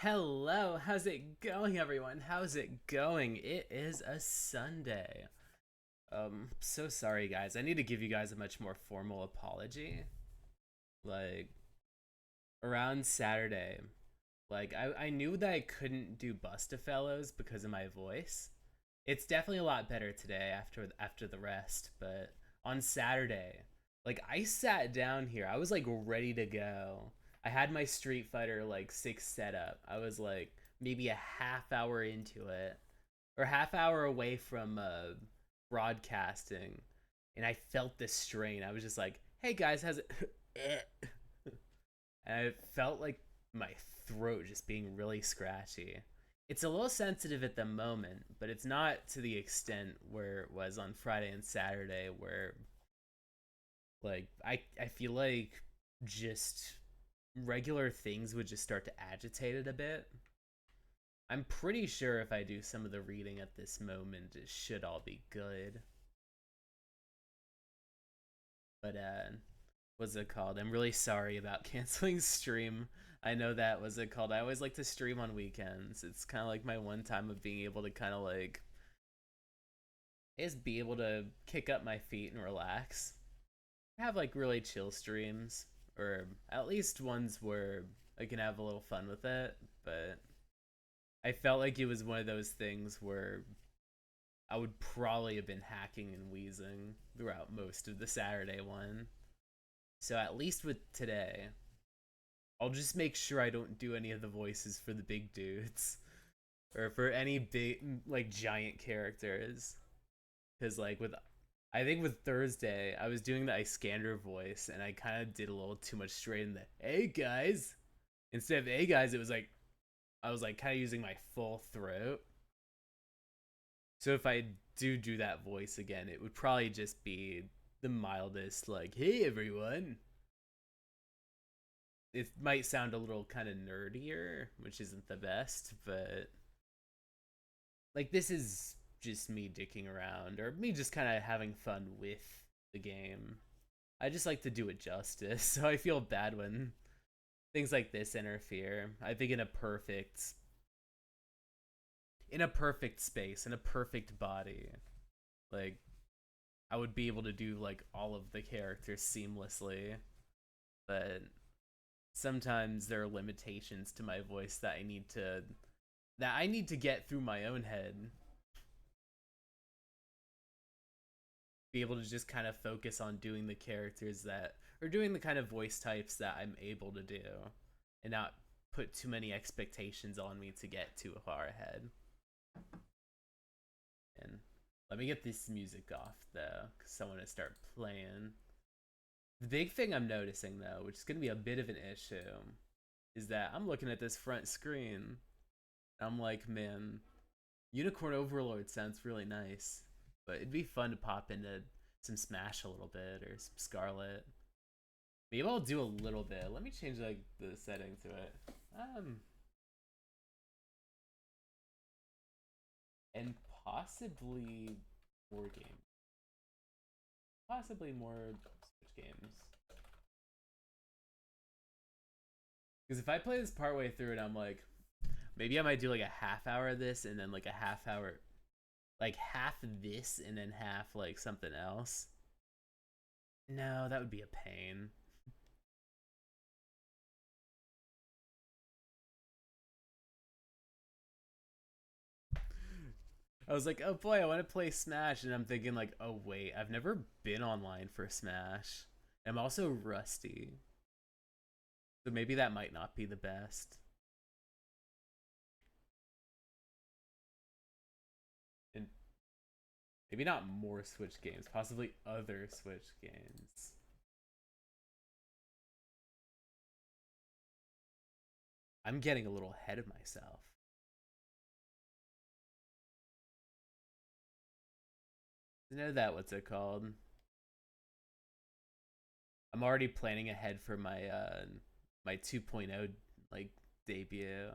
Hello, how's it going, everyone? How's it going? It is a Sunday. So sorry, guys. I need to give you guys a much more formal apology. Like, around Saturday, I knew that I couldn't do Bustafellows because of my voice. It's definitely a lot better today after the rest, but on Saturday, I sat down here. I was like ready to go. I had my Street Fighter 6 set up. I was like maybe a half hour into it or half hour away from broadcasting, and I felt this strain. I was just like, "Hey guys, how's it?" And I felt like my throat just being really scratchy. It's a little sensitive at the moment, but it's not to the extent where it was on Friday and Saturday where I feel like just regular things would just start to agitate it a bit. I'm pretty sure if I do some of the reading at this moment, it should all be good. But what's it called? I'm really sorry about canceling stream. I know that was it called. I always like to stream on weekends. It's kind of like my one time of being able to kind of like just be able to kick up my feet and relax. Have like really chill streams, or at least ones where I can have a little fun with it. But I felt like it was one of those things where I would probably have been hacking and wheezing throughout most of the Saturday one. So at least with today, I'll just make sure I don't do any of the voices for the big dudes or for any big giant characters. Because I think with Thursday, I was doing the Iskander voice and I kind of did a little too much straight in the "Hey guys." Instead of "Hey guys," it was like I was like kind of using my full throat. So if I do that voice again, it would probably just be the mildest, like "Hey everyone." It might sound a little kind of nerdier, which isn't the best, but this is just me dicking around or me just kind of having fun with the game. I just like to do it justice, so I feel bad when things like this interfere. I think in a perfect space, in a perfect body, like I would be able to do like all of the characters seamlessly, but sometimes there are limitations to my voice that I need to get through my own head. Be able to just kind of focus on doing the characters that or doing the kind of voice types that I'm able to do and not put too many expectations on me to get too far ahead. And let me get this music off though, because I want to start playing. The big thing I'm noticing though, which is going to be a bit of an issue, is that I'm looking at this front screen. I'm like, man, Unicorn Overlord sounds really nice, but it'd be fun to pop into some Smash a little bit or some Scarlet. Maybe I'll do a little bit. Let me change like the setting to it. Um, and possibly more games. Possibly more Switch games. Because if I play this part way through and I'm like, maybe I might do like a half hour of this and then like a half hour, like half this and then half like something else. No, that would be a pain. I was like, oh boy, I want to play Smash, and I'm thinking like, oh wait, I've never been online for Smash. I'm also rusty, so maybe that might not be the best. And maybe not more Switch games, possibly other Switch games. I'm getting a little ahead of myself. You know that what's it called? I'm already planning ahead for my 2.0 like debut.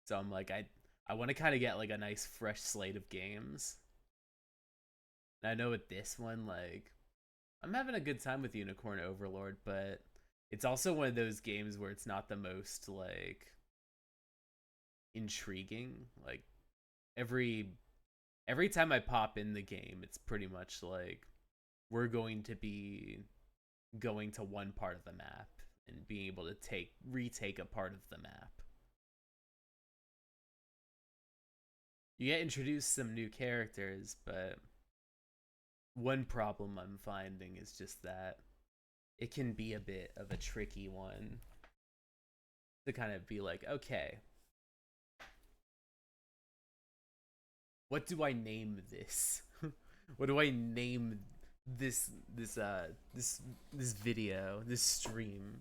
So I'm like I want to kind of get like a nice fresh slate of games. And I know with this one I'm having a good time with Unicorn Overlord, but it's also one of those games where it's not the most intriguing. Like every every time I pop in the game, it's pretty much like we're going to be going to one part of the map and being able to retake a part of the map. You get introduced some new characters, but one problem I'm finding is just that it can be a bit of a tricky one to kind of be like, okay, what do I name this? What do I name this video, this stream?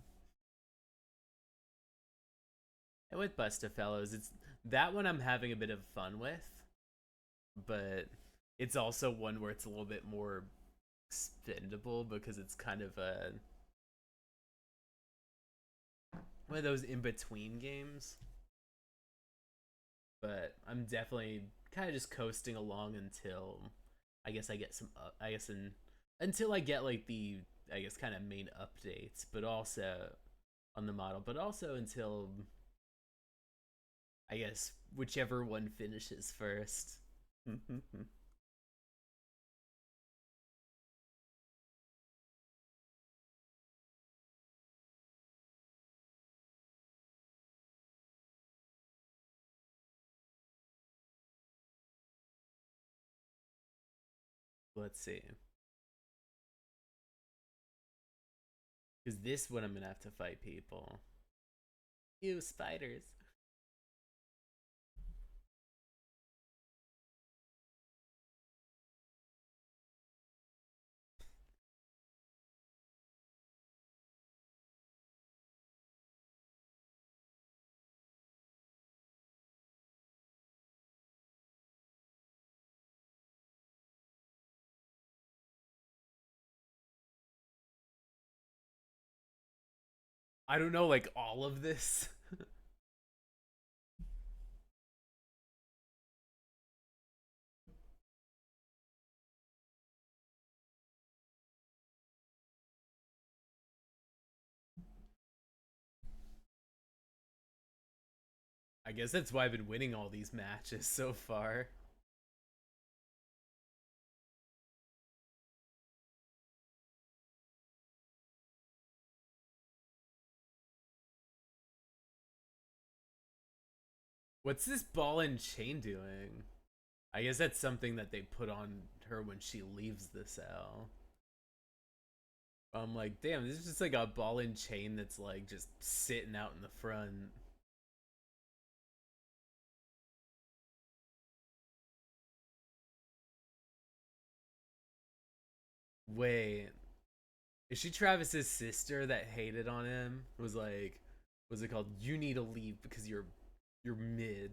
And with Busta Fellows, it's that one I'm having a bit of fun with, but it's also one where it's a little bit more expendable because it's kind of a one of those in between games. But I'm definitely kind of just coasting along until I guess I get some until I get like the I guess kind of main updates, but also on the model, but also until I guess whichever one finishes first. Let's see. Because this one I'm gonna have to fight people. Ew, spiders. I don't know, like all of this. I guess that's why I've been winning all these matches so far. What's this ball and chain doing? I guess that's something that they put on her when she leaves the cell. I'm like, damn, this is just like a ball and chain that's like just sitting out in the front. Wait, is she Travis's sister that hated on him? It was like, what's it called? You need to leave because you're mid.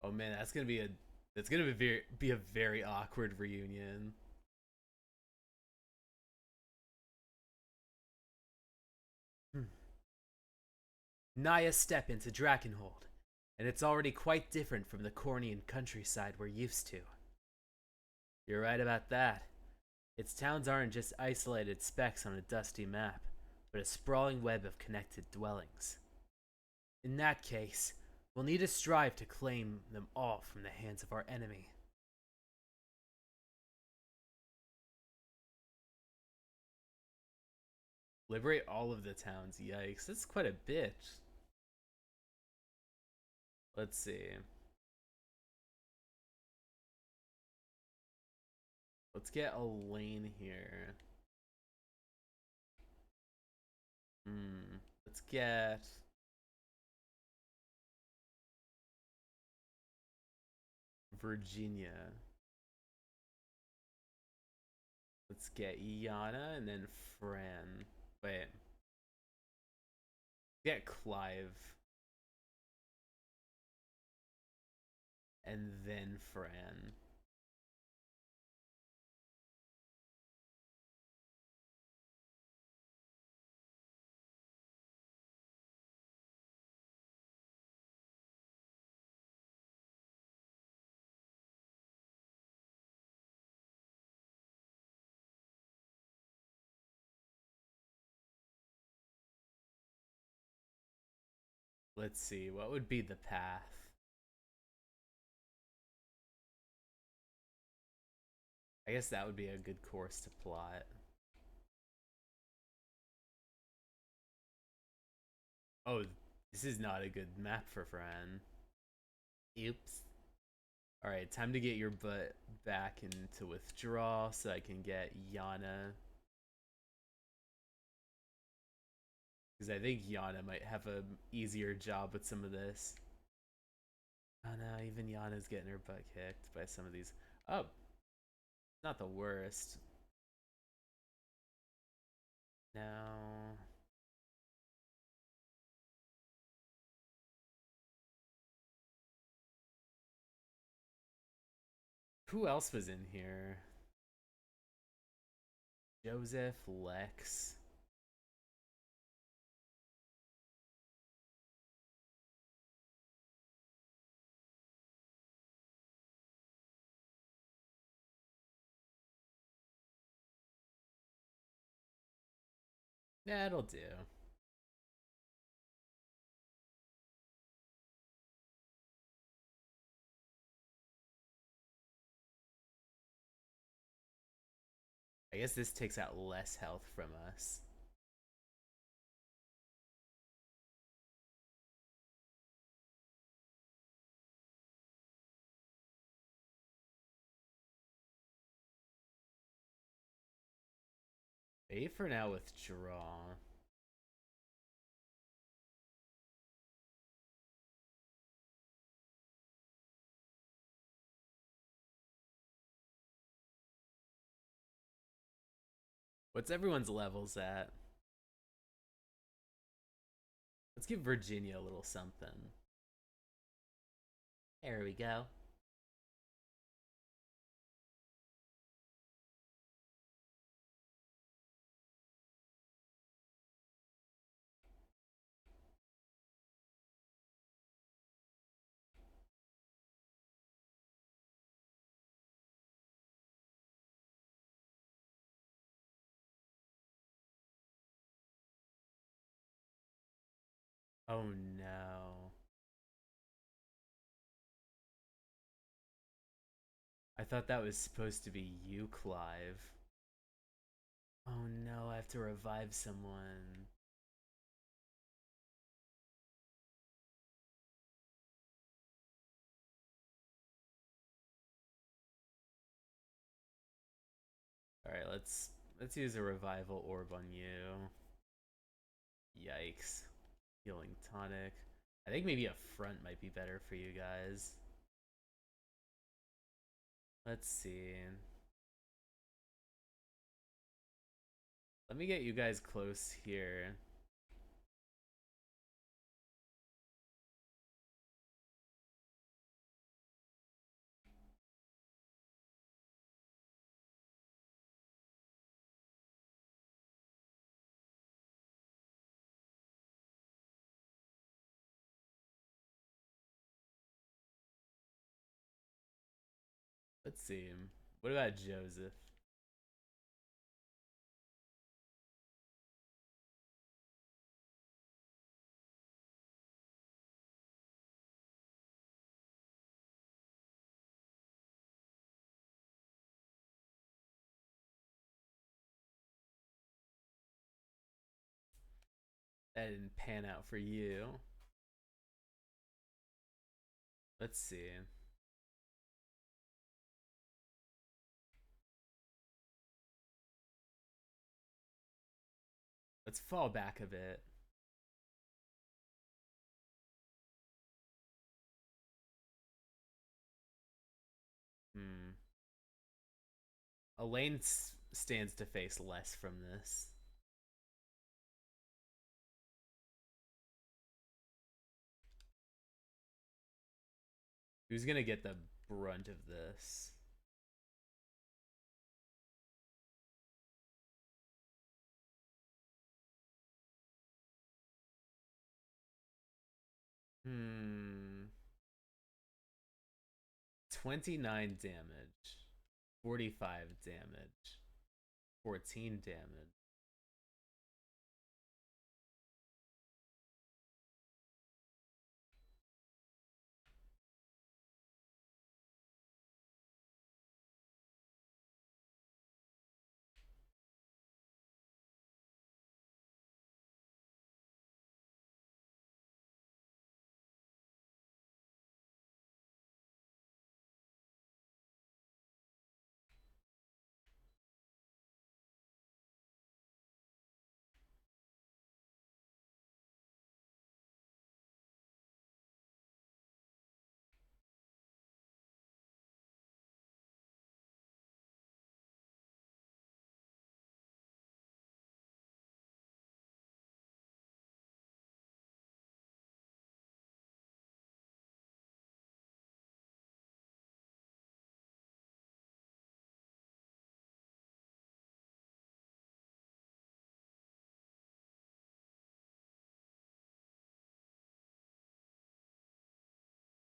Oh man, that's gonna be a very awkward reunion. Hmm. Naya step into Drakenhold, and it's already quite different from the Cornian countryside we're used to. You're right about that. Its towns aren't just isolated specks on a dusty map, but a sprawling web of connected dwellings. In that case, we'll need to strive to claim them all from the hands of our enemy. Liberate all of the towns, yikes, that's quite a bit. Let's see. Let's get a lane here. Let's get Virginia. Let's get Iana and then Fran. Wait. Get Clive. And then Fran. Let's see, what would be the path? I guess that would be a good course to plot. Oh, this is not a good map for Fran. Oops. Alright, time to get your butt back into withdrawal so I can get Yana. Because I think Yana might have a easier job with some of this. Oh no, even Yana's getting her butt kicked by some of these. Oh, not the worst. No. Who else was in here? Joseph, Lex. That'll do. I guess this takes out less health from us. A for now withdraw. What's everyone's levels at? Let's give Virginia a little something. There we go. Oh no. I thought that was supposed to be you, Clive. Oh no, I have to revive someone. Alright, let's use a revival orb on you. Yikes. Healing tonic. I think maybe a front might be better for you guys. Let's see. Let me get you guys close here. Let's see. What about Joseph? That didn't pan out for you. Let's see. Let's fall back a bit. Hmm. Elaine stands to face less from this. Who's gonna get the brunt of this? Hmm. 29 damage. 45 damage. 14 damage.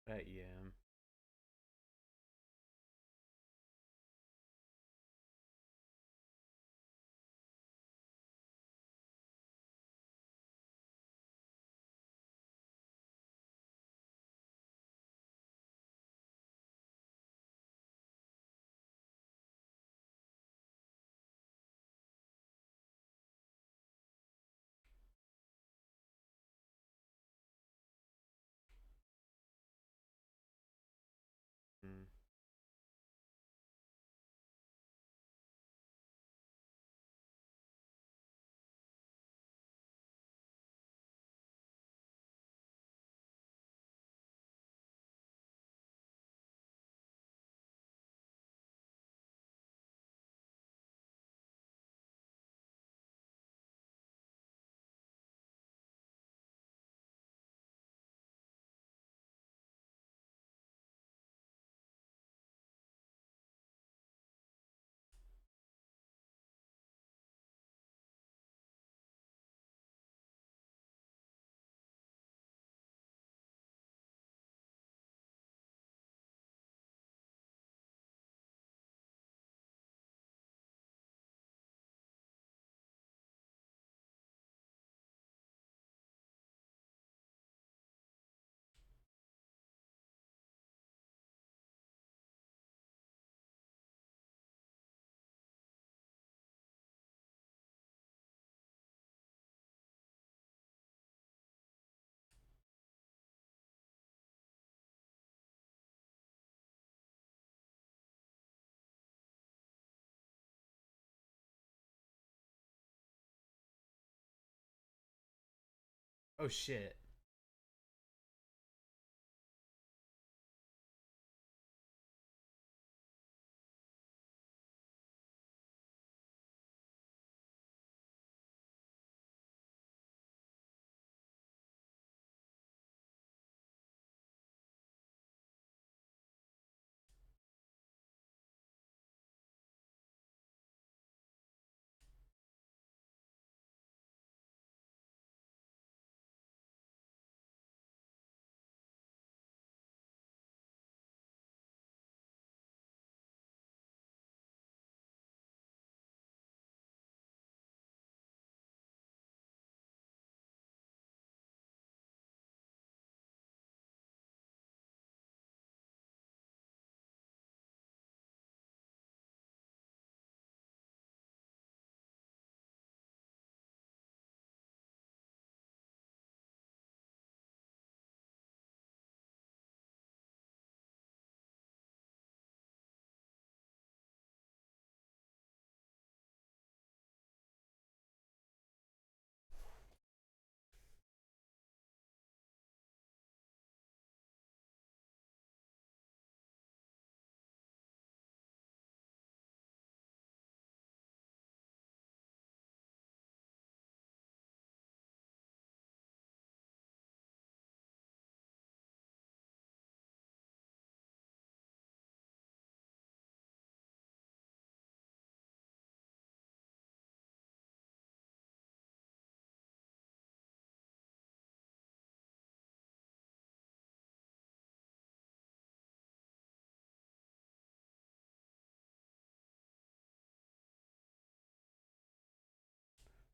But yeah. Mm. Oh shit.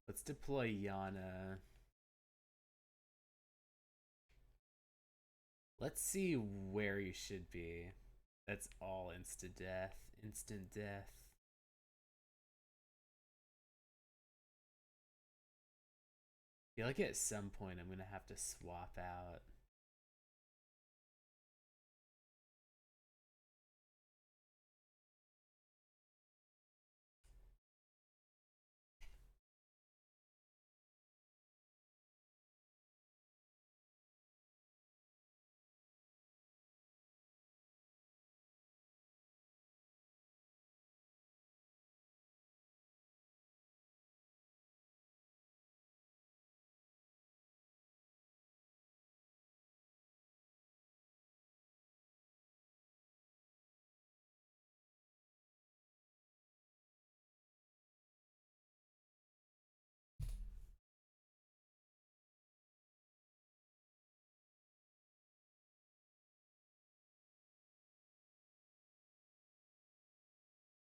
Let's deploy Yana. Let's see where you should be. That's all instant death. Instant death. I feel like at some point I'm gonna have to swap out.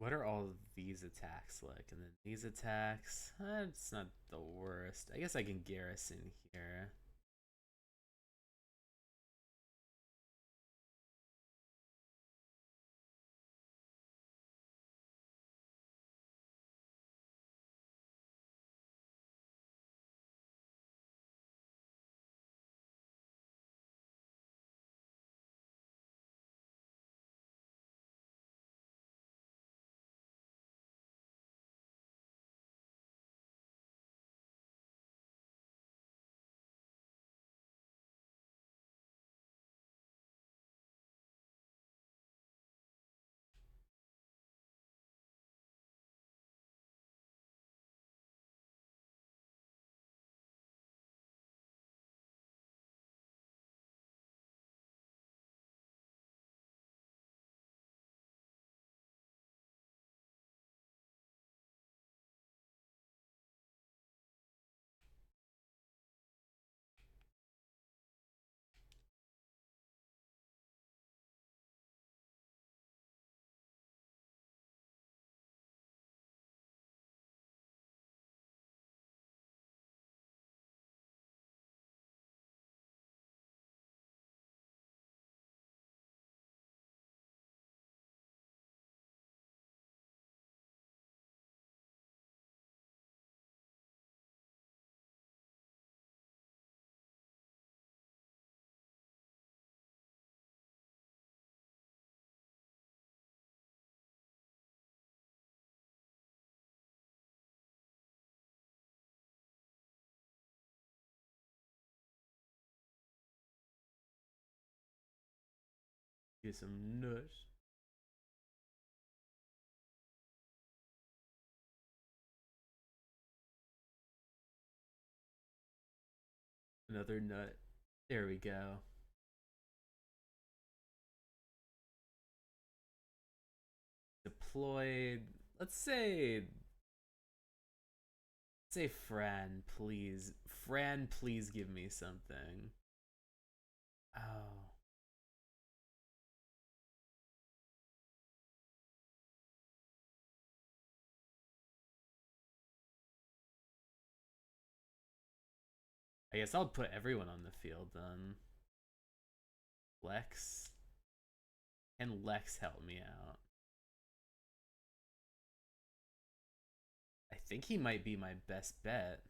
What are all of these attacks like? And then these attacks, it's not the worst. I guess I can garrison here. Get some nuts. Another nut. There we go. Deployed. Let's say Fran, please. Fran, please give me something. Oh. I guess I'll put everyone on the field then. Lex. Can Lex help me out? I think he might be my best bet.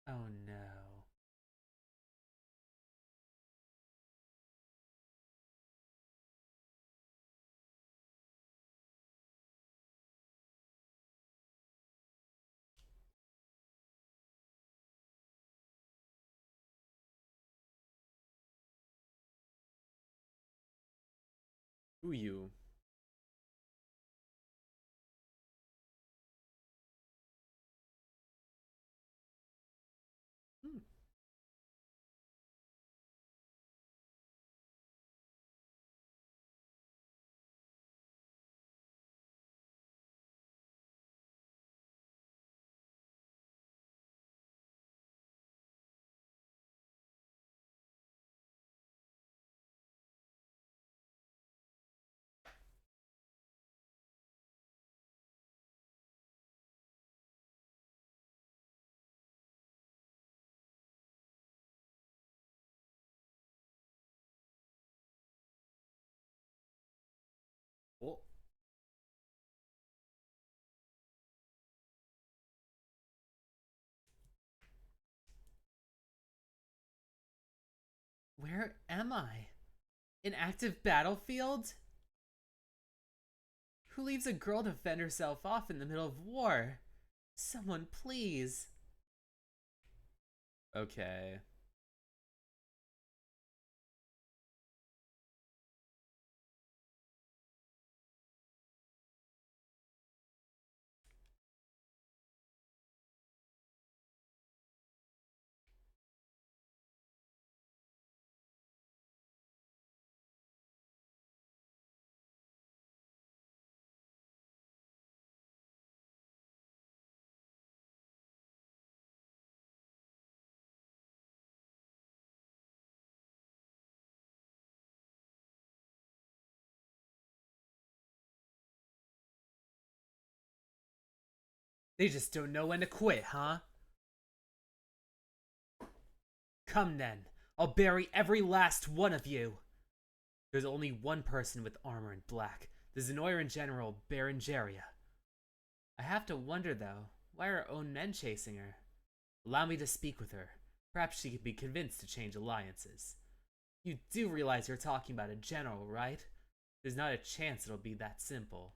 Oh no. Who you? Hmm. Well, where am I? An active battlefield? Who leaves a girl to fend herself off in the middle of war? Someone, please. Okay. They just don't know when to quit, huh? Come then. I'll bury every last one of you. There's only one person with armor in black. The Zenoiran General Berengaria. I have to wonder, though, why are our own men chasing her? Allow me to speak with her. Perhaps she could be convinced to change alliances. You do realize you're talking about a general, right? There's not a chance it'll be that simple.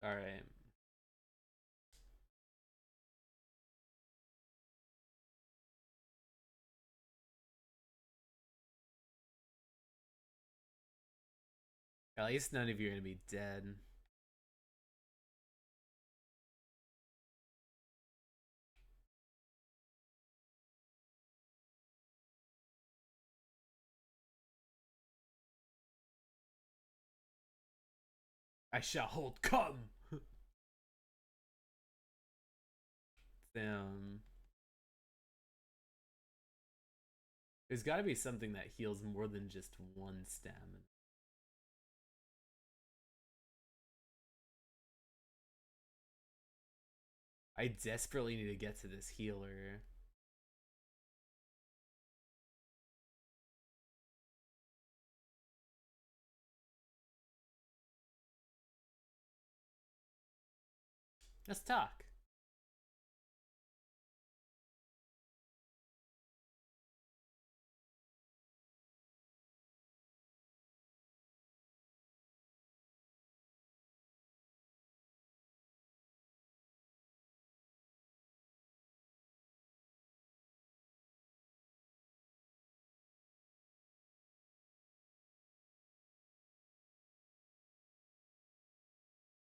Alright. At least none of you are gonna be dead. I shall hold come! Damn. There's gotta be something that heals more than just one stamina. I desperately need to get to this healer. Let's talk.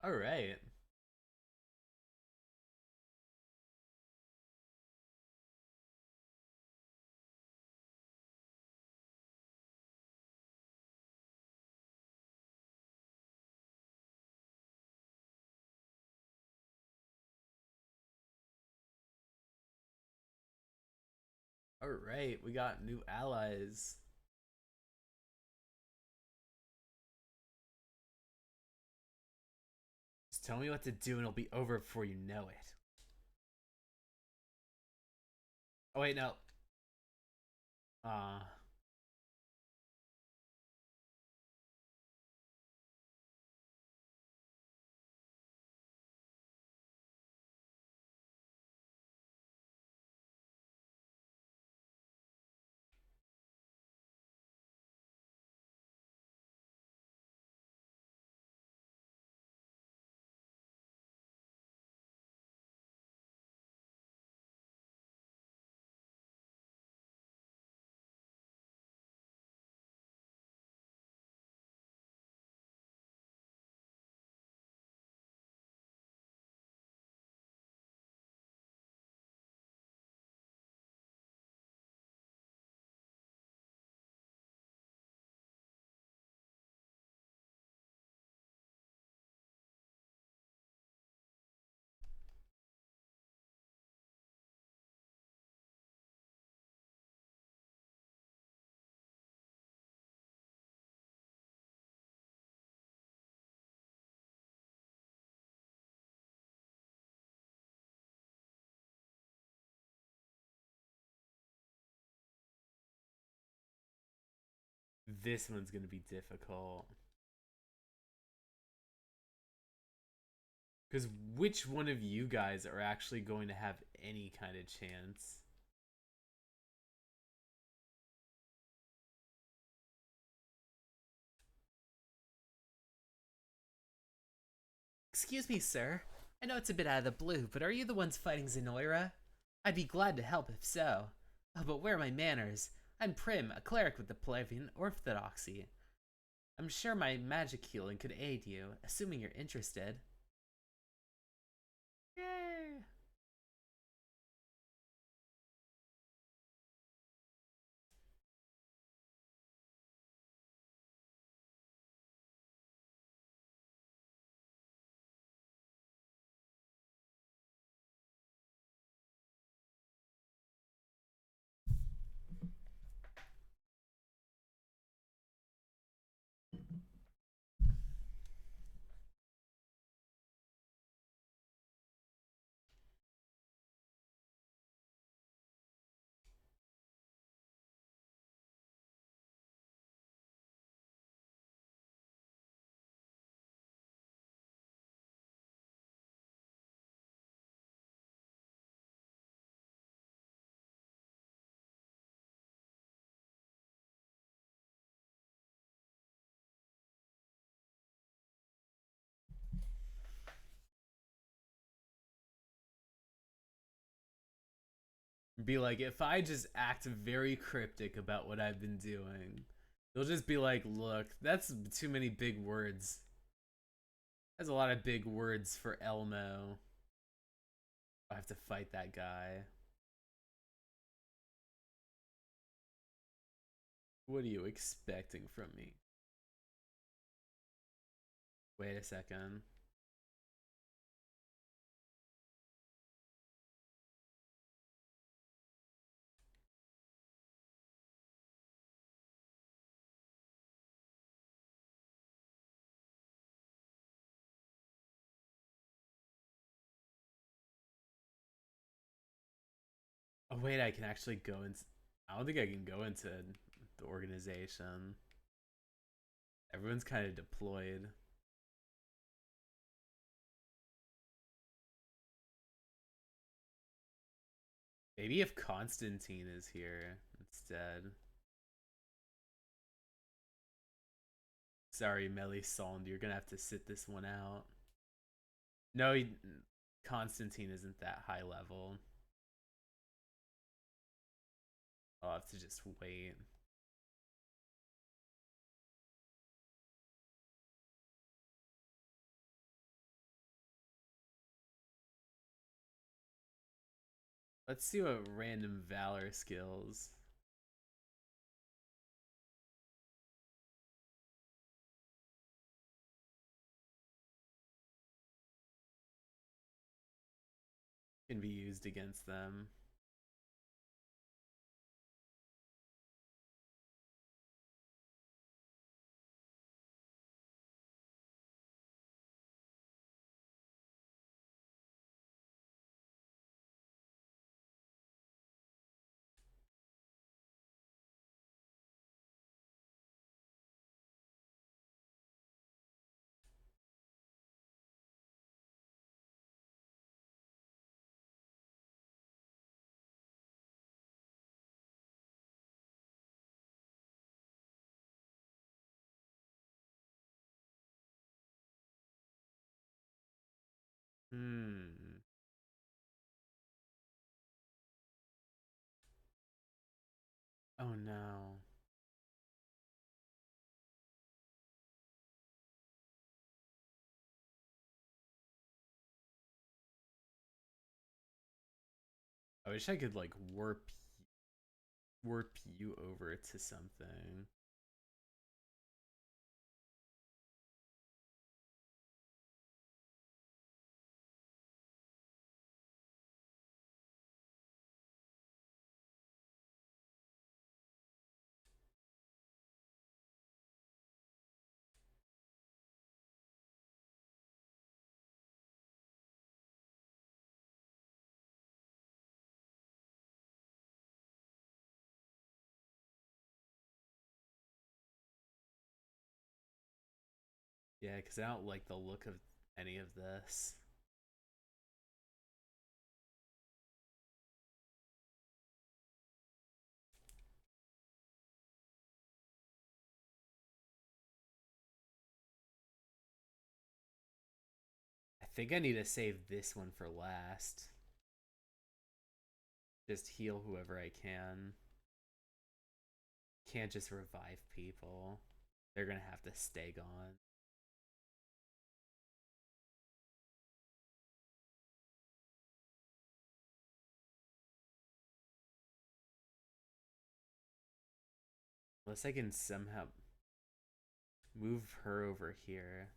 Alright. Alright, we got new allies. Just tell me what to do and it'll be over before you know it. Oh wait, no. Uh this one's gonna be difficult. Because which one of you guys are actually going to have any kind of chance? Excuse me, sir. I know it's a bit out of the blue, but are you the ones fighting Zenoira? I'd be glad to help if so. Oh, but where are my manners? I'm Prim, a cleric with the Pelagian Orthodoxy. I'm sure my magic healing could aid you, assuming you're interested. Yay! Be like, if I just act very cryptic about what I've been doing, they'll just be like, look, that's too many big words. That's a lot of big words for Elmo. I have to fight that guy. What are you expecting from me? Wait a second. Oh wait, I can actually go into. I don't think I can go into the organization. Everyone's kind of deployed. Maybe if Constantine is here instead. Sorry, Melisande, you're gonna have to sit this one out. No, Constantine isn't that high level. I'll have to just wait. Let's see what random valor skills. Can be used against them. Hmm. Oh no. I wish I could like warp you over to something. Yeah, because I don't like the look of any of this. I think I need to save this one for last. Just heal whoever I can. Can't just revive people. They're gonna have to stay gone. Unless I can somehow move her over here.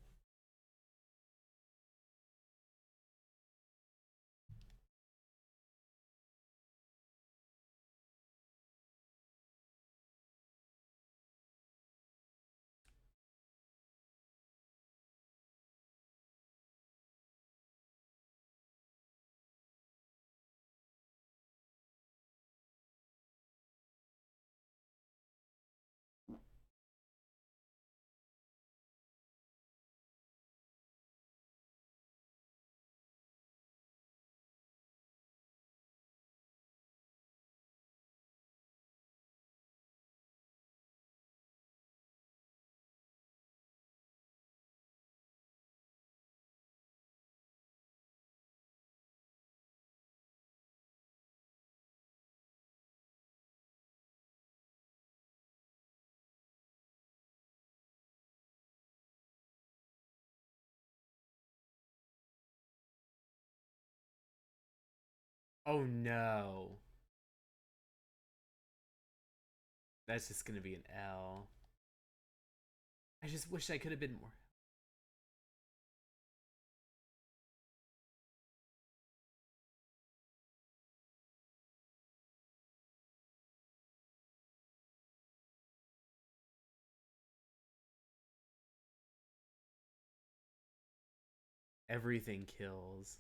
Oh no. That's just gonna be an L. I just wish I could have been more. Everything kills.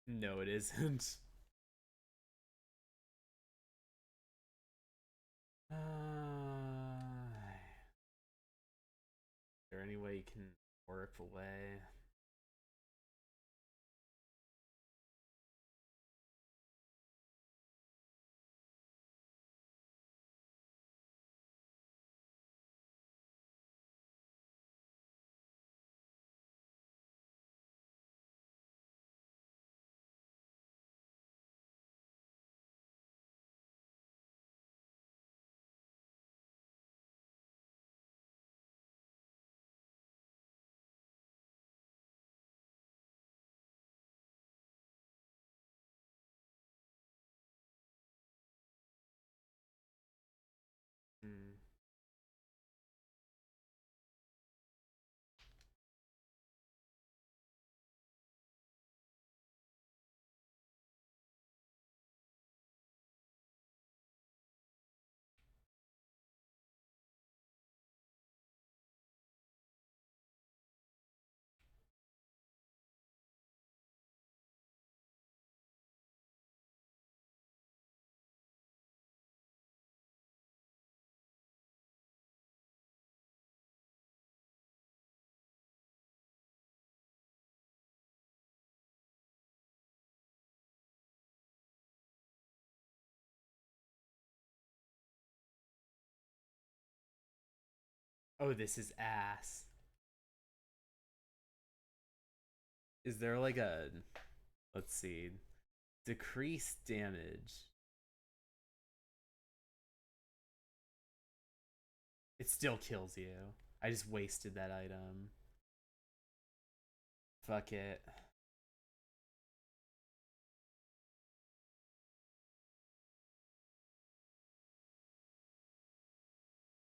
No, it isn't. Is there any way you can work away? Hmm. Oh, this is ass. Is there like a, let's see, decrease damage? It still kills you. I just wasted that item. Fuck it.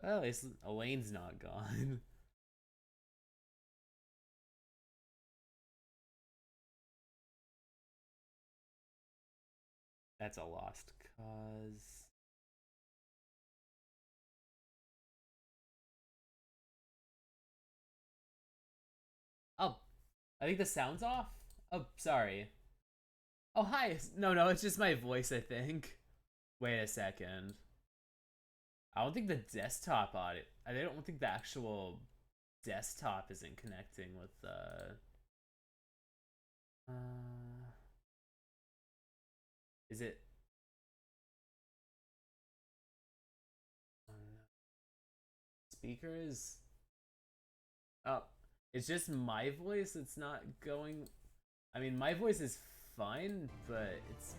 Well, at least Elaine's not gone. That's a lost cause. Oh, I think the sound's off. Oh, sorry. Oh, hi. No, no, it's just my voice, I think. Wait a second. I don't think the desktop audio. I don't think the actual desktop isn't connecting with the. Is it? Speakers? Oh, it's just my voice. It's not going. I mean, my voice is fine, but it's.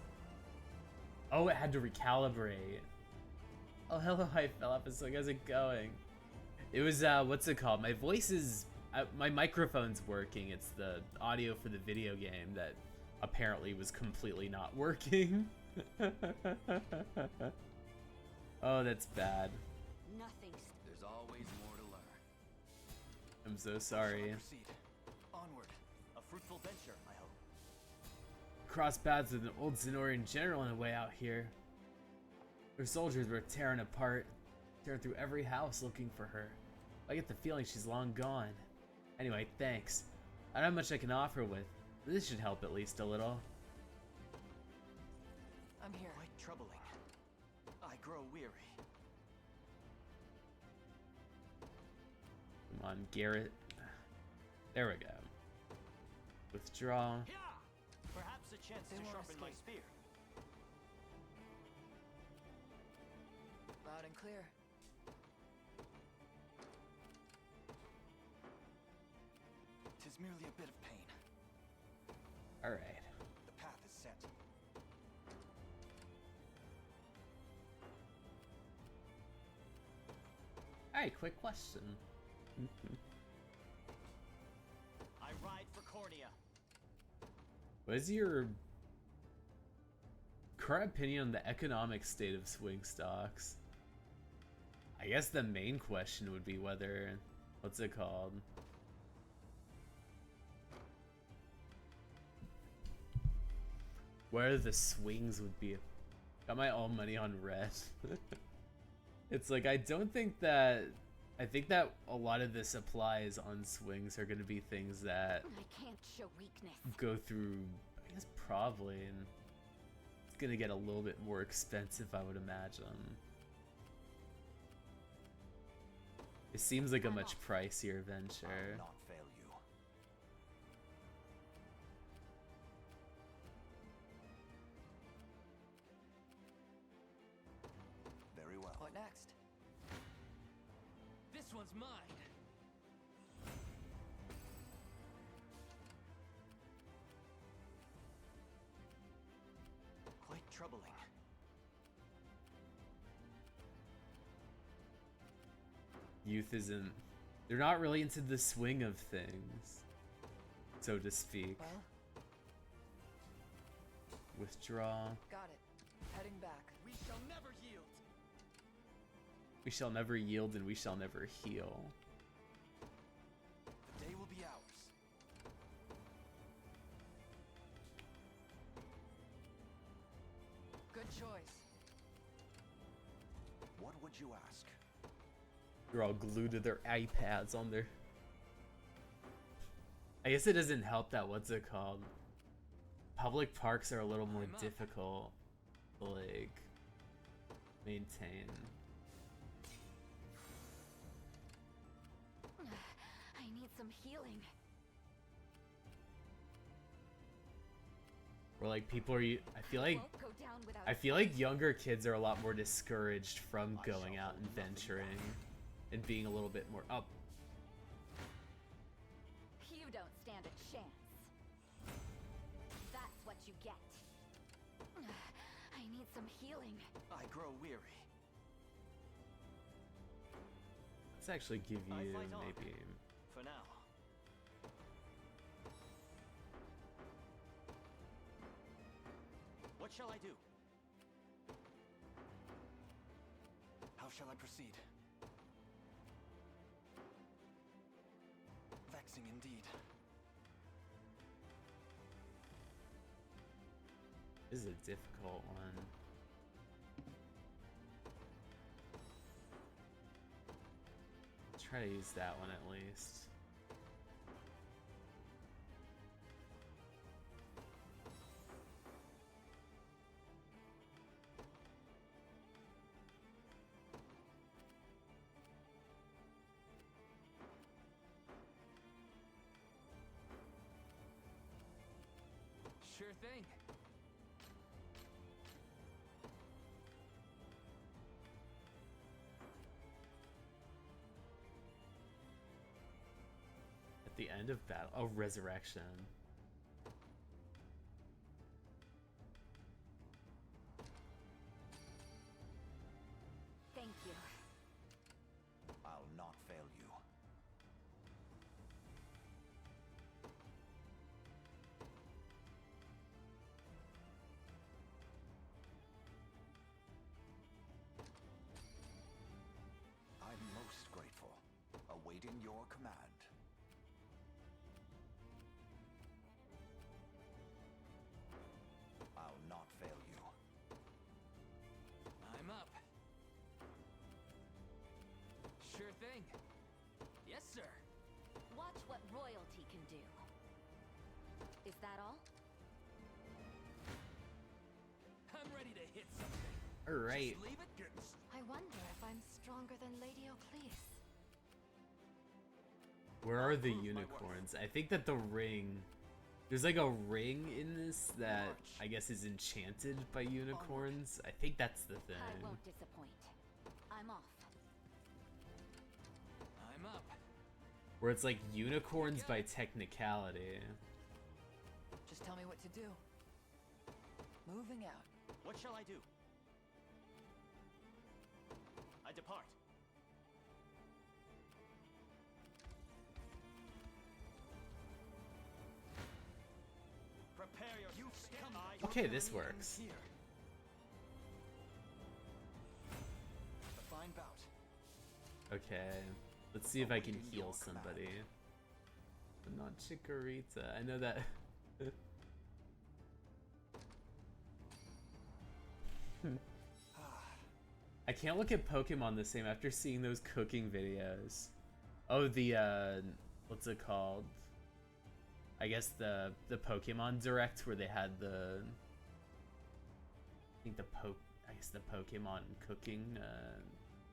Oh, it had to recalibrate. Oh, hello, hi, Philip. So how's it going? It was, what's it called? My voice is, my microphone's working. It's the audio for the video game that apparently was completely not working. Oh, that's bad. Nothing's. There's always more to learn. I'm so sorry. Proceed. Onward. A fruitful venture, I hope. Cross paths with an old Zenorian general on the way out here. Her soldiers were tearing through every house looking for her. I get the feeling she's long gone. Anyway, thanks. I don't have much I can offer with. This should help at least a little. I'm here. Quite troubling. I grow weary. on, Garrett. There we go. Withdraw. Perhaps a chance to sharpen my spear. Loud and clear. Tis merely a bit of pain. Alright. The path is set. Alright, quick question. I ride for Cornea. What is your current opinion on the economic state of swing stocks? I guess the main question would be whether, what's it called? Where the swings would be. Got my all money on red. It's like, I think that a lot of this applies on swings are going to be things that I can't show weakness. go through, I guess probably, and it's going to get a little bit more expensive, I would imagine. It seems like a much pricier venture. I'll not fail you. Very well. What next? This one's mine. Quite troubling. Youth isn't, they're not really into the swing of things, so to speak. Well, Withdraw. got it. Heading back. We shall never yield. We shall never yield and we shall never heal. The day will be ours. Good choice. What would you ask? They're all glued to their iPads on their... I guess it doesn't help that, what's it called? Public parks are a little more difficult to, like, maintain. I need some healing. Or like people are, I feel like, Won't go down without I feel like younger kids are a lot more discouraged from going out and venturing and being a little bit more up. You don't stand a chance. That's what you get. I need some healing. I grow weary. Let's actually give I you fight on. maybe... For now. What shall I do? How shall I proceed? Vexing indeed. This is a difficult one. Try to use that one at least. Sure thing. At the end of battle, oh, resurrection. Thank you. I'll not fail you. I'm most grateful, awaiting your command. I'll not fail you. I'm up. Sure thing. Yes, sir. Watch what royalty can do. Is that all? I'm ready to hit something. Alright. Just leave it. I wonder if I'm stronger than Lady Ocleus. Where are the unicorns? I think that the ring... There's like a ring in this that I guess is enchanted by unicorns. I think that's the thing. I won't disappoint. I'm off. I'm up. Where it's like unicorns by technicality. Just tell me what to do. Moving out. What shall I do? I depart. Prepare your Okay, this works. Here. A fine bout. Okay, let's see if I can heal somebody. But not Chikorita. I know that. I can't look at Pokemon the same after seeing those cooking videos. Oh, the what's it called? I guess the Pokemon Direct where they had the I guess the Pokemon cooking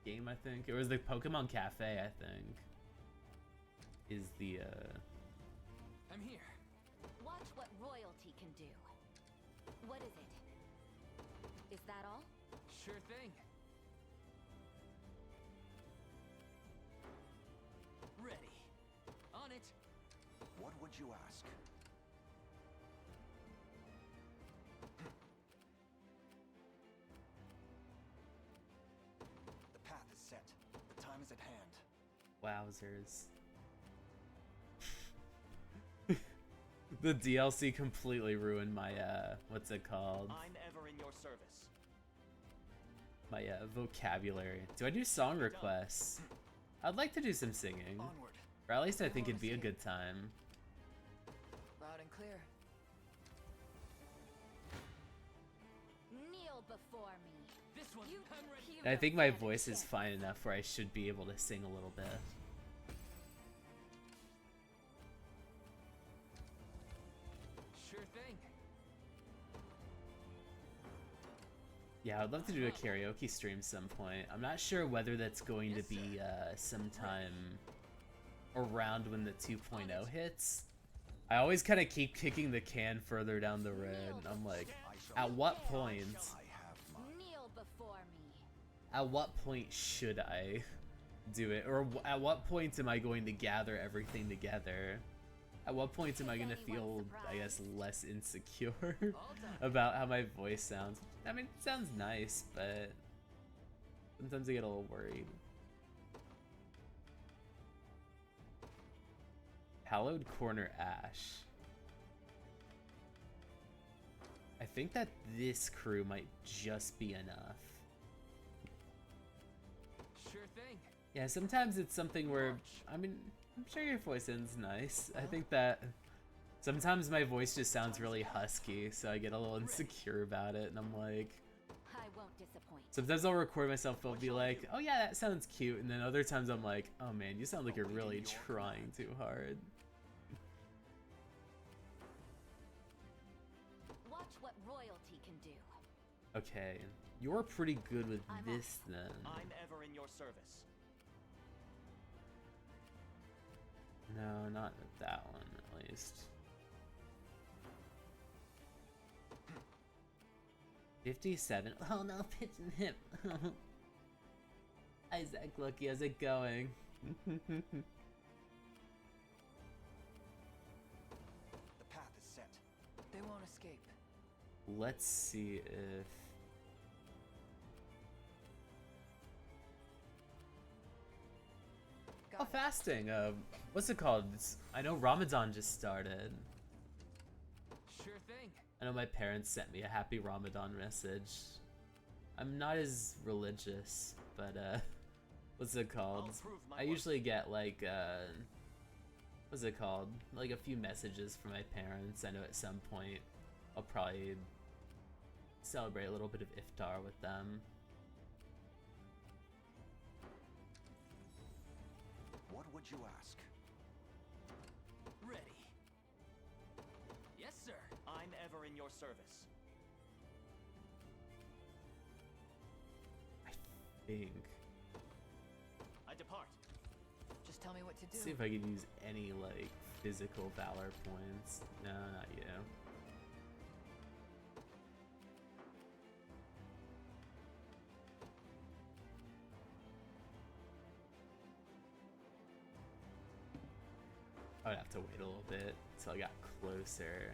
game. I think it was the Pokemon Cafe. I think is the I'm here. Watch what royalty can do. What is it? Is that all? Sure thing. Ready. On it. What would you ask? The path is set. The time is at hand. Wowzers. The DLC completely ruined my what's it called? I'm ever in your service. My vocabulary. Do I do song requests? I'd like to do some singing. Onward. Or at least I think it'd be a good time. Loud and clear. Kneel before me. This one. You I'm ready. And I think my heroes voice stand is a fine chance. enough where I should be able to sing a little bit. Sure thing. Yeah, I'd love to do a karaoke stream some point. I'm not sure whether that's going to be sometime around when the 2.0 hits. I always kind of keep kicking the can further down the road. And I'm like, at what point? I have mine. Kneel before me. At what point should I do it? Or at what point am I going to gather everything together? At what point am I going to feel, I guess, less insecure about how my voice sounds? I mean, it sounds nice, but sometimes I get a little worried. Hallowed Corner Ash. I think that this crew might just be enough. Sure thing. Yeah, sometimes it's something where, I mean, I'm sure your voice sounds nice. I think that sometimes my voice just sounds really husky, so I get a little insecure about it, and I'm like, I won't disappoint. sometimes I'll record myself, I'll be like, oh yeah, that sounds cute, and then other times I'm like, oh man, you sound like you're really trying too hard. Watch what royalty can do. Okay, you're pretty good with I'm this then. I'm ever in your service. No, not with that one, at least. 57. Oh no, pitch and hip. Isaac, Lucky, how's it going? The path is set. They won't escape. Let's see if... Got Oh, it. fasting. What's it called? I know Ramadan just started. Sure thing. I know my parents sent me a happy Ramadan message. I'm not as religious, but what's it called? I'll prove my I worth. usually get like what's it called? Like a few messages from my parents. I know at some point I'll probably celebrate a little bit of iftar with them. What would you ask? Ready. Yes, sir. I'm ever in your service. I think. I depart. Just tell tell me what to do. See if I can use any like physical valor points. No, not you. I would have to wait a little bit until I got closer.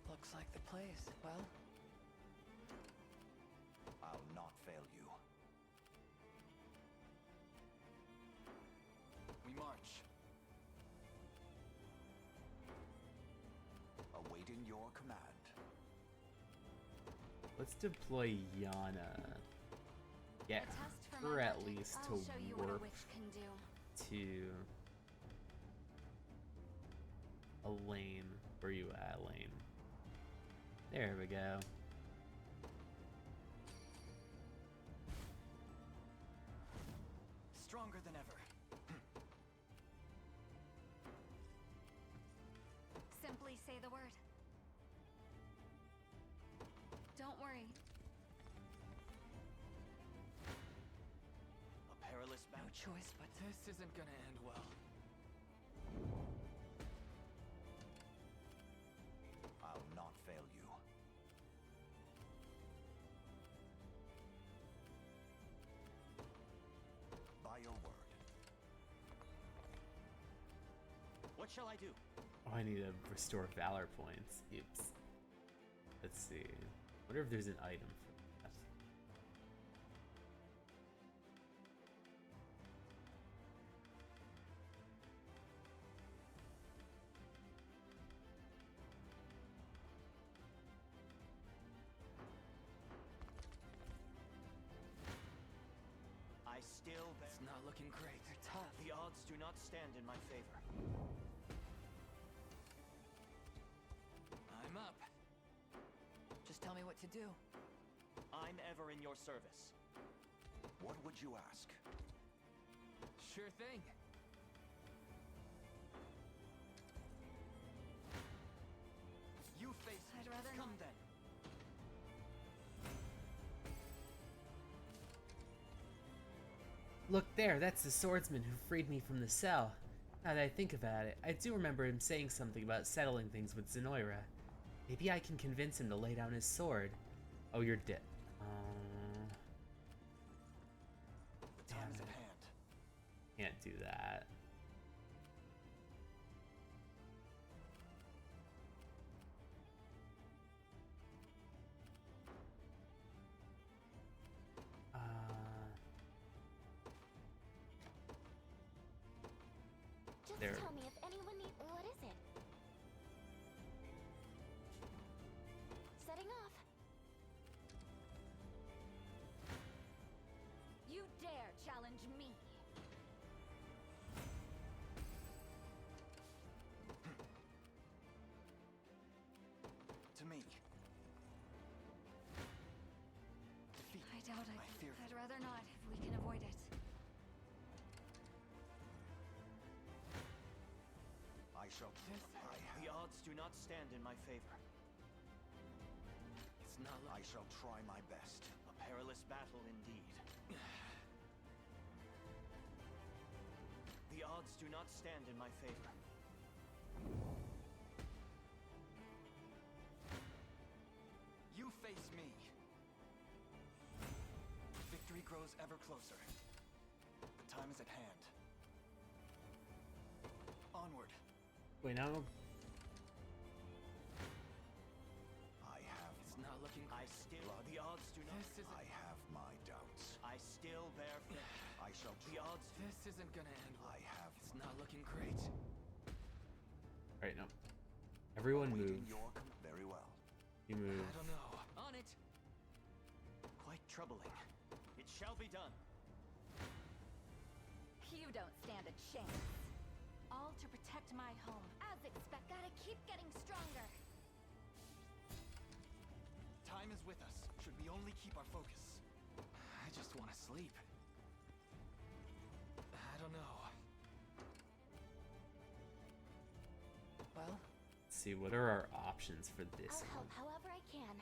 Looks like the place. Well, I'll not fail you. We march. Awaiting your command. Let's deploy Yana. Get A test for her my at magic. least I'll to show you what a warp witch can do. to Elaine. Where you at, Elaine? There we go. Stronger than ever. Simply say the word. Don't worry. A perilous no battle. choice but to. This isn't gonna end well. I'll not fail you. By your word. What shall I do? Oh, I need to restore valor points. Oops. Let's see. Wonder if there's an item for that. I still bear. It's not looking great. They're tough. The odds do not stand in my favor. I'm up. Just tell me what to do. I'm ever in your service. What would you ask? Sure thing. You face I'd me. rather Come not. then. Look there, that's the swordsman who freed me from the cell. Now that I think about it, I do remember him saying something about settling things with Zenoira. Maybe I can convince him to lay down his sword. Oh, you're dead. The time is Damn at it. hand. Can't do that. Just There. tell me if anyone needs. What is it? Setting off. You dare challenge me? To me. Defeat. I doubt it. I fear. I'd rather not if we can avoid it. I shall. I The have. odds do not stand in my favor. It's not I looking. shall try my best. A perilous battle indeed. The odds do not stand in my favor. You face me. Victory grows ever closer. The time is at hand. Onward. Wait, now I have. It's not looking I great. still. The odds do not. This isn't. I have my doubts. I still bear. I shall. The odds. This isn't gonna end well. I have. It's not looking great. right now. Everyone Awaiting move. your very well. You move. I don't know. On it. Quite troubling. It shall be done. You don't stand a chance. All to protect my home. As expect, gotta keep getting stronger. Time is with us. Should we only keep our focus? I just want to sleep. don't know. Well, Let's see, what are our options for this I'll one? help however I can.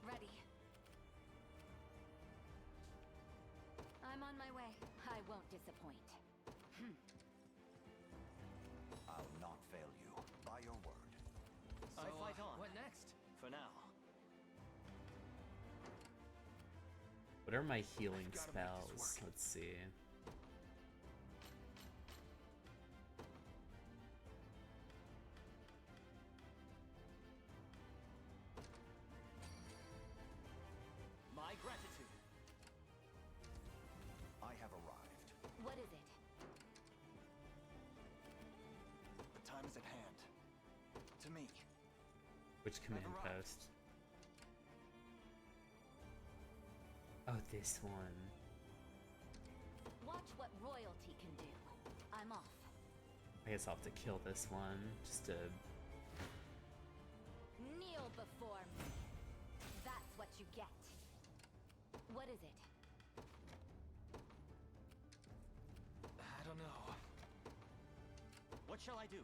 Ready. I'm on my way. I won't disappoint. I'll not fail you. By your word. So, I fight on. what next? For now. What are my healing I've gotta make this spells? work. Let's see. My gratitude. I have arrived. What is it? The time is at hand. To me. Which command arrived. post? Oh, this one. Watch what royalty can do. I'm off. I guess I'll have to kill this one just to. Kneel before me. That's what you get. What is it? I don't know. What shall I do?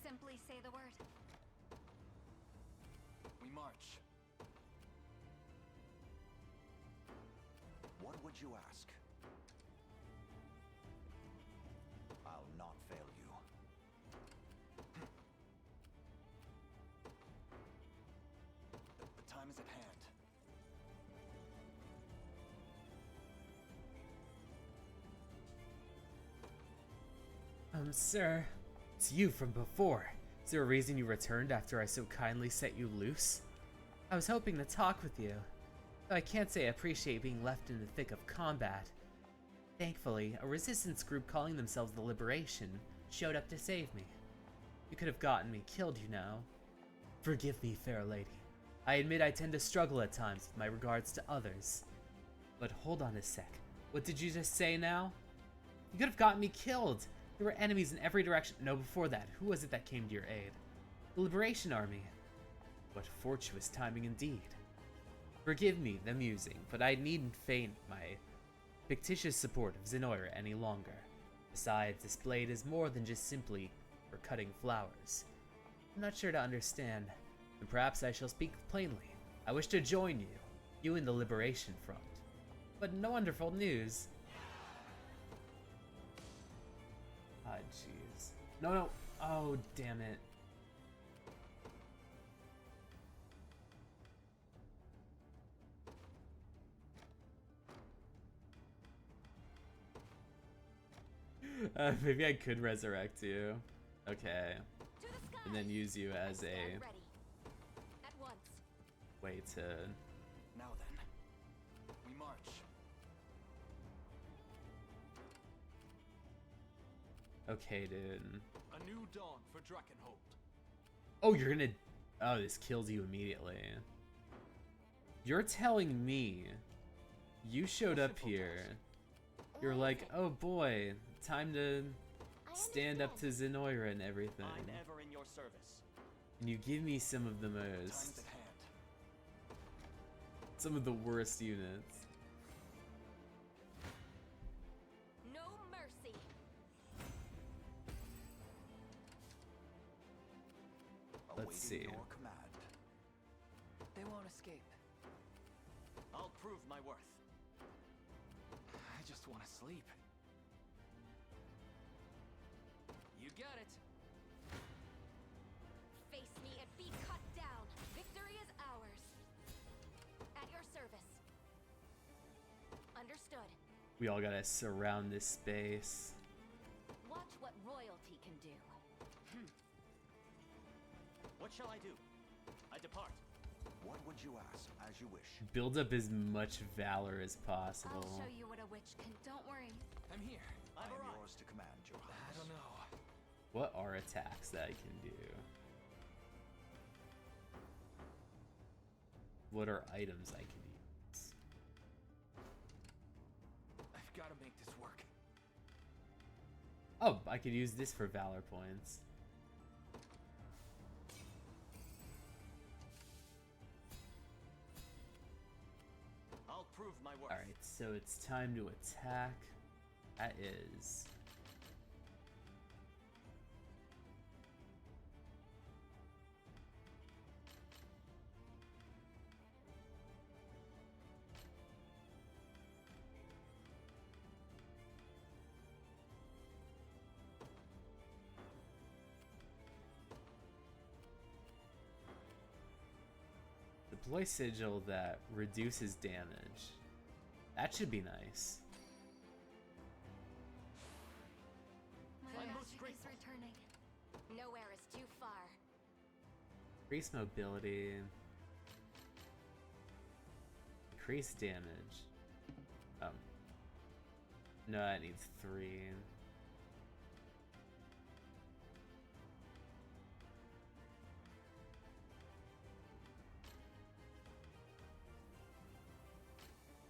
Simply say the word. We march. What would you ask? I'll not fail you. The time is at hand. Sir, it's you from before. Is there a reason you returned after I so kindly set you loose? I was hoping to talk with you, though I can't say I appreciate being left in the thick of combat. Thankfully, a resistance group calling themselves the Liberation showed up to save me. You could have gotten me killed, you know. Forgive me, fair lady. I admit I tend to struggle at times with my regards to others. But hold on a sec. What did you just say now? You could have gotten me killed. There were enemies in every direction. No, before that, who was it that came to your aid? The Liberation Army. What fortuitous timing indeed. Forgive me the musing, but I needn't feign my fictitious support of Zenoira any longer. Besides, this blade is more than just simply for cutting flowers. I'm not sure to understand, and perhaps I shall speak plainly. I wish to join you in the Liberation Front. But no wonderful news. Ah, jeez. No. Oh, damn it. Maybe I could resurrect you. Okay. To the sky. And then use you as Stand a ready. At once. way to... Now then, we march. Okay, dude. A new dawn for Drakenholt. Oh, you're gonna... Oh, this kills you immediately. You're telling me you showed up here. You're like, oh boy, time to stand up to Zenoira and everything. I'm ever in your service. And you give me some of the Time's most... at hand. Some of the worst units. No mercy. Awaiting see. your command. they won't escape. I'll prove my worth. I just want to sleep. You got it. Face me and be cut down. Victory is ours. At your service. Understood. We all gotta surround this space. Watch what royalty can do. What shall I do? I depart. What would you ask? As you wish. Build up as much valor as possible. I'll show you what a witch can. Don't worry. I'm here. I I've am arrived. yours to command, your I highness. don't know. What are attacks that I can do? What are items I can use? I've got to make this work. Oh, I could use this for valor points. I'll prove my worth. Alright, so it's time to attack. That is. Deploy sigil that reduces damage. That should be nice. My I'm magic most is grateful. returning. Nowhere is too far. Increase mobility. Increase damage. Oh. No, that needs 3.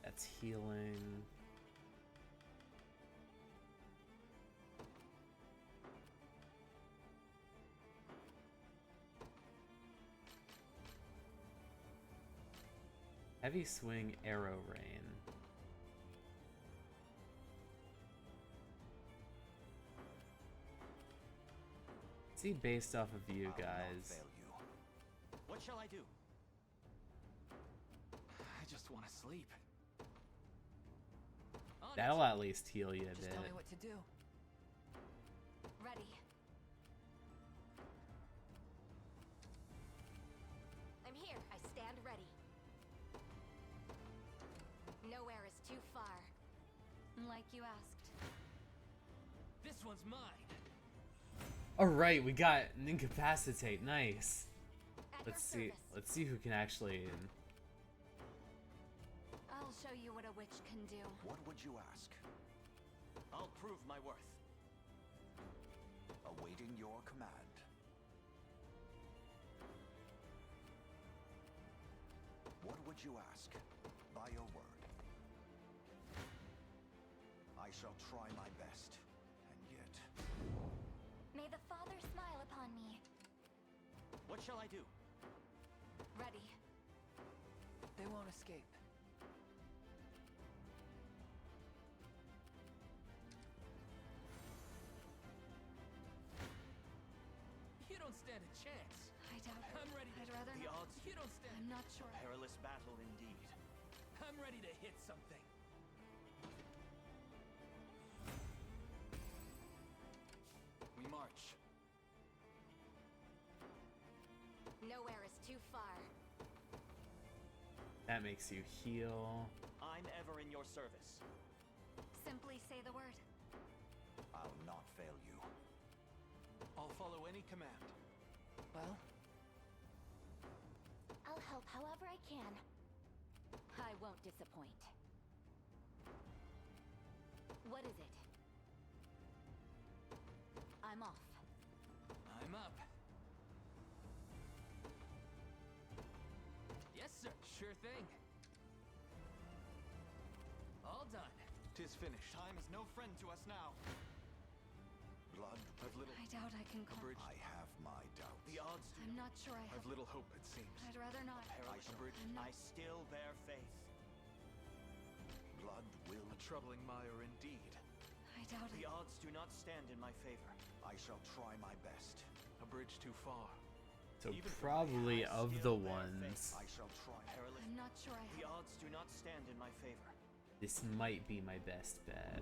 That's healing. Heavy swing, arrow rain. See, based off of you I'll not guys. fail you. What shall I do? I just want to sleep. On it. That'll at least heal you a Just bit. tell me what to do. Ready. I'm here. I stand ready. Nowhere is too far. Like you asked. This one's mine. Alright, we got an incapacitate. Nice. At Let's your see. service. Let's see who can actually. I'll show you what a witch can do. What would you ask? I'll prove my worth. Awaiting your command. What would you ask? By your word. I shall try my best, and yet May the Father smile upon me. What shall I do? Ready. They won't escape. You don't stand a chance. I doubt it. I'm ready. I'd rather The not. odds. You don't stand. I'm not sure. Perilous battle indeed. I'm ready to hit something. We march. Nowhere is too far. That makes you heal. I'm ever in your service. Simply say the word. I'll not fail you. I'll follow any command. Well, I'll help however I can. I won't disappoint. What is it? I'm off. I'm up. Yes, sir. Sure thing. All done. 'Tis finished. Time is no friend to us now. Blood, I've little. I doubt I can call. Bridge. I have my doubts. The odds do I'm not sure I have. I've little hope, it seems. I'd rather not. perilous. bridge. I'm I not. still bear faith. Blood will. A troubling mire indeed. I doubt The it. odds do not stand in my favor. I shall try my best. A bridge too far. So Even for probably I of still the bear ones. I shall try. Perilous. I'm not sure I The have. odds do not stand in my favor. This might be my best bet.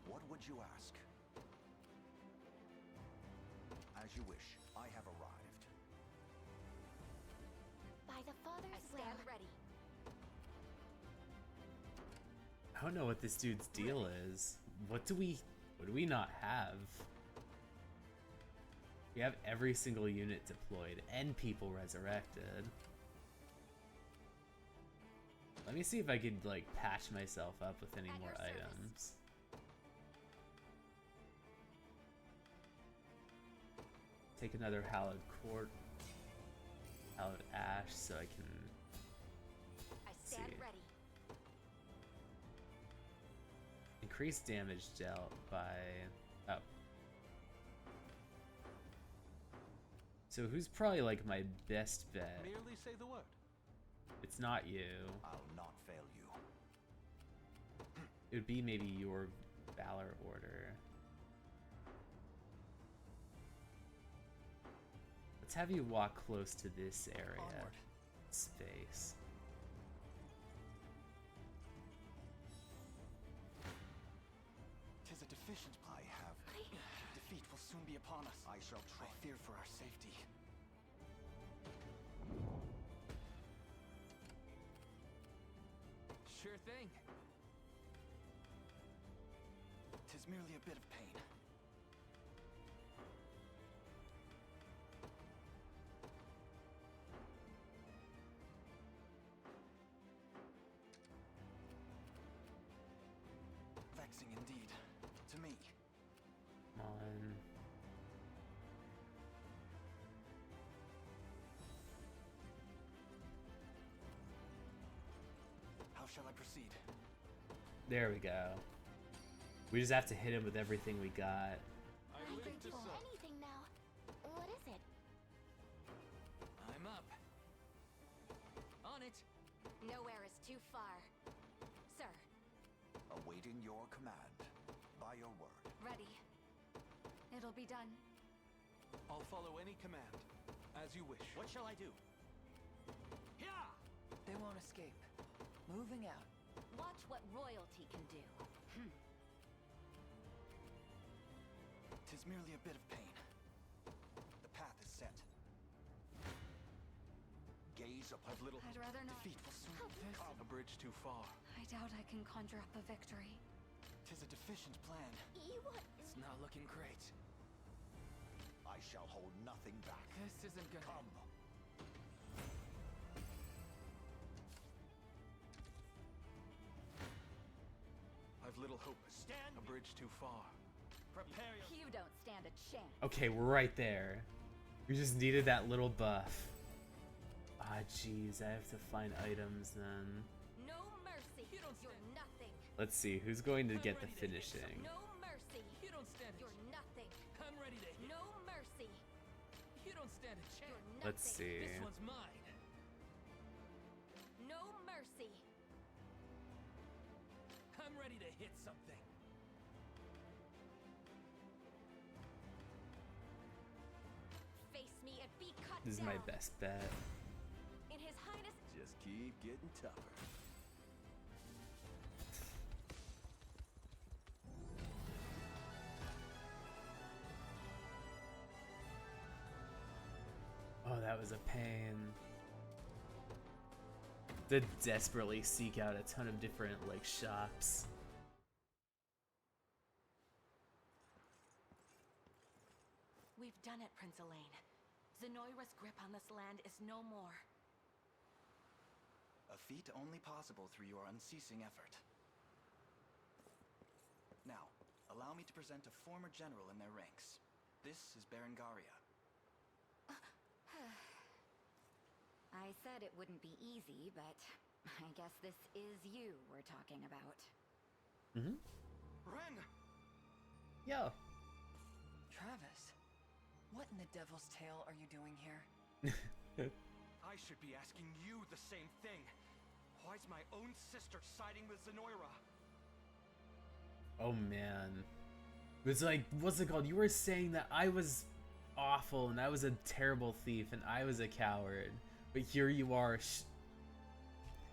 What would you ask? As you wish. I have arrived. By the Father's I stand ready. I don't know what this dude's deal is. What do we not have? We have every single unit deployed and people resurrected. Let me see if I could like patch myself up with any At more your service. items. Take another hallowed cord, hallowed ash, so I can I stand see. ready. Increase damage dealt by. Oh. So who's probably like my best bet? Merely say the word. It's not you. I'll not fail you. It would be maybe your Valor Order. Let's have you walk close to this area. Onward. Space. Tis a deficient. I have. Defeat will soon be upon us. I shall try. I fear for our safety. Sure thing. Tis merely a bit of pain. Vexing indeed. To me. Come on. How shall I proceed? There we go. We just have to hit him with everything we got. I I'm live ready to for serve. anything now. What is it? I'm up. On it. Nowhere is too far. Sir, Awaiting your command. By your word. ready. It'll be done. I'll follow any command. As you wish. What shall I do? Yeah! They won't escape. Moving out. Watch what royalty can do. Tis merely a bit of pain. The path is set. Gaze upon I've little. I'd rather not. Defeat will soon be How- A bridge too far. I doubt I can conjure up a victory. Tis a deficient plan. What? It's not looking great. I shall hold nothing back. This isn't gonna. Come. I've little hope. Stand. A bridge too far. Prepare your. You don't stand a chance. Okay, we're right there. We just needed that little buff. Ah, jeez, I have to find items then. No mercy. You don't You're stand- nothing. Let's see, who's going to I'm get the ready to hit finishing? No mercy. You don't stand a You're nothing. I'm ready to hit. No mercy. You don't stand a You're chance. nothing. Let's see. This one's mine. No mercy. I'm ready to hit something. Face me and be cut This is down. my best bet. In His Highness. Just keep getting tougher. Oh, that was a pain. To desperately seek out a ton of different, like, shops. We've done it, Prince Elaine. Zenoira's grip on this land is no more. A feat only possible through your unceasing effort. Now, allow me to present a former general in their ranks. This is Berengaria. I said it wouldn't be easy, but I guess this is you we're talking about. Mm-hmm. Ren! Yo. Travis, what in the devil's tail are you doing here? I should be asking you the same thing. Why's my own sister siding with Zenoira? Oh man. It's like, what's it called? You were saying that I was awful and I was a terrible thief and I was a coward. But here you are,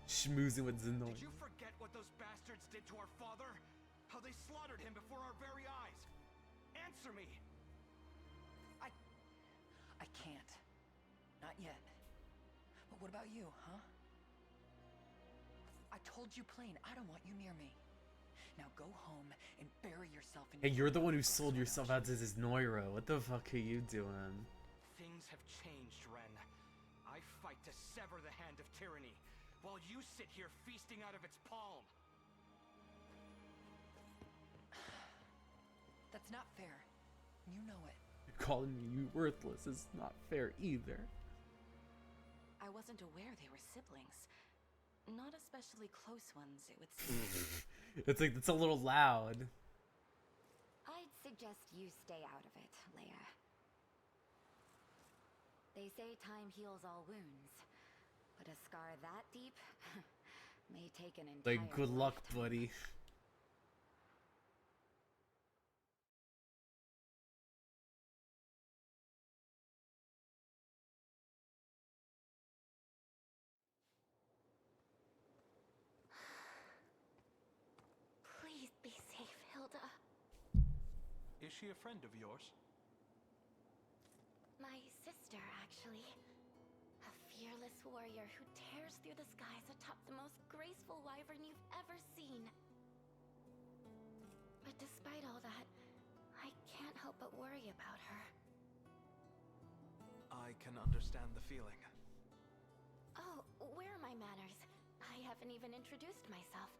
schmoozing with Zenoira. Did you forget what those bastards did to our father? How they slaughtered him before our very eyes? Answer me! I can't. Not yet. But what about you, huh? I told you plain, I don't want you near me. Now go home and bury yourself in Hey, your you're the one who sold yourself out to this Noira. What the fuck are you doing? Things have changed, Ren. I fight to sever the hand of tyranny, while you sit here feasting out of its palm. That's not fair. You know it. Calling me worthless is not fair either. I wasn't aware they were siblings. Not especially close ones, it would seem. It's like, that's a little loud. I'd suggest you stay out of it, Leia. They say time heals all wounds, but a scar scar that deep may take an entire Like, good luck, lifetime. buddy. Please be safe, Hilda. Is she a friend of yours? My sister, actually. A fearless warrior who tears through the skies atop the most graceful wyvern you've ever seen. But despite all that, I can't help but worry about her. I can understand the feeling. Oh, where are my manners? I haven't even introduced myself.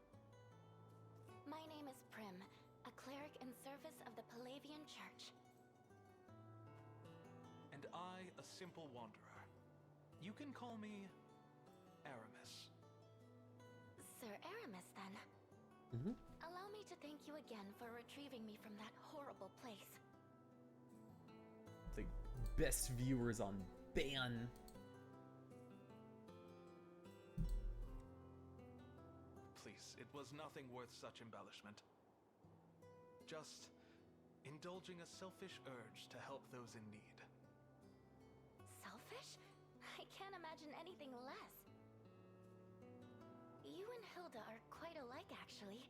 My name is Prim, a cleric in service of the Palavian Church. And I, a simple wanderer. You can call me Aramis. Sir Aramis, then. Mm-hmm. Allow me to thank you again for retrieving me from that horrible place. The best viewers on Ban. Please, it was nothing worth such embellishment. Just indulging a selfish urge to help those in need. Selfish? I can't imagine anything less. You and Hilda are quite alike, actually.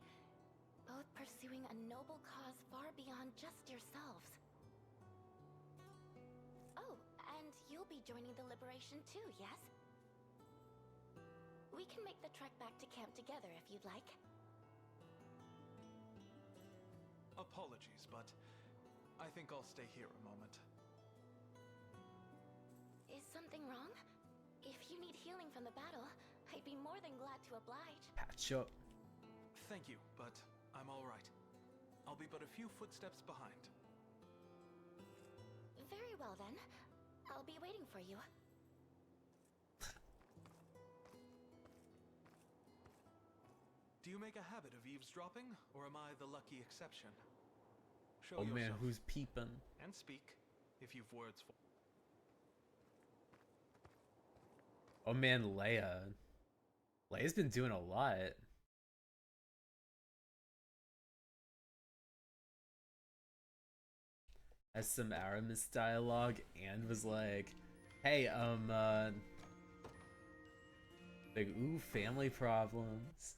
Both pursuing a noble cause far beyond just yourselves. Oh, and you'll be joining the Liberation too, yes? We can make the trek back to camp together if you'd like. Apologies, but I think I'll stay here a moment. Is something wrong? If you need healing from the battle, I'd be more than glad to oblige. Patch up. Thank you, but I'm all right. I'll be but a few footsteps behind. Very well then. I'll be waiting for you. Do you make a habit of eavesdropping, or am I the lucky exception? Show Oh man, yourself. who's peeping? And speak, if you've words for. Oh man, Leia. Leia's been doing a lot. Has some Aramis dialogue and was like, hey, like, ooh, family problems.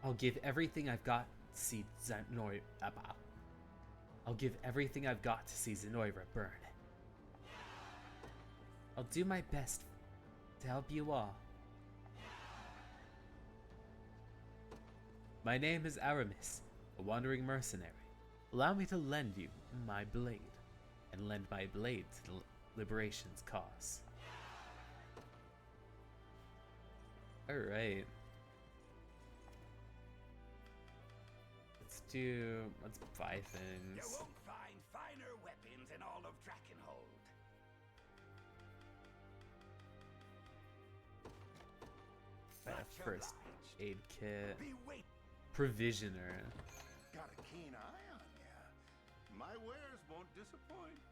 I'll give everything I've got to see Zenoi. I'll give everything I've got to see Zenoira burn. I'll do my best to help you all. My name is Aramis, a wandering mercenary. Allow me to lend you my blade, and lend my blade to the Liberation's cause. Alright. Let's buy things. You won't find finer weapons in all of Drakenhold. Buy a first aid kit. Be wait. Provisioner. Got a keen eye on ya. My wares won't disappoint.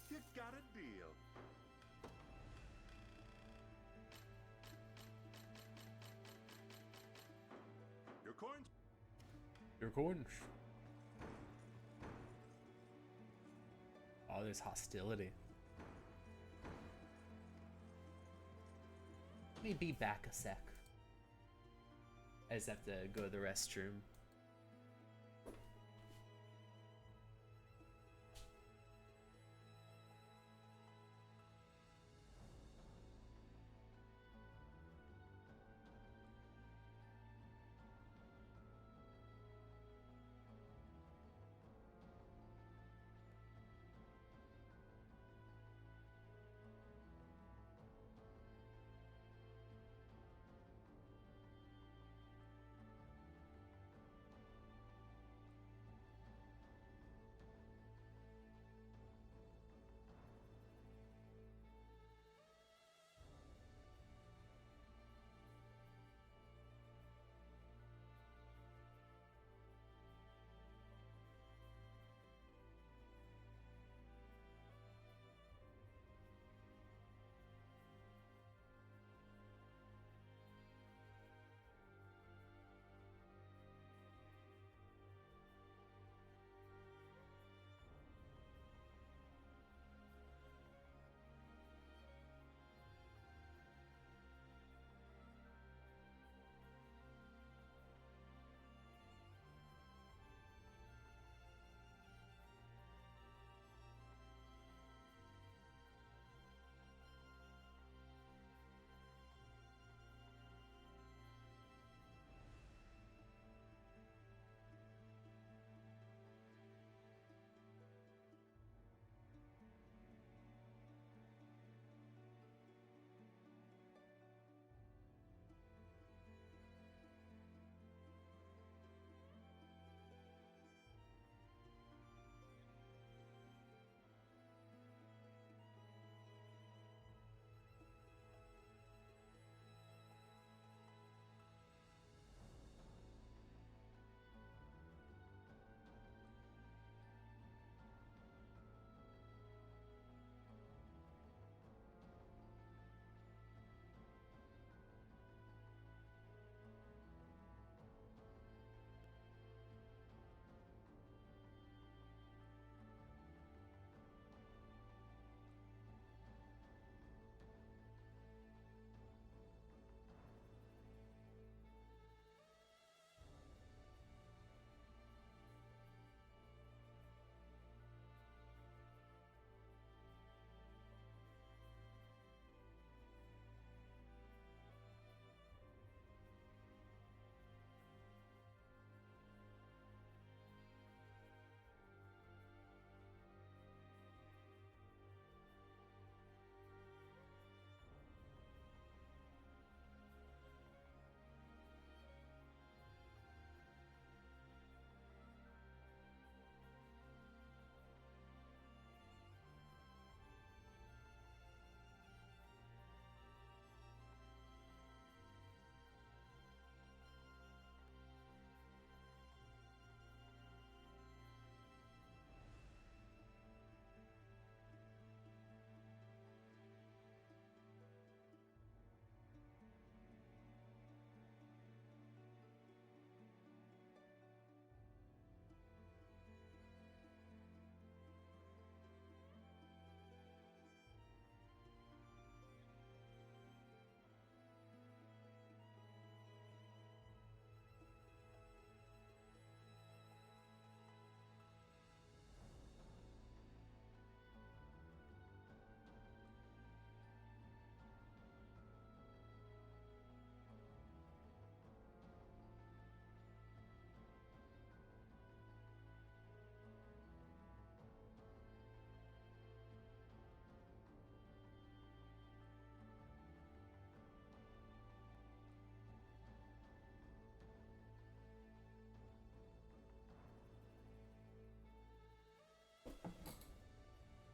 You got a deal. Your coins. Your coins. Oh, there's hostility. Let me be back a sec. I just have to go to the restroom.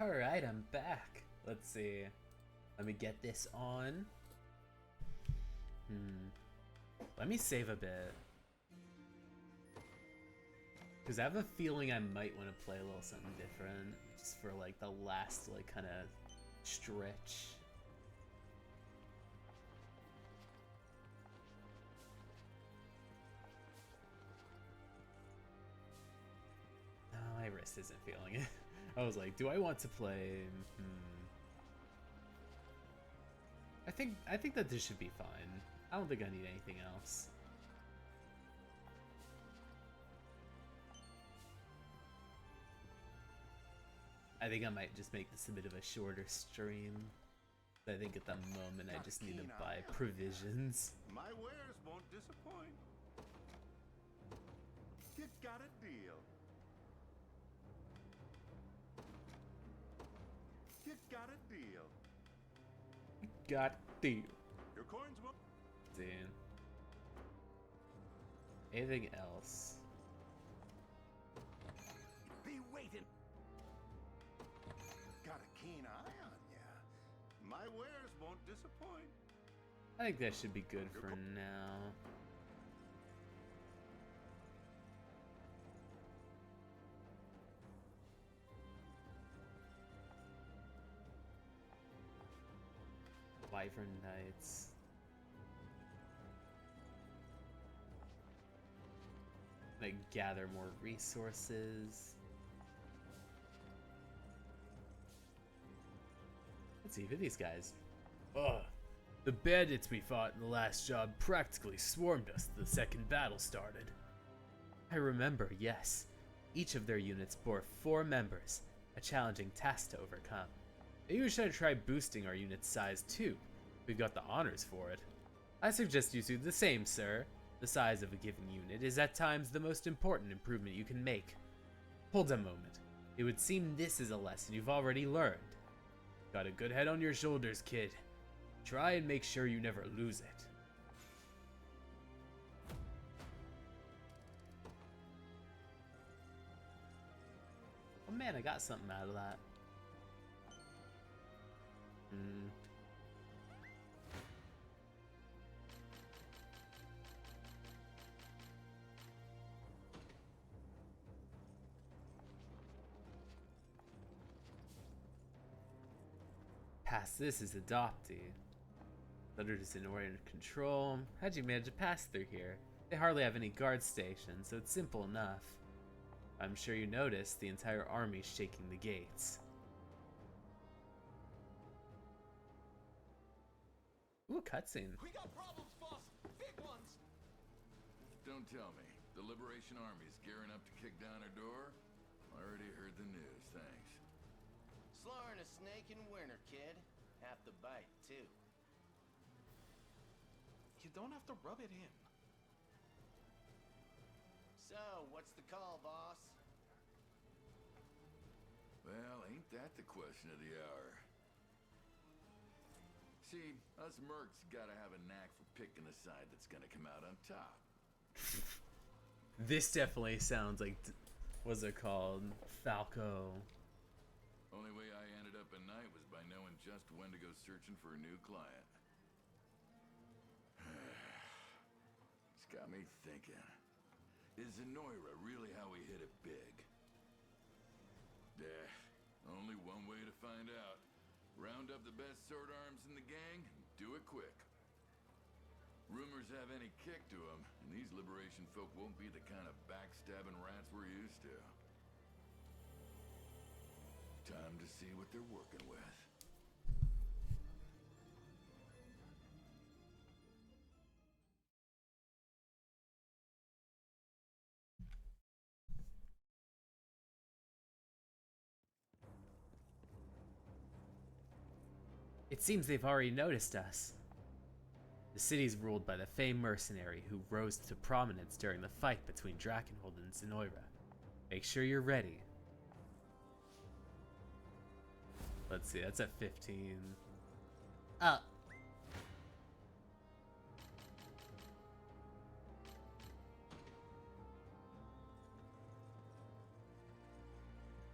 Alright, I'm back. Let's see. Let me get this on. Let me save a bit. Because I have a feeling I might want to play a little something different. Just for like the last like kind of stretch. No, my wrist isn't feeling it. I was like, do I want to play? I think that this should be fine. I don't think I need anything else. I think I might just make this a bit of a shorter stream. I think at the moment I just need to buy provisions. My wares won't disappoint. You got a deal. You got a deal. Got deal. Your coins won't. Damn. Anything else? Be waiting. Got a keen eye on ya. My wares won't disappoint. I think that should be good for now. Wyvern Knights. Like gather more resources. Let's see, who are these guys? Ugh. The bandits we fought in the last job practically swarmed us the second battle started. I remember, yes. Each of their units bore 4 members, a challenging task to overcome. Maybe we should try boosting our unit's size too. We've got the honors for it. I suggest you do the same, sir. The size of a given unit is at times the most important improvement you can make. Hold a moment. It would seem this is a lesson you've already learned. Got a good head on your shoulders, kid. Try and make sure you never lose it. Oh man, I got something out of that. Past this is adoptee. Letter is in order to control. How'd you manage to pass through here? They hardly have any guard stations, so it's simple enough. I'm sure you noticed the entire army shaking the gates. Ooh, cutscene. We got problems, boss. Big ones. Don't tell me. The Liberation Army's gearing up to kick down our door? Already heard the news, thanks. Slower than a snake in winter, kid. Half the bite, too. You don't have to rub it in. So, what's the call, boss? Well, ain't that the question of the hour? See, us mercs gotta have a knack for picking the side that's gonna come out on top. This definitely sounds like, what's it called? Falco. Only way I ended up at night was by knowing just when to go searching for a new client. It's got me thinking. Is Zenoira really how we hit it big? Only one way to find out. Round up the best sword arms in the gang and do it quick. Rumors have any kick to them, and these Liberation folk won't be the kind of backstabbing rats we're used to. Time to see what they're working with. It seems they've already noticed us. The city's ruled by the famed mercenary who rose to prominence during the fight between Drakenhold and Zenoira. Make sure you're ready. Let's see, that's at 15. Up.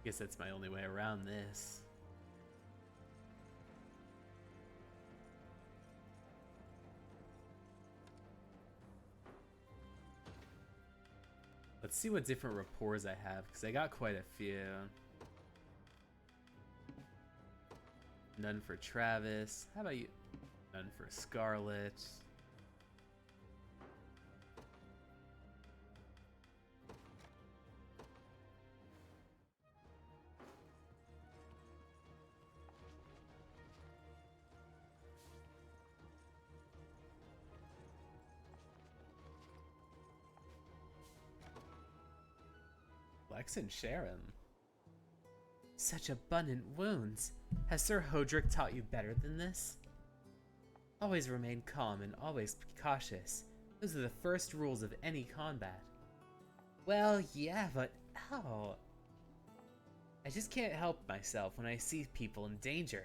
Guess that's my only way around this. Let's see what different rapports I have, because I got quite a few. None for Travis. How about you? None for Scarlet. Lex and Sharon. Such abundant wounds. Has Sir Hodrick taught you better than this? Always remain calm and always be cautious. Those are the first rules of any combat. Well, yeah, but how? I just can't help myself when I see people in danger.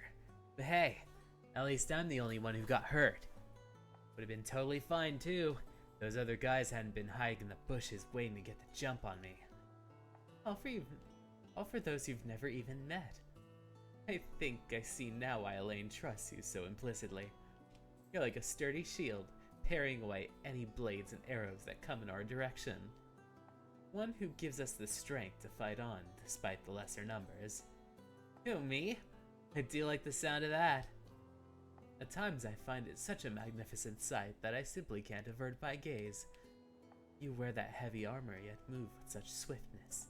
But hey, at least I'm the only one who got hurt. Would have been totally fine too. Those other guys hadn't been hiding in the bushes waiting to get the jump on me. All for those you've never even met. I think I see now why Elaine trusts you so implicitly. You're like a sturdy shield, parrying away any blades and arrows that come in our direction. One who gives us the strength to fight on, despite the lesser numbers. Who, me? I do like the sound of that. At times I find it such a magnificent sight that I simply can't avert my gaze. You wear that heavy armor yet move with such swiftness.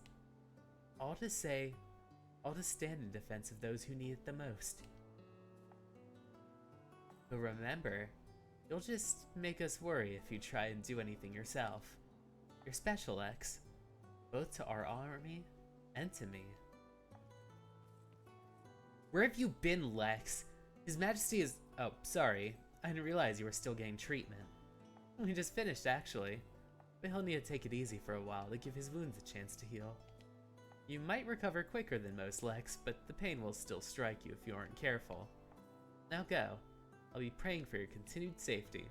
All to stand in defense of those who need it the most. But remember, you'll just make us worry if you try and do anything yourself. You're special, Lex. Both to our army and to me. Where have you been, Lex? His Majesty is... Oh, sorry. I didn't realize you were still getting treatment. We just finished, actually. But he'll need to take it easy for a while to give his wounds a chance to heal. You might recover quicker than most, Lex, but the pain will still strike you if you aren't careful. Now go. I'll be praying for your continued safety.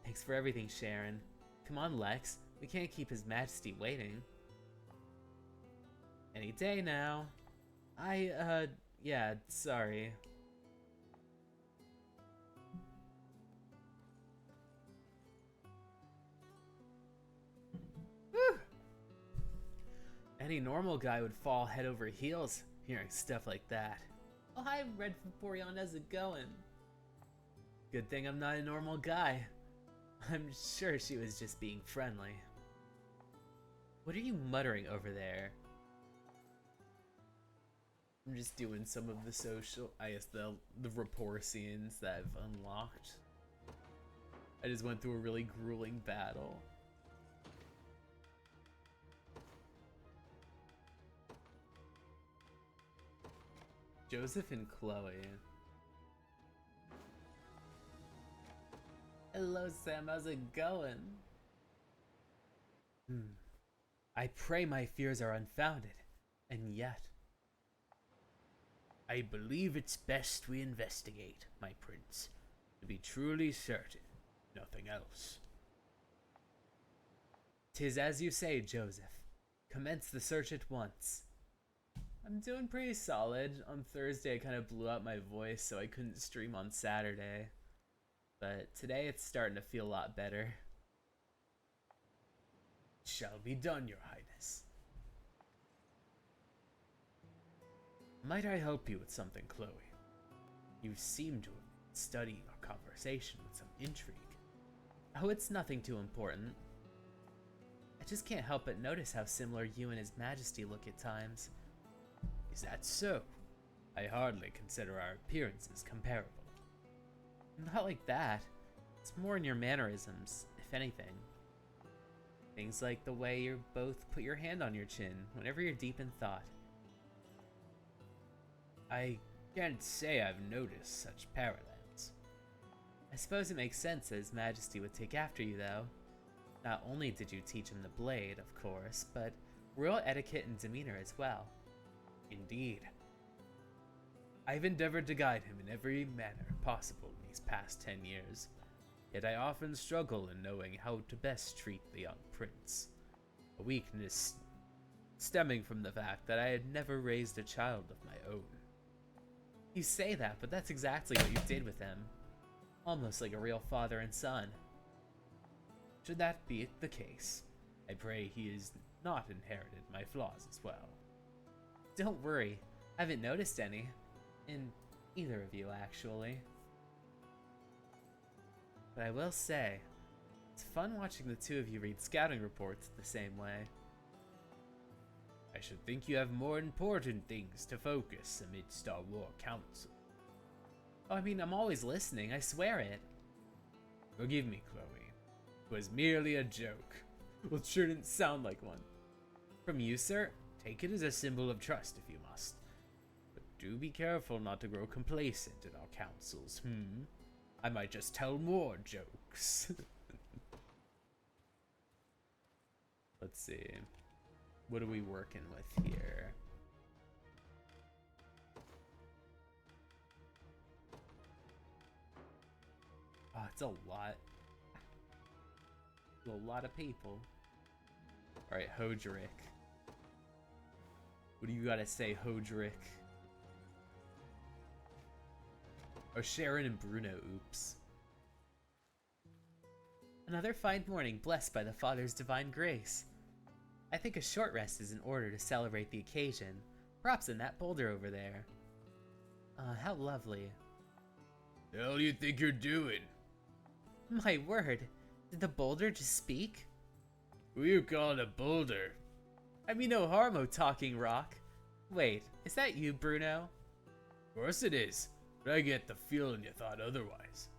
Thanks for everything, Sharon. Come on, Lex. We can't keep His Majesty waiting. Any day now. Yeah, sorry. Whew. Any normal guy would fall head over heels hearing stuff like that. Oh, hi, Red Vaporeon, how's it going? Good thing I'm not a normal guy. I'm sure she was just being friendly. What are you muttering over there? I'm just doing some of the social, I guess the rapport scenes that I've unlocked. I just went through a really grueling battle. Joseph and Chloe. Hello, Sam. How's it going? I pray my fears are unfounded, and yet... I believe it's best we investigate, my prince, to be truly certain, nothing else. 'Tis as you say, Joseph. Commence the search at once. I'm doing pretty solid. On Thursday, I kind of blew out my voice, so I couldn't stream on Saturday. But today, it's starting to feel a lot better. It shall be done, Your Highness. Might I help you with something, Chloe? You seem to have been studying our conversation with some intrigue. Oh, it's nothing too important. I just can't help but notice how similar you and His Majesty look at times. Is that so? I hardly consider our appearances comparable. Not like that. It's more in your mannerisms, if anything. Things like the way you both put your hand on your chin whenever you're deep in thought. I can't say I've noticed such parallels. I suppose it makes sense that His Majesty would take after you, though. Not only did you teach him the blade, of course, but royal etiquette and demeanor as well. Indeed. I've endeavored to guide him in every manner possible in these past 10 years, yet I often struggle in knowing how to best treat the young prince. A weakness stemming from the fact that I had never raised a child of my own. You say that, but that's exactly what you did with him. Almost like a real father and son. Should that be the case, I pray he has not inherited my flaws as well. Don't worry, I haven't noticed any. In either of you, actually. But I will say, it's fun watching the two of you read scouting reports the same way. I should think you have more important things to focus amidst our war council. Oh, I mean, I'm always listening, I swear it. Forgive me, Chloe. It was merely a joke. Well, it sure didn't sound like one. From you, sir, take it as a symbol of trust if you must. But do be careful not to grow complacent in our councils, I might just tell more jokes. Let's see. What are we working with here? Oh, it's a lot. A lot of people. Alright, Hodrick. What do you gotta say, Hodrick? Oh, Sharon and Bruno, oops. Another fine morning blessed by the Father's divine grace. I think a short rest is in order to celebrate the occasion. Props in that boulder over there. How lovely. The hell do you think you're doing? My word, did the boulder just speak? Who you calling a boulder? I mean no harm, talking rock. Wait, is that you, Bruno? Of course it is, but I get the feeling you thought otherwise.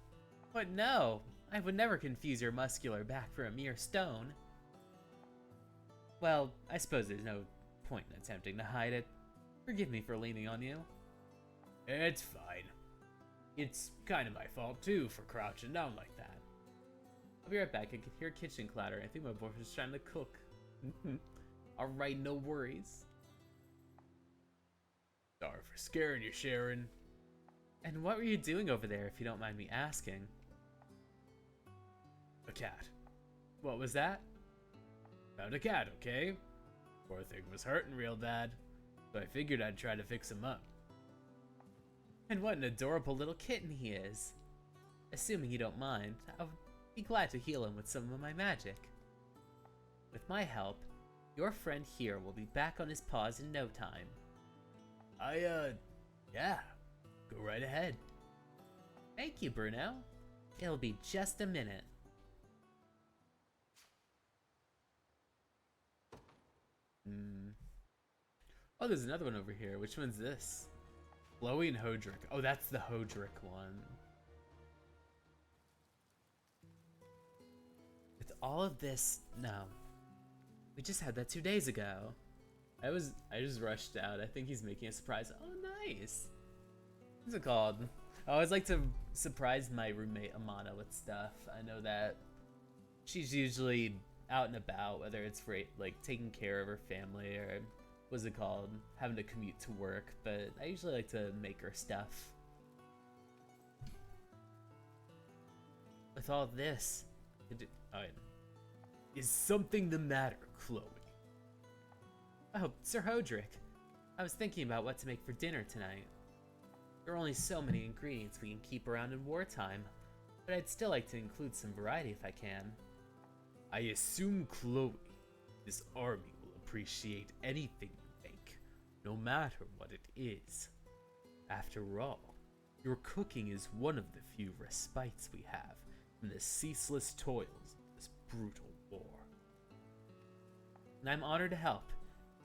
But no, I would never confuse your muscular back for a mere stone. Well, I suppose there's no point in attempting to hide it. Forgive me for leaning on you. It's fine. It's kind of my fault too for crouching down like that. I'll be right back. I can hear kitchen clatter. I think my boyfriend's trying to cook. Alright, no worries. Sorry for scaring you, Sharon. And what were you doing over there, if you don't mind me asking? A cat. What was that? Found a cat, okay? Poor thing was hurting real bad, so I figured I'd try to fix him up. And what an adorable little kitten he is. Assuming you don't mind, I'll be glad to heal him with some of my magic. With my help, your friend here will be back on his paws in no time. Yeah. Go right ahead. Thank you, Bruno. It'll be just a minute. Oh, there's another one over here. Which one's this? Chloe and Hodrick. Oh, that's the Hodrick one. With all of this, no. We just had that 2 days ago. I just rushed out. I think he's making a surprise. Oh, nice. What's it called? I always like to surprise my roommate Amana with stuff. I know that she's usually out and about, whether it's for like taking care of her family or what's it called, having to commute to work, but I usually like to make her stuff. With all this, is something the matter, Chloe? Oh, Sir Hodrick. I was thinking about what to make for dinner tonight. There are only so many ingredients we can keep around in wartime, but I'd still like to include some variety if I can. I assume, Chloe, this army will appreciate anything you make, no matter what it is. After all, your cooking is one of the few respites we have from the ceaseless toils of this brutal war. And I'm honored to help.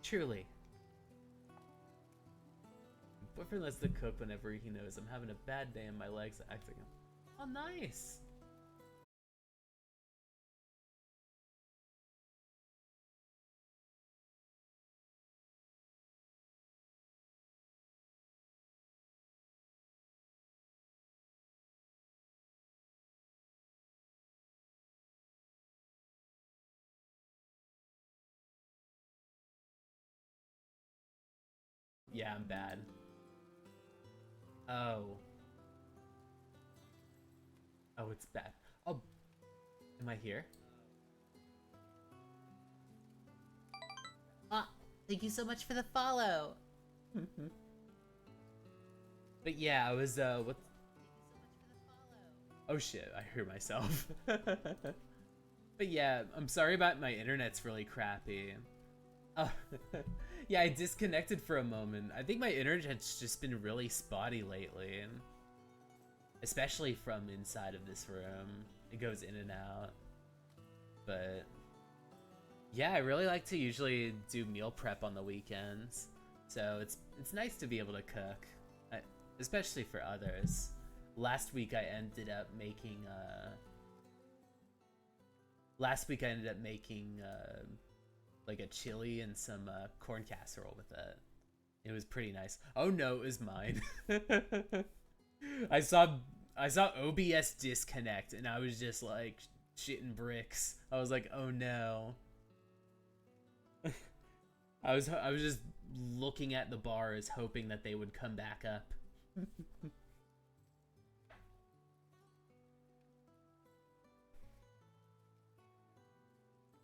Truly. My boyfriend lets the cook whenever he knows I'm having a bad day and my legs are acting up. Oh, nice. Yeah, I'm bad. Oh. Oh, it's bad. Oh, am I here? Ah, thank you so much for the follow. But yeah, I was, what? Oh shit, I hear myself. But yeah, I'm sorry about my internet's really crappy. Oh, yeah, I disconnected for a moment. I think my internet's just been really spotty lately. Especially from inside of this room. It goes in and out. But yeah, I really like to usually do meal prep on the weekends. So it's nice to be able to cook. Especially for others. Last week I ended up making like a chili and some corn casserole with it. It was pretty nice. Oh no, it was mine. I saw OBS disconnect and I was just like shitting bricks. I was like, oh no. I was just looking at the bars hoping that they would come back up.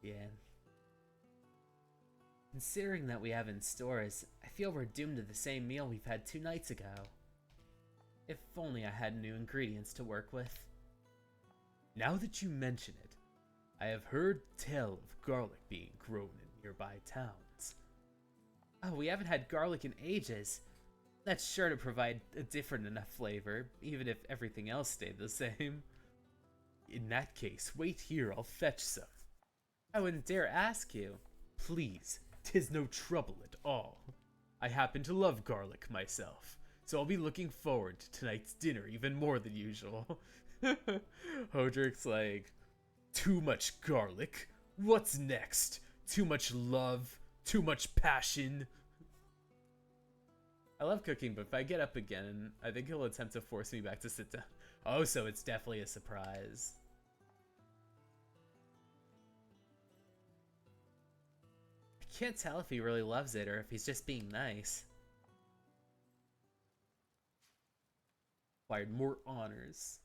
Yeah. Considering that we have in stores, I feel we're doomed to the same meal we've had 2 nights ago. If only I had new ingredients to work with. Now that you mention it, I have heard tell of garlic being grown in nearby towns. Oh, we haven't had garlic in ages. That's sure to provide a different enough flavor, even if everything else stayed the same. In that case, wait here, I'll fetch some. I wouldn't dare ask you. Please, 'tis no trouble at all. I happen to love garlic myself, so I'll be looking forward to tonight's dinner even more than usual. Hodrick's like, too much garlic? What's next? Too much love? Too much passion? I love cooking, but if I get up again, I think he'll attempt to force me back to sit down. Oh, so it's definitely a surprise. I can't tell if he really loves it or if he's just being nice. Acquired more honors.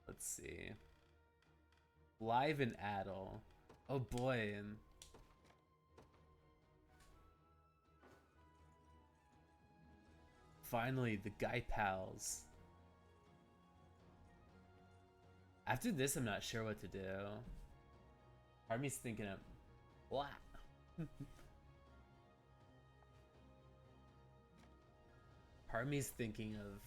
Let's see. Live and Addle. Oh boy. Finally, the guy pals. After this, I'm not sure what to do. Part of me's thinking of what? Part of me's thinking of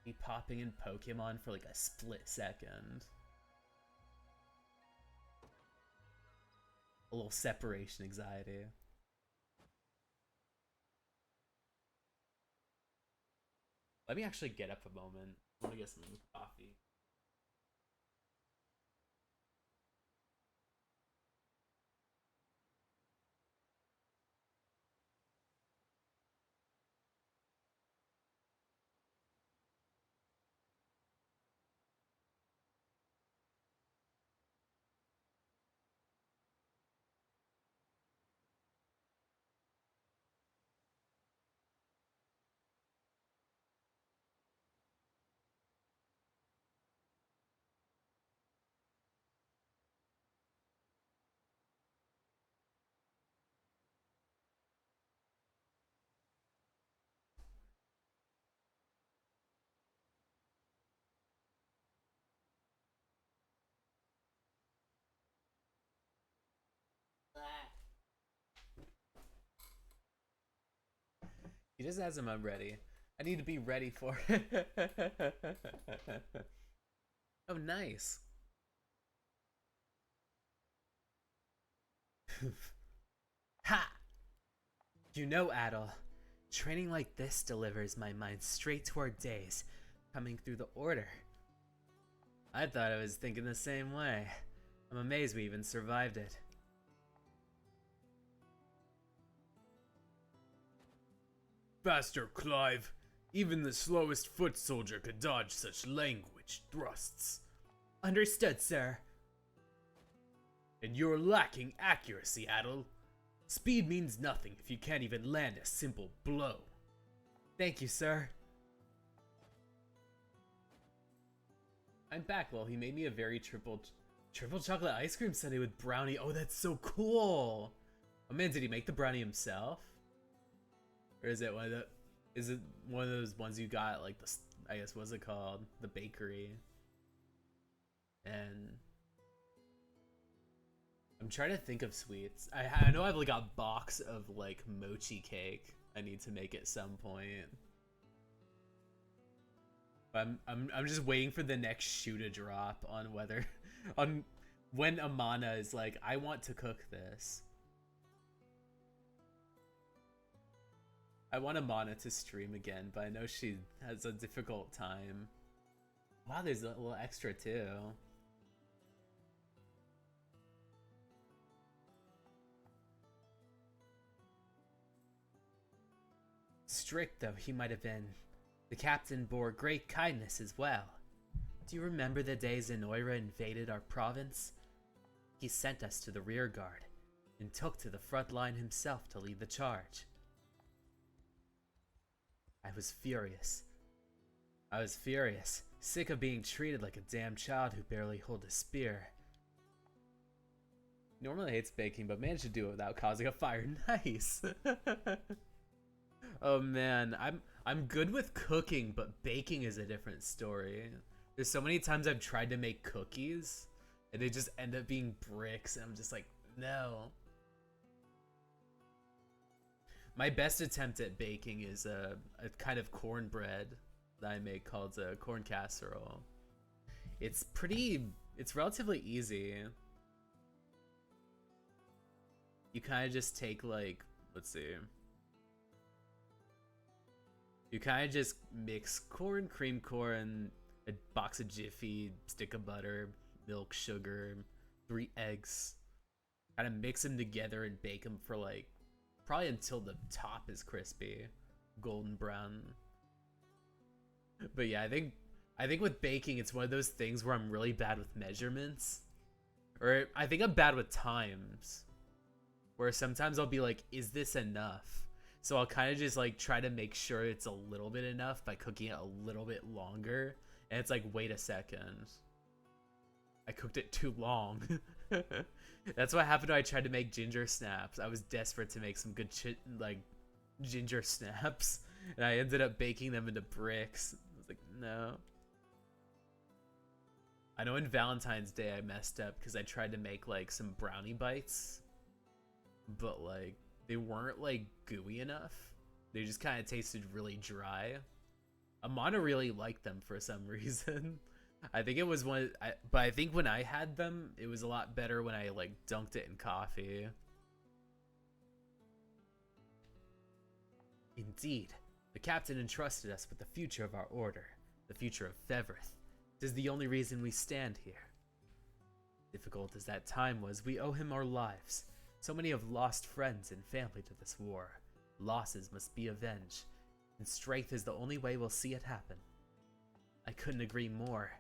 me popping in Pokemon for like a split second. A little separation anxiety. Let me actually get up a moment. I want to get some coffee. He just has him ready. I need to be ready for it. Oh, nice. Ha! You know, Adel, training like this delivers my mind straight toward days coming through the order. I thought I was thinking the same way. I'm amazed we even survived it. Faster, Clive. Even the slowest foot soldier could dodge such language thrusts. Understood, sir. And you're lacking accuracy, Adel. Speed means nothing if you can't even land a simple blow. Thank you, sir. I'm back. Well, he made me a very triple chocolate ice cream sundae with brownie. Oh, that's so cool. Oh man, did he make the brownie himself? Or is it one of the... Is it one of those ones you got like the, I guess, what's it called? The bakery. And I'm trying to think of sweets. I know I've like a box of like mochi cake I need to make at some point. I'm just waiting for the next shoe to drop on whether on when Amana is like, I want to cook this. I want Amana to stream again, but I know she has a difficult time. Wow, there's a little extra too. Strict though he might have been, the captain bore great kindness as well. Do you remember the day Zenoira invaded our province? He sent us to the rear guard and took to the front line himself to lead the charge. I was furious. Sick of being treated like a damn child who barely holds a spear. Normally hates baking, but managed to do it without causing a fire. Nice. Oh man, I'm good with cooking, but baking is a different story. There's so many times I've tried to make cookies, and they just end up being bricks, and I'm just like, no. My best attempt at baking is a kind of cornbread that I make called a corn casserole. It's relatively easy. You kind of just take like, let's see. You kind of just mix corn, cream corn, a box of Jiffy, stick of butter, milk, sugar, 3 eggs. Kind of mix them together and bake them for like, probably until the top is crispy, golden brown. But yeah, I think with baking, it's one of those things where I'm really bad with measurements. Or I think I'm bad with times. Where sometimes I'll be like, is this enough? So I'll kind of just like try to make sure it's a little bit enough by cooking it a little bit longer. And it's like, wait a second. I cooked it too long. That's what happened when I tried to make ginger snaps. I was desperate to make some good ginger snaps. And I ended up baking them into bricks. I was like, no. I know in Valentine's Day I messed up because I tried to make like some brownie bites. But like, they weren't like gooey enough. They just kind of tasted really dry. Amana really liked them for some reason. I think it was but I think when I had them, it was a lot better when I like dunked it in coffee. Indeed, the captain entrusted us with the future of our order, the future of Fevrith. It is the only reason we stand here. Difficult as that time was, we owe him our lives. So many have lost friends and family to this war. Losses must be avenged, and strength is the only way we'll see it happen. I couldn't agree more.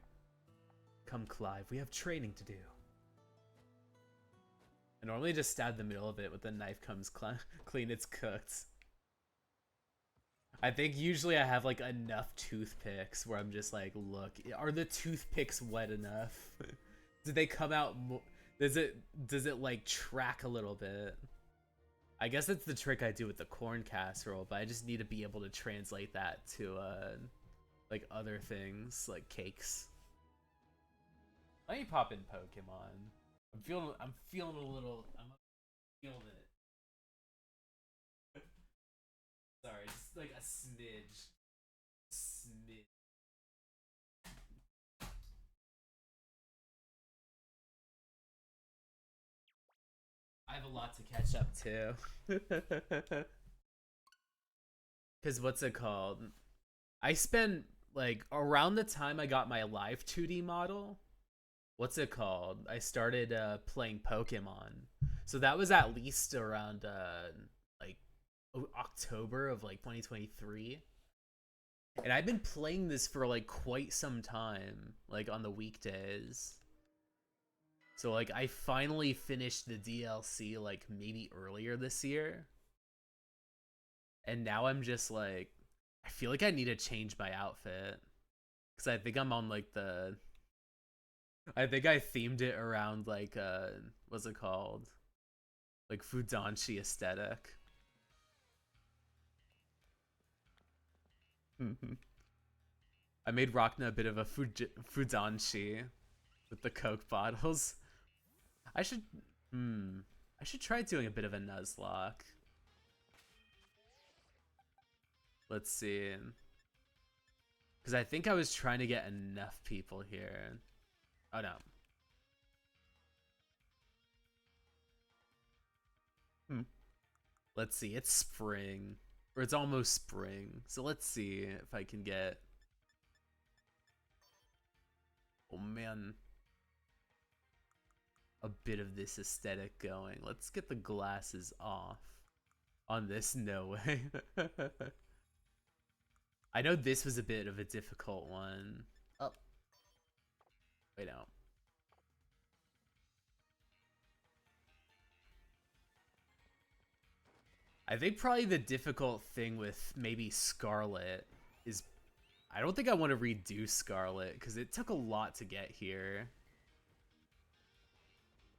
Come, Clive, we have training to do. I normally just stab the middle of it with the knife comes clean, it's cooked. I think usually I have like enough toothpicks where I'm just like, look, are the toothpicks wet enough? Did they come out does it like track a little bit? I guess that's the trick I do with the corn casserole, but I just need to be able to translate that to like other things like cakes. Let me pop in Pokemon. I'm feeling a little, I'm feeling it. Sorry, just like a smidge. I have a lot to catch up to. Because what's it called? I spent, like, around the time I got my live 2D model, what's it called? I started playing Pokemon. So that was at least around, like, October of, like, 2023. And I've been playing this for, like, quite some time, like, on the weekdays. So, like, I finally finished the DLC, like, maybe earlier this year. And now I'm just, like, I feel like I need to change my outfit. Because I think I'm on, like, I think I themed it around, like, what's it called? Like, Fudanshi aesthetic. I made Rachna a bit of a fudanshi with the Coke bottles. I should try doing a bit of a Nuzlocke. Let's see. Because I think I was trying to get enough people here. Oh no. Let's see, it's spring. Or it's almost spring. So let's see if I can get... Oh man. A bit of this aesthetic going. Let's get the glasses off. On this, no way. I know this was a bit of a difficult one. Oh. Wait, no. I think probably the difficult thing with maybe Scarlet is I don't think I want to redo Scarlet because it took a lot to get here.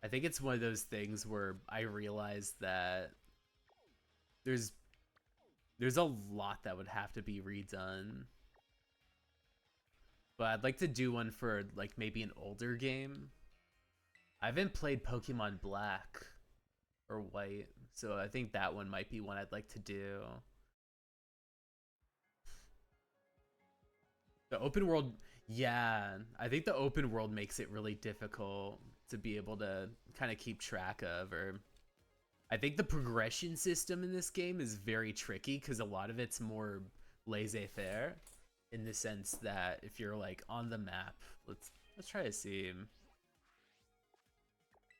I think it's one of those things where I realized that there's a lot that would have to be redone. But I'd like to do one for like maybe an older game. I haven't played Pokemon Black or White, so I think that one might be one I'd like to do. The open world, yeah, I think the open world makes it really difficult to be able to kind of keep track of, or I think the progression system in this game is very tricky because a lot of it's more laissez-faire in the sense that if you're like on the map, let's try to see.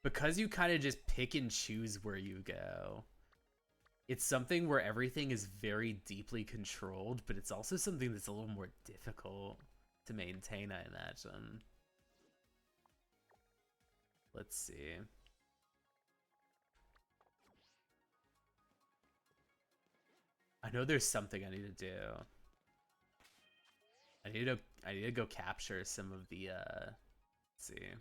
Because you kind of just pick and choose where you go. It's something where everything is very deeply controlled, but it's also something that's a little more difficult to maintain, I imagine. Let's see. I know there's something I need to do. I need to go capture some of the let's see.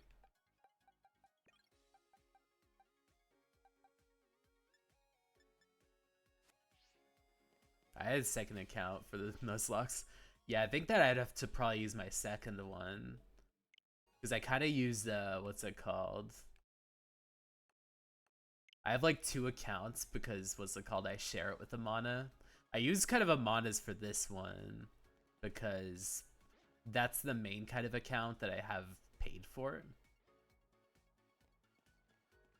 I had a second account for the Nuzlocke. Yeah, I think that I'd have to probably use my second one. Because I kind of use the, what's it called? I have like 2 accounts because, what's it called? I share it with Amana. I use kind of Amana's for this one because that's the main kind of account that I have paid for.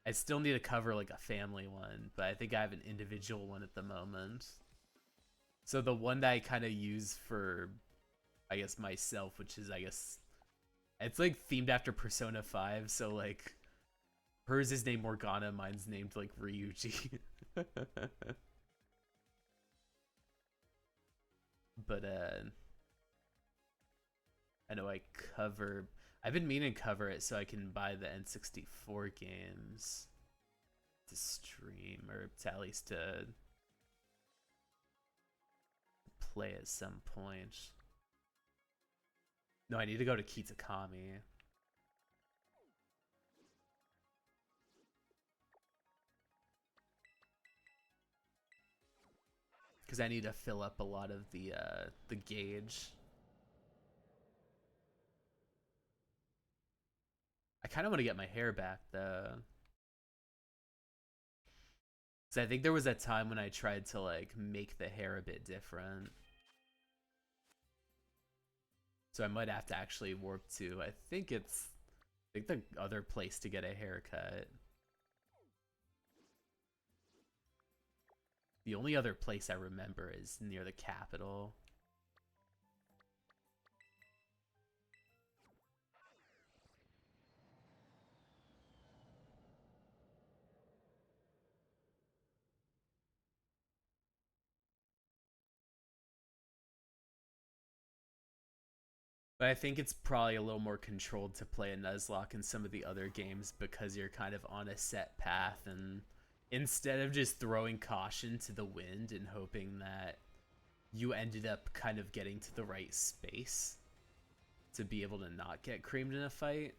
I still need to cover like a family one, but I think I have an individual one at the moment. So the one that I kind of use for, I guess, myself, which is, I guess, it's like themed after Persona 5. So like, hers is named Morgana, mine's named like Ryuji. But I know I've been meaning to cover it so I can buy the N64 games to stream, or to at least to play at some point. No, I need to go to Kitakami. Because I need to fill up a lot of the gauge. I kind of want to get my hair back though. Because I think there was a time when I tried to like make the hair a bit different. So I might have to actually warp to, I think the other place to get a haircut. The only other place I remember is near the capital. But I think it's probably a little more controlled to play a Nuzlocke in some of the other games because you're kind of on a set path, and instead of just throwing caution to the wind and hoping that you ended up kind of getting to the right space to be able to not get creamed in a fight,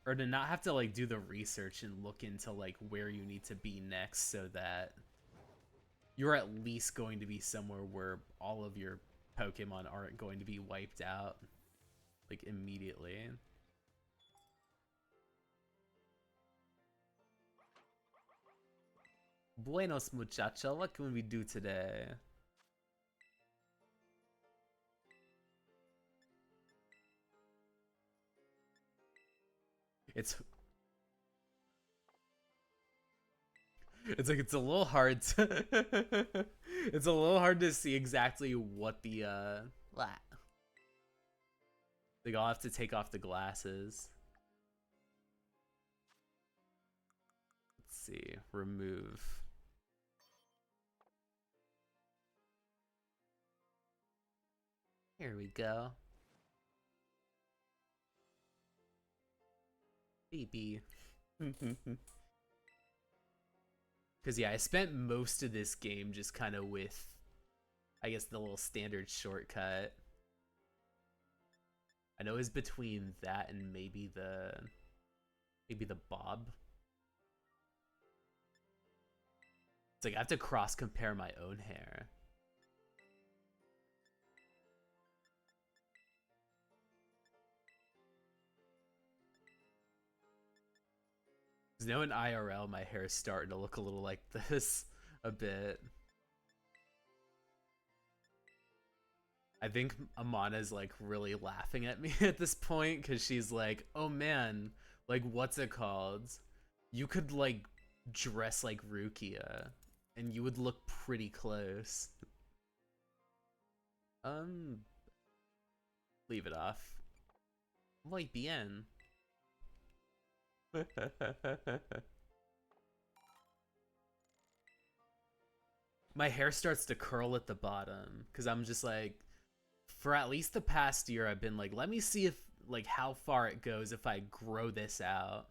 or to not have to like do the research and look into like where you need to be next so that you're at least going to be somewhere where all of your Pokemon aren't going to be wiped out, like, immediately. Buenos muchacho, what can we do today? It's like it's a little hard to it's a little hard to see exactly what the like I'll have to take off the glasses. Let's see, remove. Here we go. BB. Because, yeah, I spent most of this game just kind of with, I guess, the little standard shortcut. I know it's between that and maybe the Bob. It's like I have to cross-compare my own hair. Because now in IRL, my hair is starting to look a little like this a bit. I think Amana's like really laughing at me at this point because she's like, oh man, like what's it called? You could like dress like Rukia and you would look pretty close. Leave it off. Muy bien. My hair starts to curl at the bottom because I'm just like, for at least the past year, I've been like, let me see if like how far it goes if I grow this out.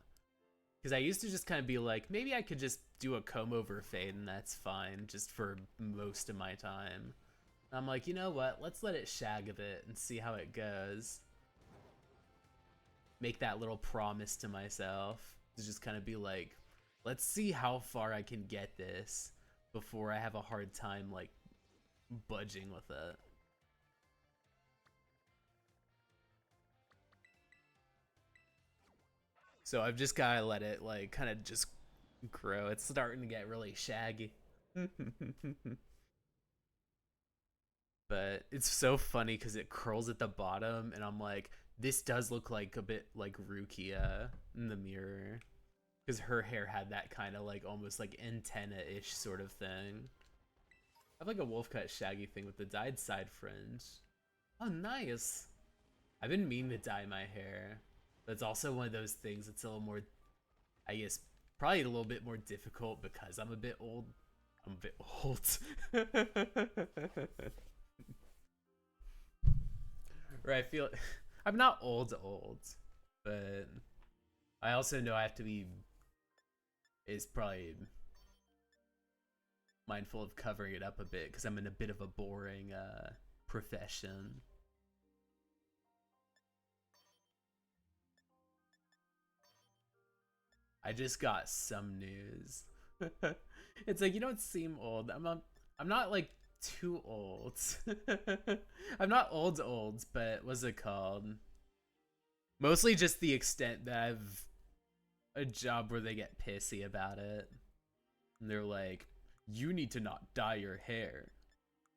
Because I used to just kind of be like, maybe I could just do a comb over fade and that's fine just for most of my time. And I'm like, you know what? Let's let it shag a bit and see how it goes. Make that little promise to myself to just kind of be like, let's see how far I can get this before I have a hard time like budging with it. So I've just gotta let it like kind of just grow. It's starting to get really shaggy. But it's so funny because it curls at the bottom and I'm like, this does look like a bit like Rukia in the mirror. Because her hair had that kind of like almost like antenna-ish sort of thing. I have like a wolf cut shaggy thing with the dyed side fringe. Oh, nice. I've been meaning to dye my hair. But it's also one of those things that's a little more, I guess, probably a little bit more difficult because I'm a bit old. I'm a bit old. Right, I feel I'm not old, but I also know I have to be is probably mindful of covering it up a bit because I'm in a bit of a boring profession. I just got some news. It's like, you don't seem old. I'm not like too old. I'm not old, but what's it called? Mostly just the extent that I've a job where they get pissy about it. And they're like, you need to not dye your hair.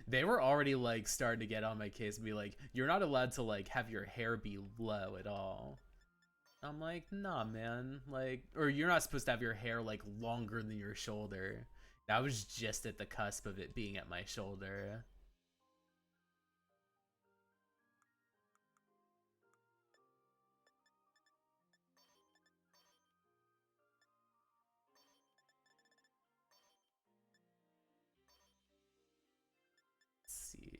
They were already like starting to get on my case and be like, you're not allowed to like have your hair be low at all. I'm like, nah, man. Like, or you're not supposed to have your hair like longer than your shoulder. I was just at the cusp of it being at my shoulder. Let's see.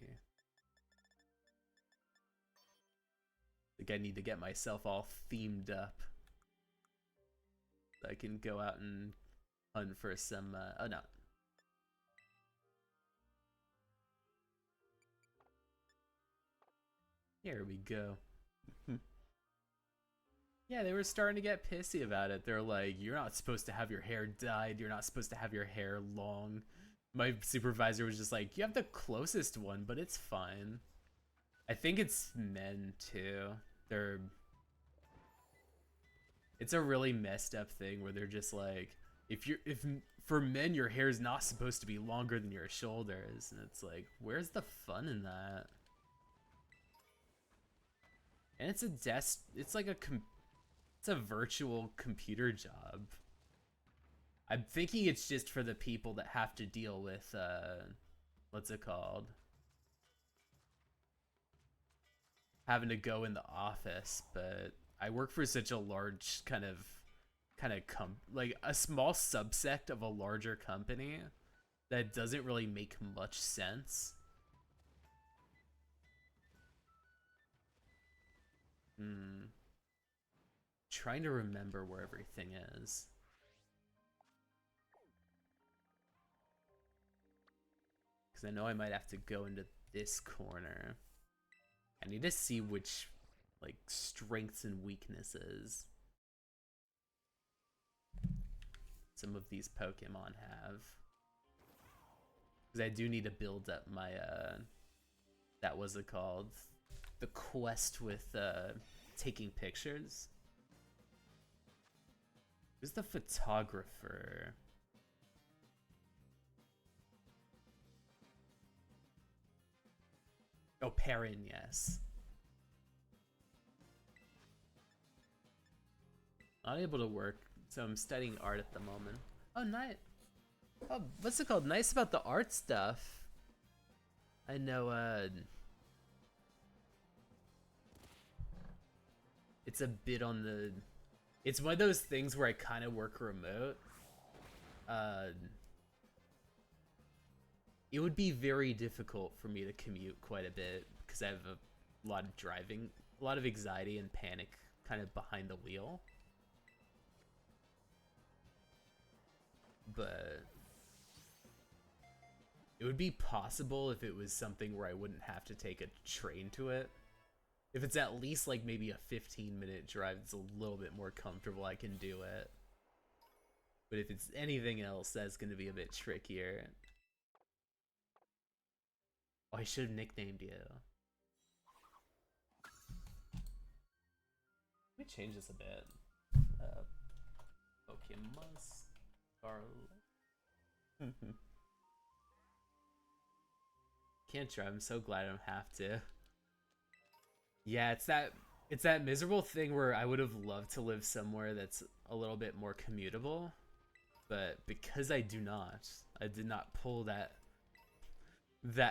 I think I need to get myself all themed up. So I can go out and hunt for some, oh no. Here we go. Yeah, they were starting to get pissy about it. They're like, you're not supposed to have your hair dyed. You're not supposed to have your hair long. My supervisor was just like, you have the closest one, but it's fine. I think it's men too. It's a really messed up thing where they're just like, if for men your hair is not supposed to be longer than your shoulders, and it's like, where's the fun in that? And it's it's like it's a virtual computer job. I'm thinking it's just for the people that have to deal with what's it called? Having to go in the office, but I work for such a large kind of like a small subsect of a larger company that doesn't really make much sense. Trying to remember where everything is. Because I know I might have to go into this corner. I need to see which like strengths and weaknesses some of these Pokemon have. Because I do need to build up my that was it called? The quest with taking pictures. Who's the photographer? Oh, Perrin, yes. Not able to work, so I'm studying art at the moment. Oh, nice. Oh, what's it called? Nice about the art stuff. I know, it's a bit on the... It's one of those things where I kind of work remote. It would be very difficult for me to commute quite a bit because I have a lot of driving, a lot of anxiety and panic kind of behind the wheel. But it would be possible if it was something where I wouldn't have to take a train to it. If it's at least like maybe a 15-minute drive, it's a little bit more comfortable, I can do it. But if it's anything else, that's going to be a bit trickier. Oh, I should have nicknamed you. Let me change this a bit. Pokemon Scarlet. Can't drive. I'm so glad I don't have to. Yeah, it's that miserable thing where I would have loved to live somewhere that's a little bit more commutable, but because I did not pull that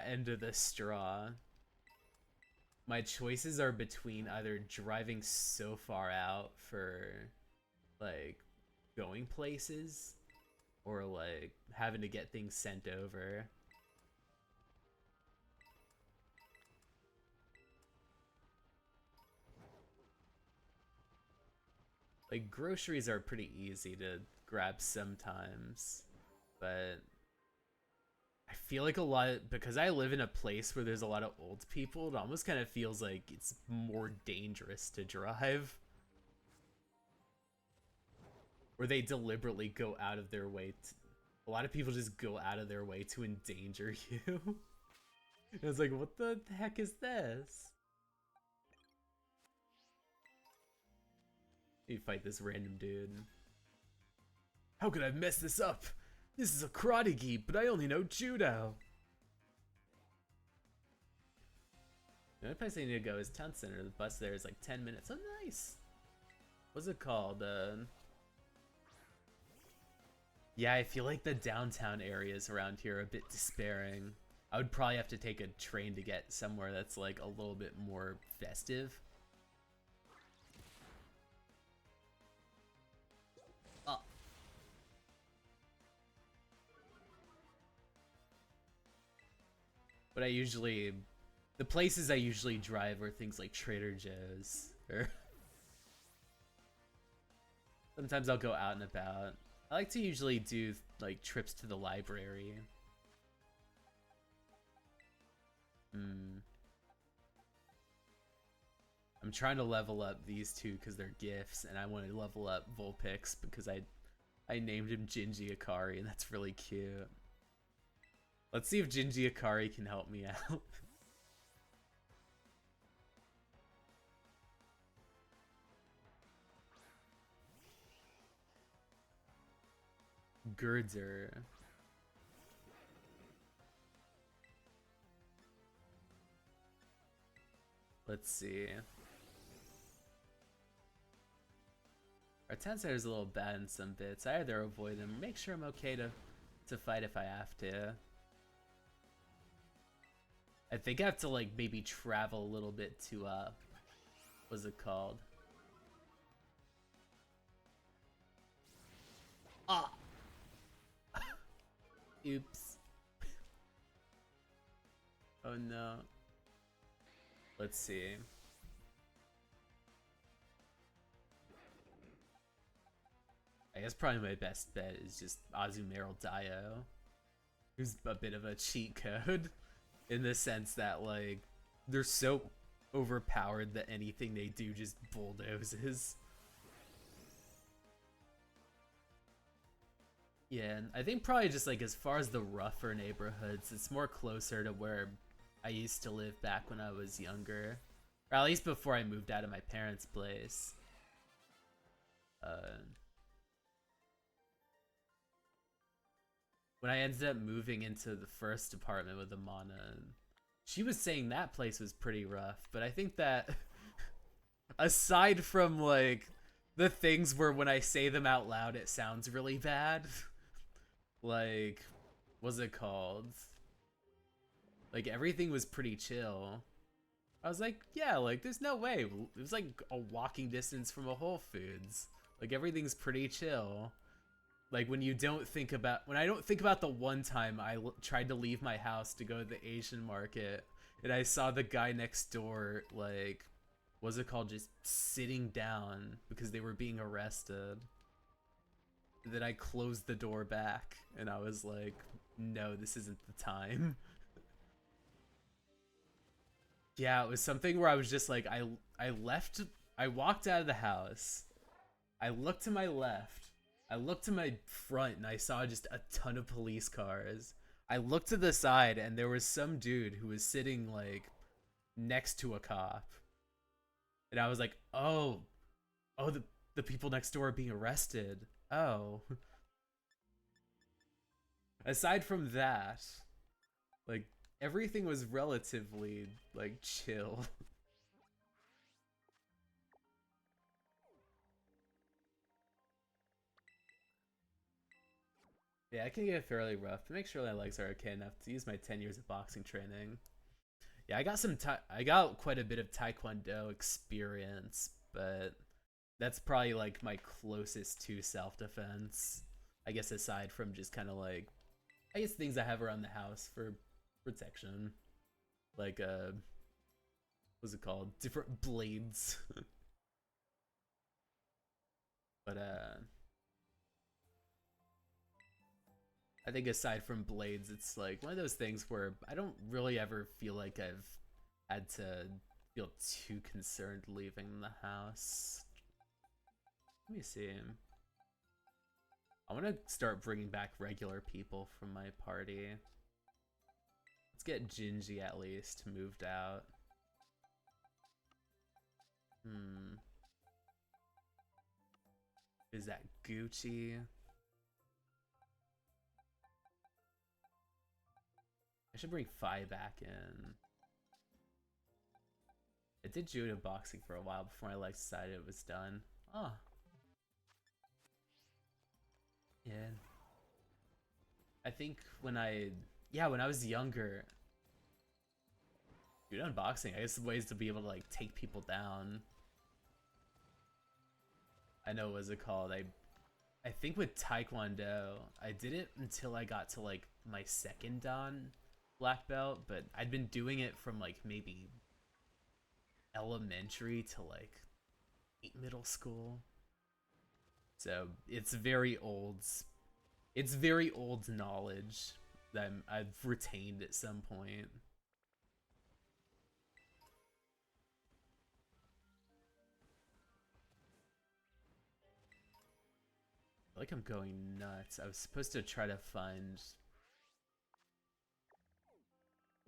end of the straw. My choices are between either driving so far out for like going places or like having to get things sent over. Like groceries are pretty easy to grab sometimes, but I feel like because I live in a place where there's a lot of old people, it almost kind of feels like it's more dangerous to drive. Or they deliberately go out of their way a lot of people just go out of their way to endanger you. I was like, what the heck is this? You fight this random dude. How could I mess this up? This is a karate gi, but I only know judo. The only place I need to go is town center. The bus there is like 10 minutes. Oh, nice. What's it called? Yeah, I feel like the downtown areas around here are a bit despairing. I would probably have to take a train to get somewhere that's like a little bit more festive. But the places I usually drive are things like Trader Joe's, or sometimes I'll go out and about. I like to usually do like trips to the library. I'm trying to level up these two because they're gifts, and I want to level up Vulpix because I named him Jinji Akari, and that's really cute. Let's see if Jinji Akari can help me out. Girder. Let's see. Our Tensei is a little bad in some bits. I either avoid them or make sure I'm okay to fight if I have to. I think I have to like maybe travel a little bit to what's it called? Ah. Oops. Oh no. Let's see. I guess probably my best bet is just Azumarill Dio, who's a bit of a cheat code in the sense that like they're so overpowered that anything they do just bulldozes. Yeah, and I think probably just like as far as the rougher neighborhoods, it's more closer to where I used to live back when I was younger. Or at least before I moved out of my parents' place. When I ended up moving into the first apartment with Amana, she was saying that place was pretty rough, but I think that aside from like the things where when I say them out loud it sounds really bad, like what's it called? Like everything was pretty chill. I was like, yeah, like there's no way. It was like a walking distance from a Whole Foods. Like everything's pretty chill. Like when I don't think about the one time I tried to leave my house to go to the Asian market and I saw the guy next door, like, what's it called, just sitting down because they were being arrested. And then I closed the door back and I was like, no, this isn't the time. Yeah, it was something where I was just like, I walked out of the house, I looked to my left, I looked to my front and I saw just a ton of police cars. I looked to the side and there was some dude who was sitting like next to a cop. And I was like, oh, the people next door are being arrested. Oh. Aside from that, like everything was relatively like chill. Yeah, I can get fairly rough, but make sure my legs are okay enough to use my 10 years of boxing training. Yeah, I got quite a bit of Taekwondo experience, but that's probably like my closest to self-defense. I guess aside from just kind of like, I guess things I have around the house for protection. Like, what's it called? Different blades. But, I think aside from blades, it's like one of those things where I don't really ever feel like I've had to feel too concerned leaving the house. Let me see. I want to start bringing back regular people from my party. Let's get Gingy at least moved out. Is that Gucci? I should bring Fi back in. I did judo boxing for a while before my legs decided it was done. Oh. Yeah. I think when I was younger, judo and boxing, I guess ways to be able to like take people down. I know what was it called? I think with Taekwondo, I did it until I got to like my second Dan black belt, but I'd been doing it from like maybe elementary to like middle school. So it's very old. It's very old knowledge that I've retained at some point. I feel like I'm going nuts. I was supposed to try to find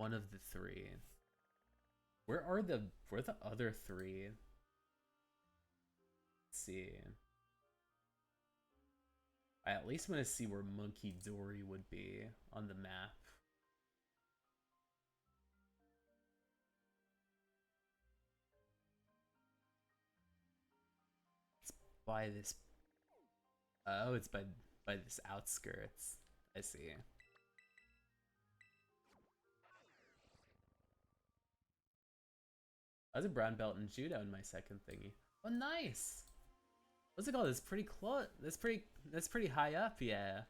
one of the three. Where are the other three? Let's see. I at least want to see where Munkidori would be on the map. It's by this. Oh, it's by this outskirts. I see. I was a brown belt in judo in my second thingy. Oh, nice. What's it called? It's pretty close. That's pretty high up. Yeah.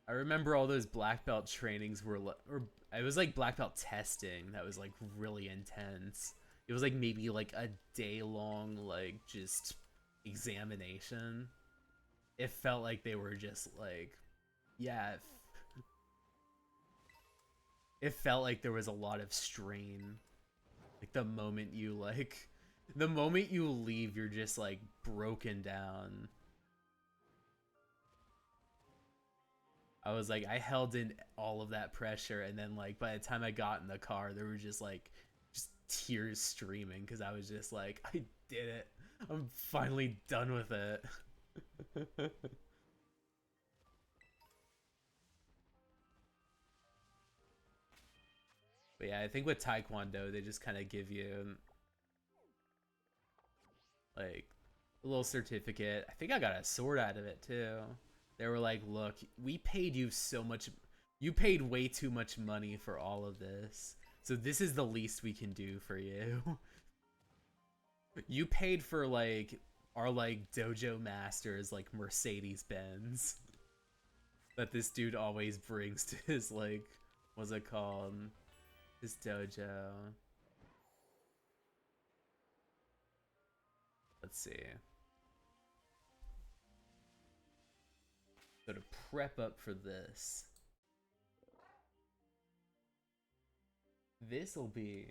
I remember all those black belt trainings were, or it was like black belt testing that was like really intense. It was like maybe like a day long, like just examination. It felt like they were just like, yeah. It felt like there was a lot of strain. Like the moment you leave, you're just like broken down. I was like, I held in all of that pressure, and then like by the time I got in the car, there were just tears streaming because I was just like, I did it. I'm finally done with it. But yeah, I think with Taekwondo, they just kind of give you like a little certificate. I think I got a sword out of it too. They were like, look, we paid you so much. You paid way too much money for all of this. So this is the least we can do for you. You paid for like our like dojo masters, like Mercedes Benz, that this dude always brings to his like, what's it called? His dojo. Let's see. So to prep up for this, this'll be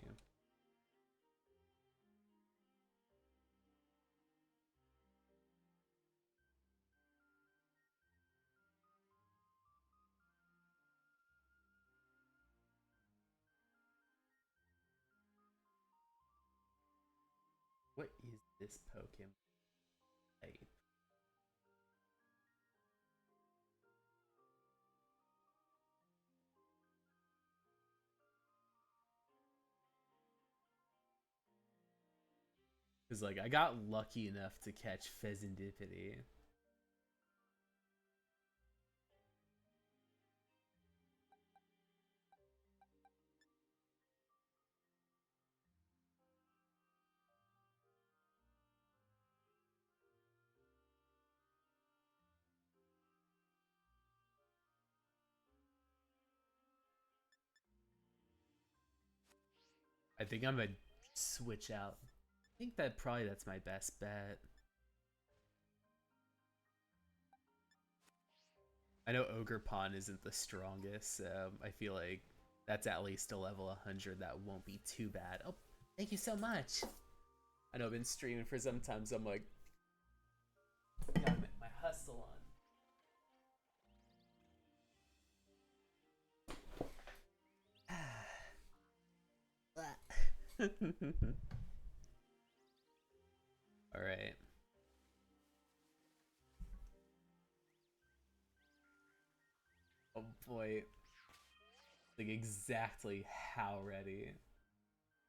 what is this Pokemon type? Because like I got lucky enough to catch Pheasantipity. I think I'm gonna switch out. I think that's my best bet. I know Ogre Pond isn't the strongest, so I feel like that's at least a level 100 that won't be too bad. Oh, thank you so much. I know I've been streaming for some time, so I'm like, gotta get my hustle on. All right. Oh boy. Like exactly how ready.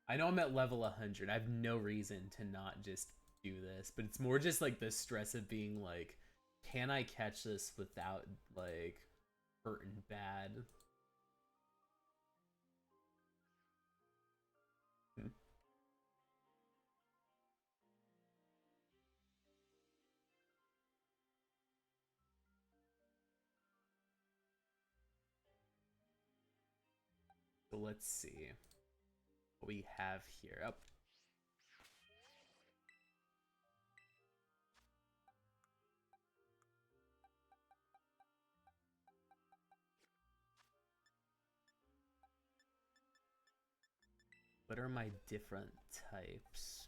I know I'm at level 100. I have no reason to not just do this, but it's more just like the stress of being like, can I catch this without like hurting bad? So let's see what we have here. Oh. What are my different types?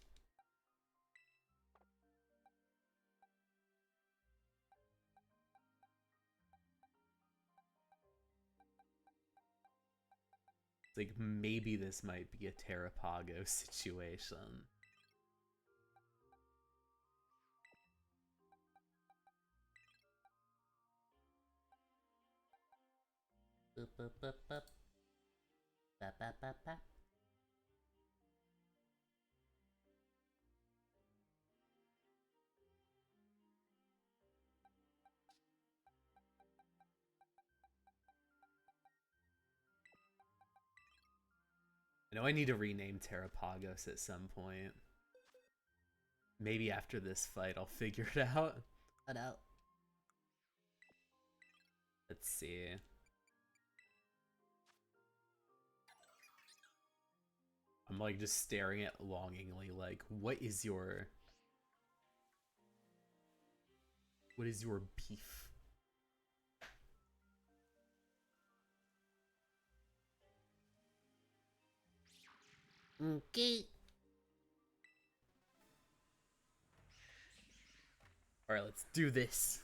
like maybe this might be a Terrapago situation. Boop, boop, boop, boop. Bap, bap, bap, bap. I know I need to rename Terrapagos at some point. Maybe after this fight I'll figure it out. Let's see. I'm like just staring at longingly like, what is your beef? Okay. Alright, let's do this.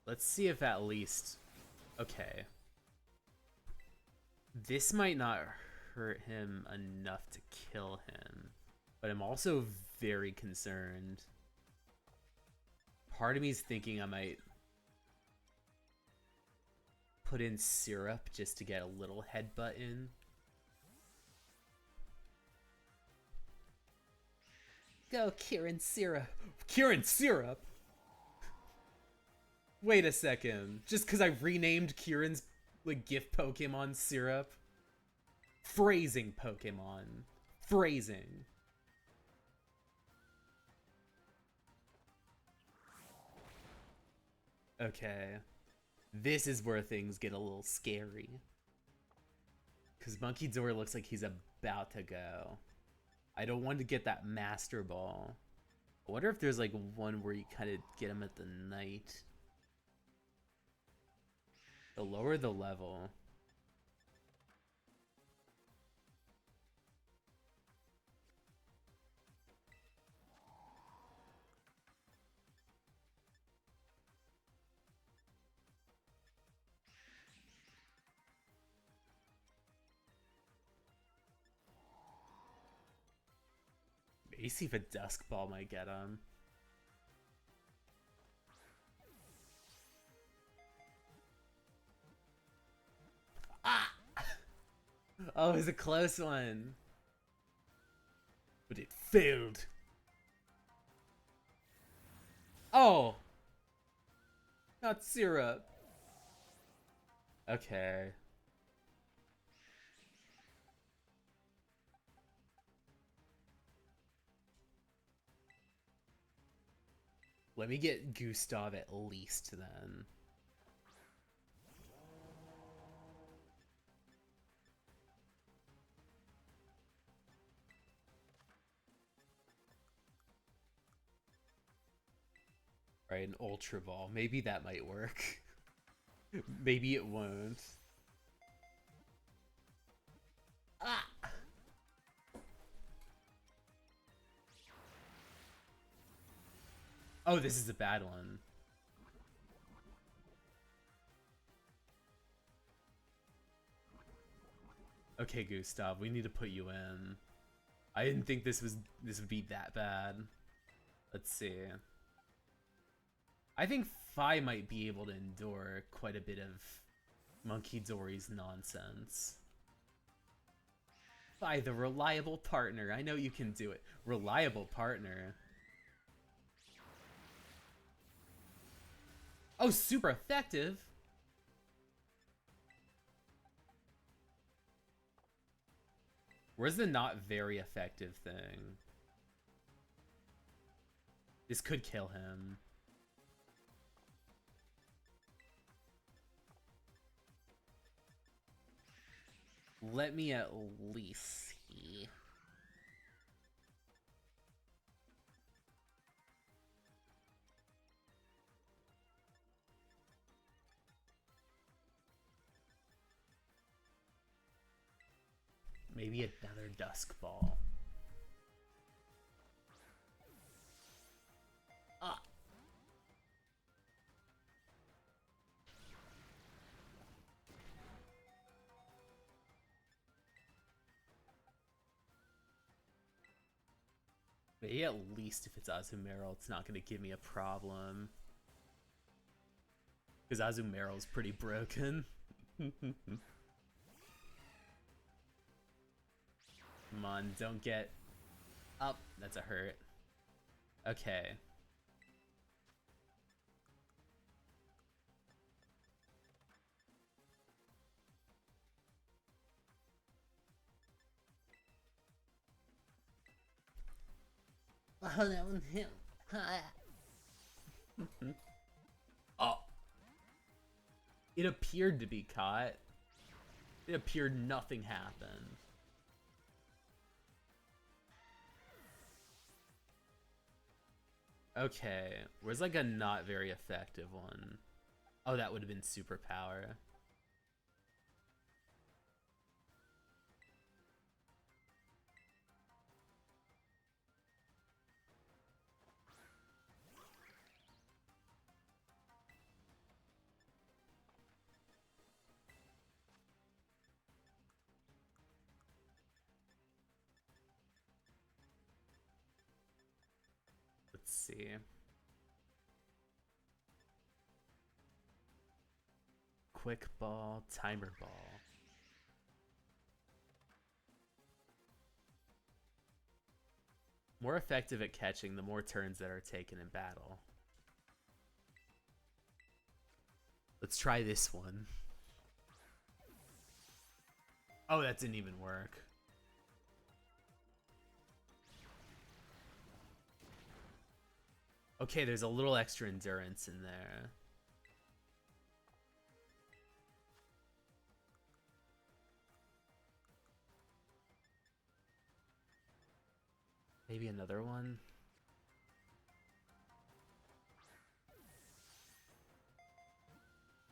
Let's see if at least... Okay. This might not hurt him enough to kill him. But I'm also very concerned. Part of me is thinking I might put in syrup just to get a little headbutt in. Go, Kieran Syrup. Kieran Syrup? Wait a second. Just because I renamed Kieran's like gift Pokemon Syrup? Phrasing Pokemon. Phrasing. Okay. This is where things get a little scary. Because Munkidori looks like he's about to go. I don't want to get that Master Ball. I wonder if there's like one where you kind of get him at the night. The lower the level. Maybe see if a Dusk Ball might get him. Ah! Oh, it was a close one. But it failed. Oh! Not syrup. Okay. Let me get Gustav at least then. Right, an Ultra Ball. Maybe that might work. Maybe it won't. Ah! Oh, this is a bad one. Okay, Gustav, we need to put you in. I didn't think this would be that bad. Let's see. I think Fi might be able to endure quite a bit of Munkidori's nonsense. Fi, the reliable partner. I know you can do it. Reliable partner. Oh, super effective. Where's the not very effective thing? This could kill him. Let me at least see. maybe another Dusk Ball. Ah. Maybe at least if it's Azumarill, it's not going to give me a problem. Because Azumarill's pretty broken. Come on, don't get up. That's a hurt. Okay. Oh, that one hit. Oh. It appeared to be caught. It appeared nothing happened. Okay, where's like a not very effective one? Oh, that would have been superpower. Let's see. Quick ball, timer ball. More effective at catching the more turns that are taken in battle. Let's try this one. Oh, that didn't even work. Okay, there's a little extra endurance in there. Maybe another one?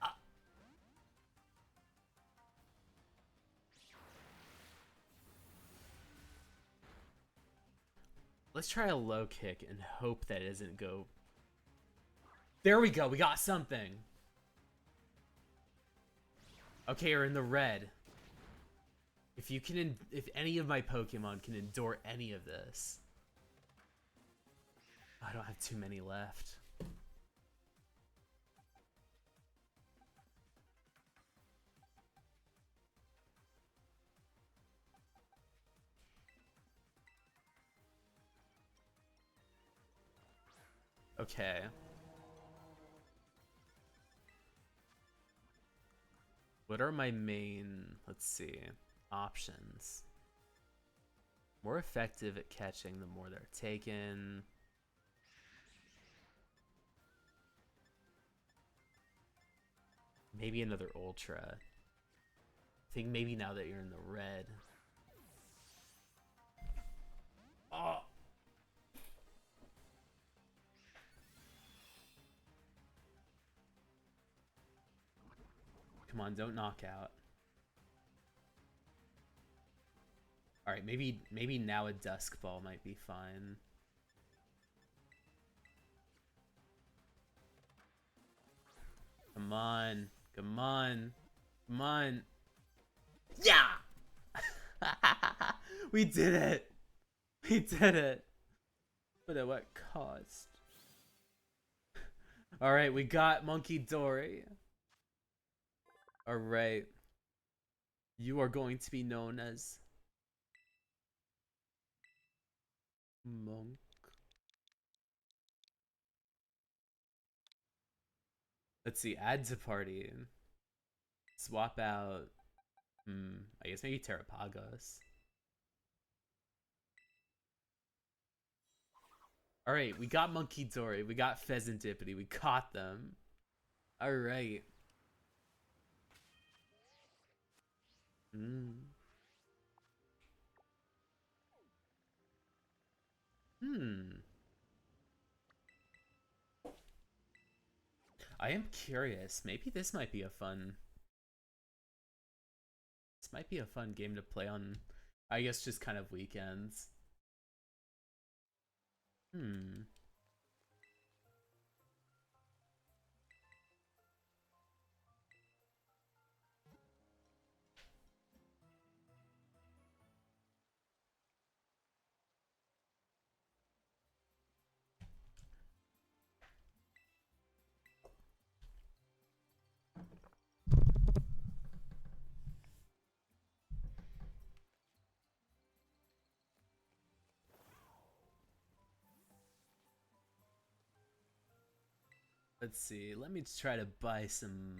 Ah. Let's try a low kick and hope that it doesn't go. There we go, we got something. Okay, you're in the red. If you can, if any of my Pokemon can endure any of this. I don't have too many left. Okay. What are my main, let's see, options? More effective at catching the more they're taken. Maybe another Ultra. I think maybe now that you're in the red. Oh. Come on, don't knock out. Alright, maybe now a Dusk Ball might be fine. Come on. Come on. Come on. Yeah! We did it! We did it! But at what cost? Alright, we got Munkidori. Alright. You are going to be known as Monk. Let's see, add to party. Swap out. I guess maybe Terrapagos. Alright, we got Munkidori, we got Pheasantipity, we caught them. Alright. I am curious. Maybe this might be a fun... This might be a fun game to play on I guess just kind of weekends. Let's see. Let me try to buy some.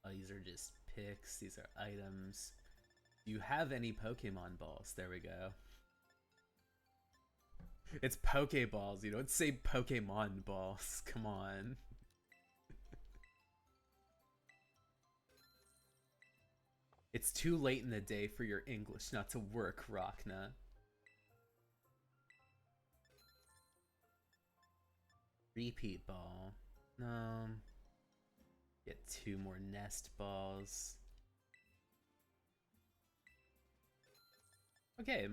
Oh, these are just picks. These are items. Do you have any Pokemon balls? There we go. It's Pokeballs. You don't say Pokemon balls. Come on. It's too late in the day for your English not to work, Rachna. Repeat ball. No. Get 2 more nest balls. Okay.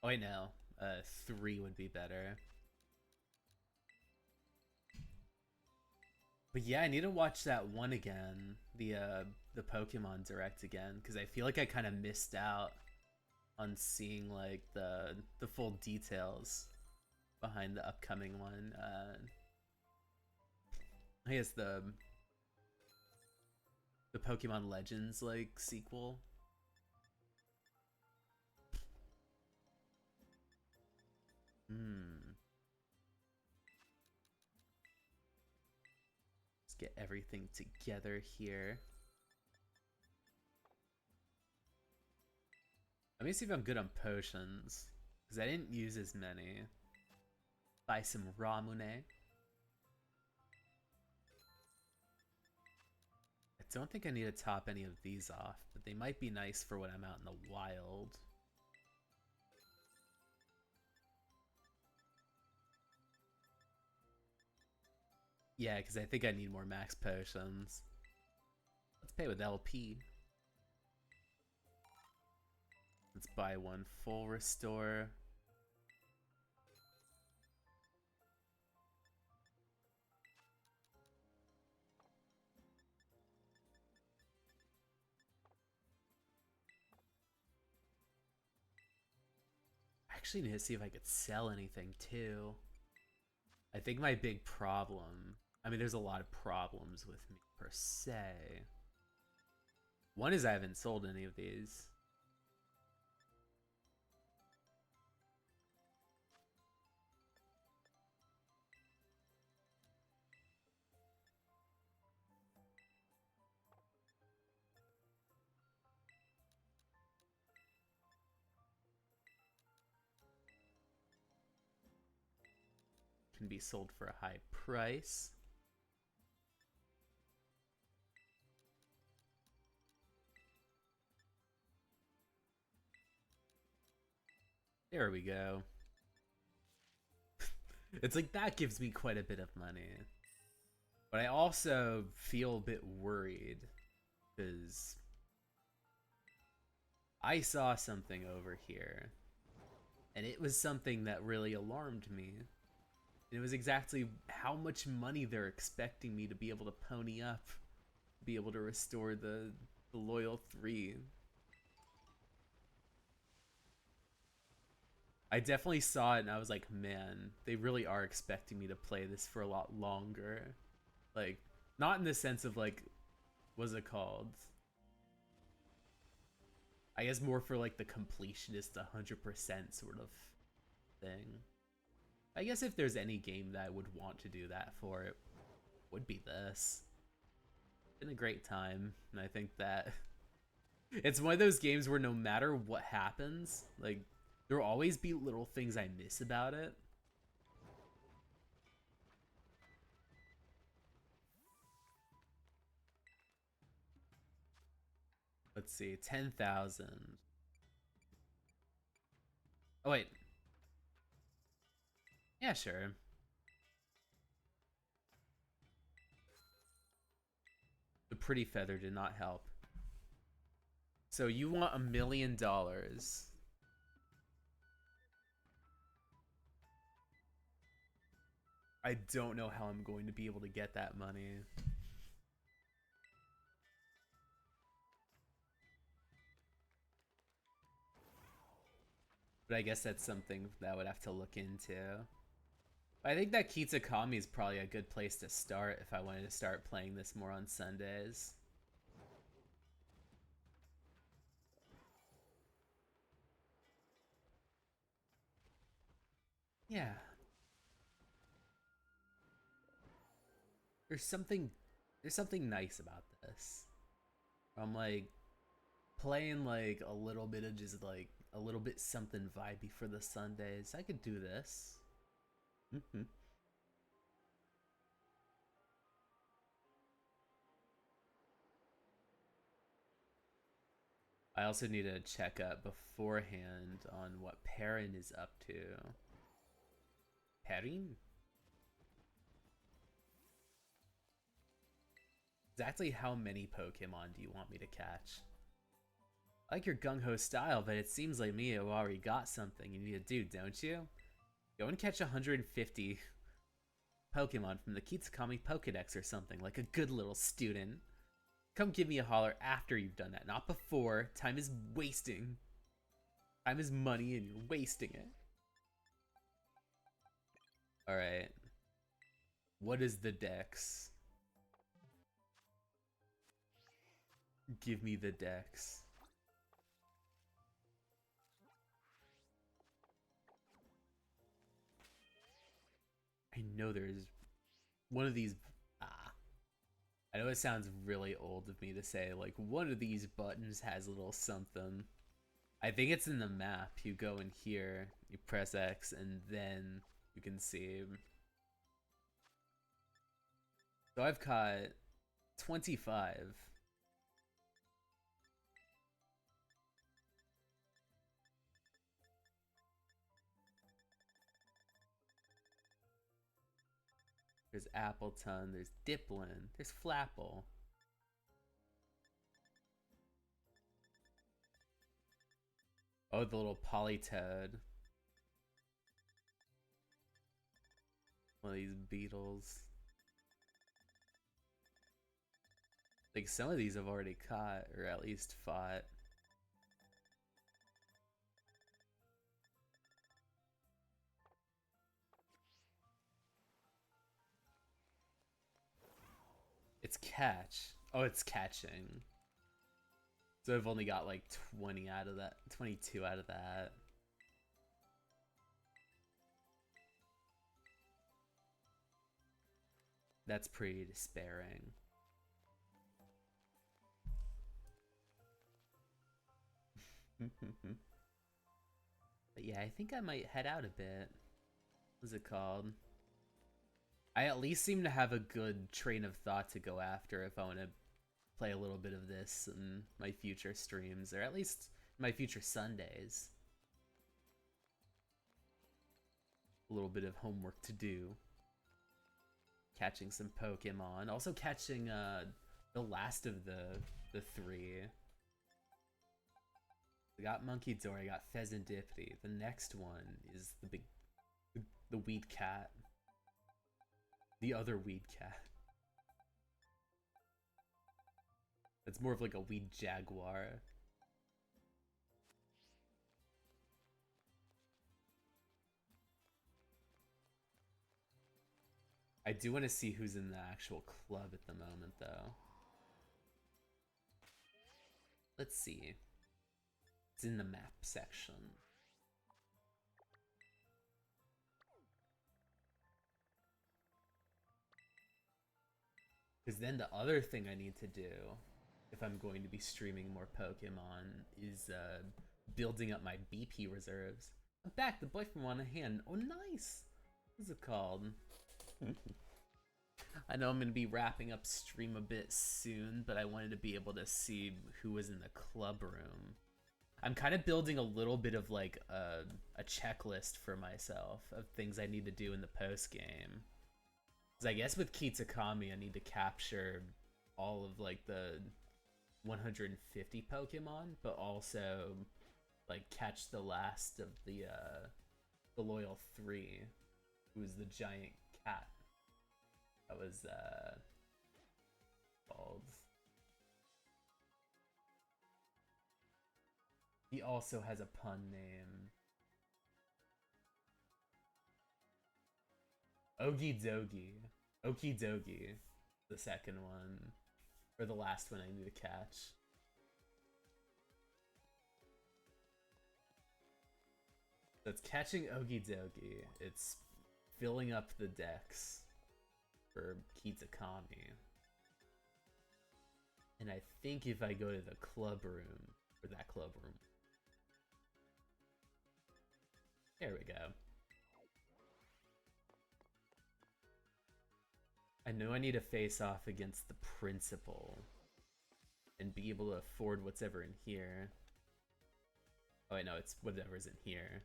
Oh, wait, no. 3 would be better. But yeah, I need to watch that one again. The Pokemon Direct again, because I feel like I kind of missed out on seeing like the full details behind the upcoming one. I guess the Pokemon Legends like sequel. Let's get everything together here. Let me see if I'm good on potions, because I didn't use as many. Buy some Ramune. I don't think I need to top any of these off, but they might be nice for when I'm out in the wild. Yeah, because I think I need more max potions. Let's pay with LP. Let's buy 1 full restore. I actually need to see if I could sell anything too. I think my big problem, I mean, there's a lot of problems with me per se. One is I haven't sold any of these. Can be sold for a high price. There we go. It's like that gives me quite a bit of money. But I also feel a bit worried because I saw something over here and it was something that really alarmed me. And it was exactly how much money they're expecting me to be able to pony up, be able to restore the loyal 3. I definitely saw it and I was like, man, they really are expecting me to play this for a lot longer. Like, not in the sense of like, what's it called? I guess more for like the completionist 100% sort of thing. I guess if there's any game that I would want to do that for, it would be this. It's been a great time, and I think that it's one of those games where no matter what happens, like, there'll always be little things I miss about it. Let's see, 10,000. Oh, wait. Yeah, sure. The pretty feather did not help. So you want $1 million. I don't know how I'm going to be able to get that money. But I guess that's something that I would have to look into. I think that Kitsukami is probably a good place to start if I wanted to start playing this more on Sundays. Yeah. There's something nice about this. I'm like playing like a little bit of just like a little bit something vibey for the Sundays. I could do this. I also need to check up beforehand on what Perrin is up to. Perrin? Exactly how many Pokemon do you want me to catch? I like your gung-ho style, but it seems like me have already got something you need to do, don't you? Go and catch 150 Pokemon from the Kitsukami Pokedex or something, like a good little student. Come give me a holler after you've done that, not before. Time is wasting. Time is money and you're wasting it. Alright. What is the dex? Give me the dex. I know there's one of these. I know it sounds really old of me to say, like, one of these buttons has a little something. I think it's in the map. You go in here, you press X, and then you can see. So I've caught 25. There's Appleton, there's Diplin, there's Flapple. Oh, the little Polytoad. One of these beetles. Like, some of these I've already caught, or at least fought. It's catch. Oh, it's catching. So I've only got like 20 out of that, 22 out of that. That's pretty despairing. But yeah, I think I might head out a bit. What's it called? I at least seem to have a good train of thought to go after if I want to play a little bit of this in my future streams, or at least my future Sundays. A little bit of homework to do. Catching some Pokemon. Also catching the last of the three. I got Munkidori, I got Pheasantipity. The next one is the weed cat. The other weed cat. It's more of like a weed jaguar. I do want to see who's in the actual club at the moment, though. Let's see. It's in the map section. Because then the other thing I need to do, if I'm going to be streaming more Pokemon, is building up my BP reserves. I'm back, the boyfriend won a hand. Oh, nice! What's it called? I know I'm going to be wrapping up stream a bit soon, but I wanted to be able to see who was in the club room. I'm kind of building a little bit of like a checklist for myself of things I need to do in the post game. Because I guess with Kitsukami, I need to capture all of like the 150 Pokemon, but also like catch the last of the loyal 3, who's the giant cat. That was called. He also has a pun name. Okie Dogie, the second one. Or the last one I need to catch. So it's catching Okie Dogie. It's filling up the decks for Kitakami. And I think if I go to the club room, or that club room. There we go. I know I need to face off against the principal and be able to afford what's ever in here. Oh, I know it's whatever's in here.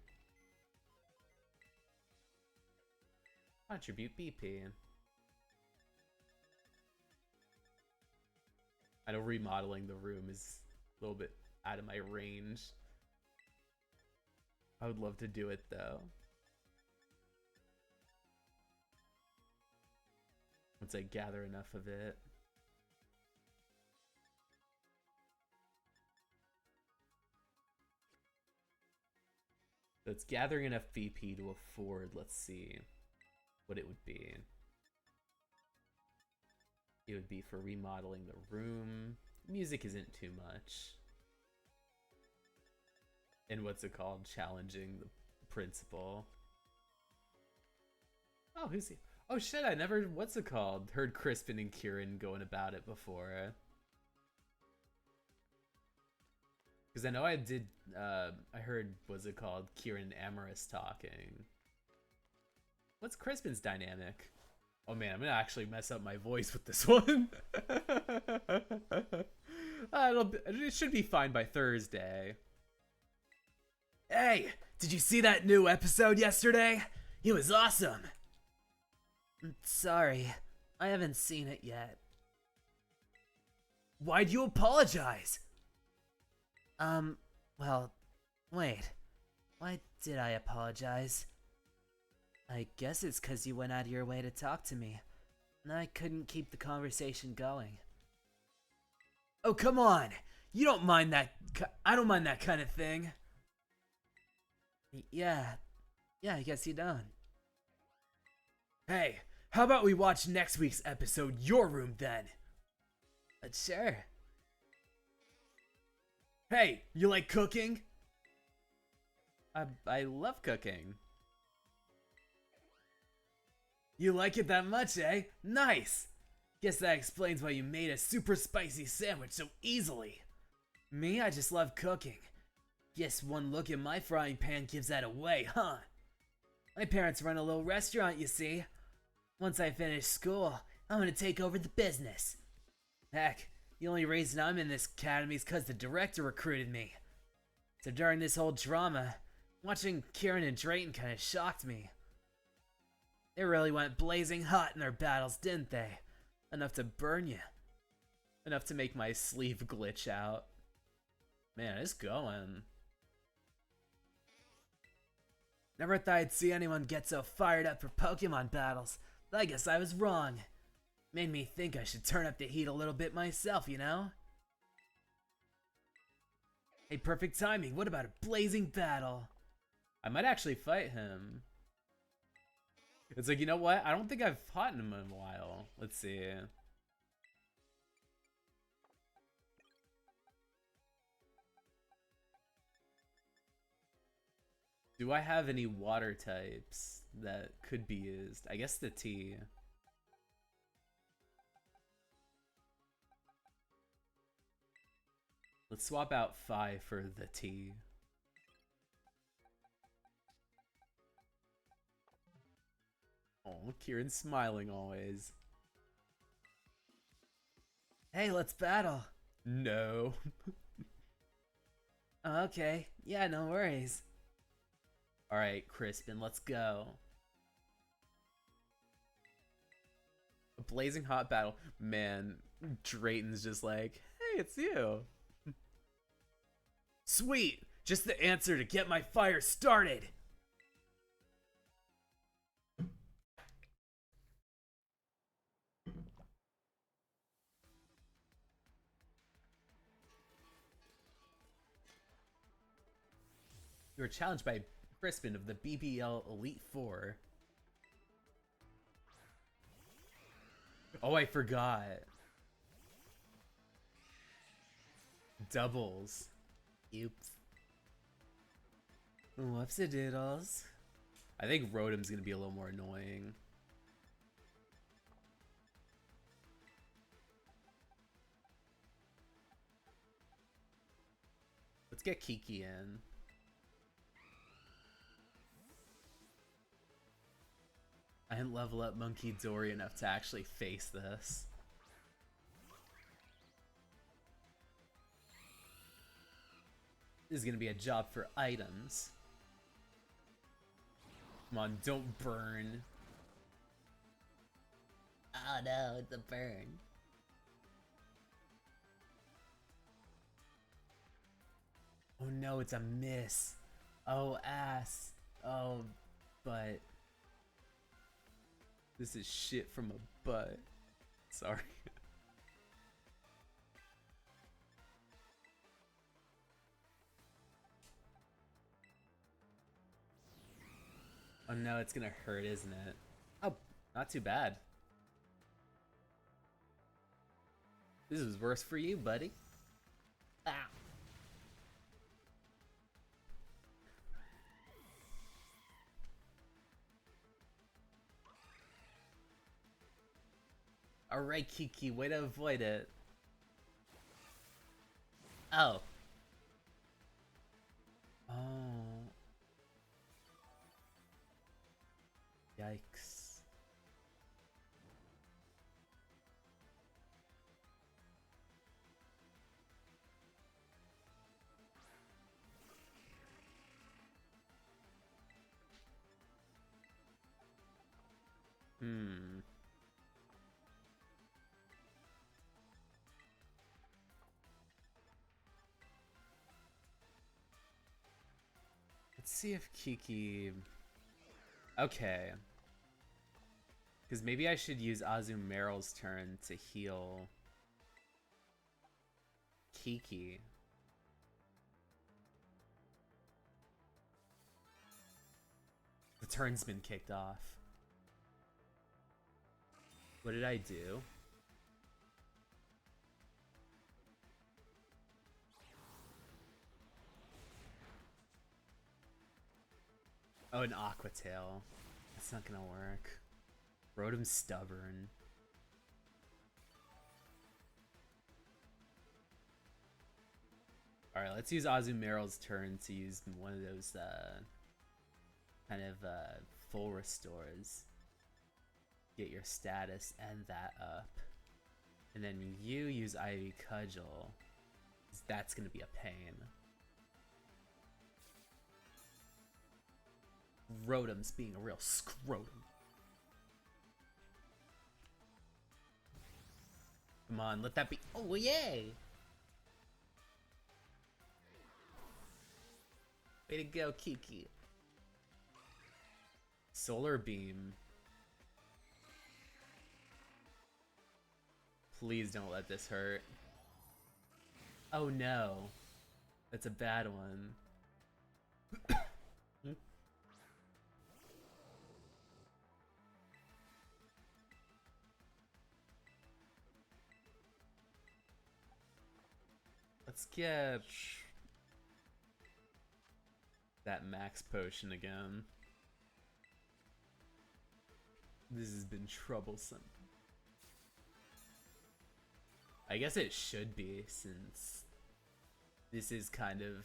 Contribute BP. I know remodeling the room is a little bit out of my range. I would love to do it though. Once I gather enough of it. So it's gathering enough BP to afford, let's see what it would be. It would be for remodeling the room. Music isn't too much. And what's it called? Challenging the principal. Oh, who's he? Oh shit, I never, what's it called? Heard Crispin and Kieran going about it before. Because I know I did, I heard, what's it called? Kieran and Amorous talking. What's Crispin's dynamic? Oh man, I'm gonna actually mess up my voice with this one. It should be fine by Thursday. Hey, did you see that new episode yesterday? It was awesome. Sorry, I haven't seen it yet. Why'd you apologize? Well, wait. Why did I apologize? I guess it's 'cause you went out of your way to talk to me, and I couldn't keep the conversation going. Oh, come on! You don't mind that, I don't mind that kind of thing. Yeah, I guess you don't. Hey, how about we watch next week's episode, Your Room, then? Sure. Hey, you like cooking? I love cooking. You like it that much, eh? Nice! Guess that explains why you made a super spicy sandwich so easily. Me, I just love cooking. Guess one look at my frying pan gives that away, huh? My parents run a little restaurant, you see. Once I finish school, I'm gonna take over the business. Heck, the only reason I'm in this academy is 'cause the director recruited me. So during this whole drama, watching Kieran and Drayton kinda shocked me. They really went blazing hot in their battles, didn't they? Enough to burn you. Enough to make my sleeve glitch out. Man, it's going. Never thought I'd see anyone get so fired up for Pokemon battles, but I guess I was wrong. Made me think I should turn up the heat a little bit myself, you know? Hey, perfect timing. What about a blazing battle? I might actually fight him. It's like, you know what? I don't think I've fought him in a while. Let's see. Do I have any water types that could be used? I guess the T. Let's swap out Phi for the T. Oh, Kieran's smiling always. Hey, let's battle. No. Okay, yeah, no worries. Alright, Crispin, let's go. A blazing hot battle. Man, Drayton's just like, it's you. Sweet! Just the answer to get my fire started! You were challenged by Crispin of the BBL Elite Four. Oh, I forgot. Doubles. Oops. Whoopsie-doodles. I think Rotom's gonna be a little more annoying. Let's get Kiki in. I didn't level up Munkidori enough to actually face this. This is gonna be a job for items. Come on, don't burn. Oh no, it's a burn. Oh no, it's a miss. Oh, ass. Oh, butt. This is shit from a butt. Sorry. Oh no, it's gonna hurt, isn't it? Oh, not too bad. This is worse for you, buddy. Ah. Alright, Kiki, way to avoid it. Oh. Oh. Yikes. Let's see if Kiki... Okay. Because maybe I should use Azumeryl's turn to heal Kiki. The turn's been kicked off. What did I do? Oh, an Aqua Tail. That's not gonna work. Rotom's stubborn. Alright, let's use Azumeryl's turn to use one of those kind of full restores. Get your status and that up. And then you use Ivy Cudgel. That's gonna be a pain. Rotom's being a real scrotum. Come on, let that be. Oh, yay! Way to go, Kiki. Solar Beam. Please don't let this hurt. Oh no. That's a bad one. Let's get that max potion again. This has been troublesome. I guess it should be, since this is kind of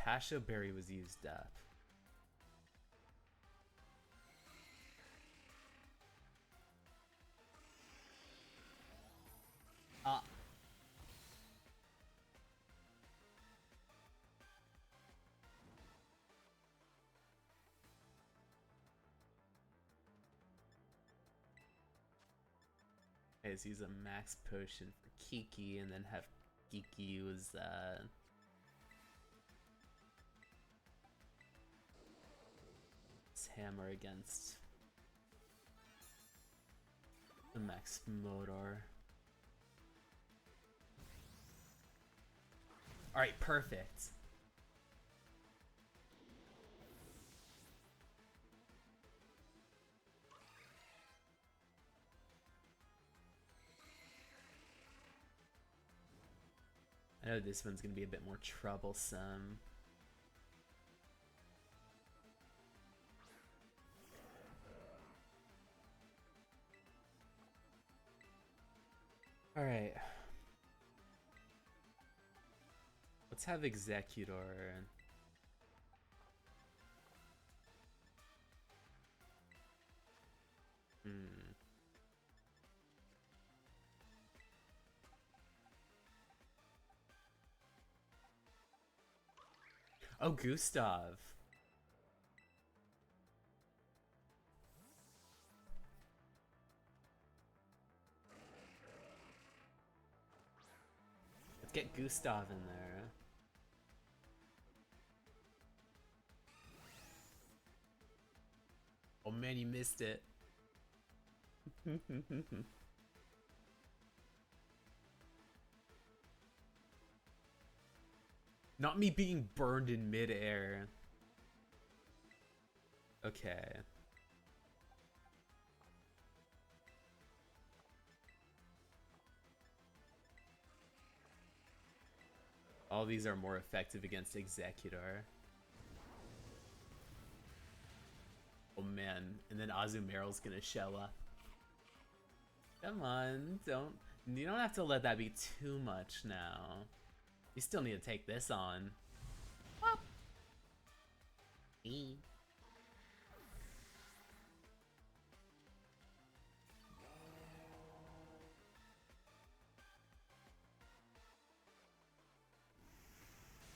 Pasho Berry was used up. Ah. Okay, let's use a max potion for Kiki and then have Kiki use his hammer against the max motor. Alright, perfect. I know this one's gonna be a bit more troublesome. Alright. Let's have Executor. Oh, Gustav. Let's get Gustav in there. Oh man, you missed it. Not me being burned in midair. Okay. All these are more effective against Executor. Oh man, and then Azumeryl's gonna show up. Come on, you don't have to let that be too much now. You still need to take this on. Whoop. E.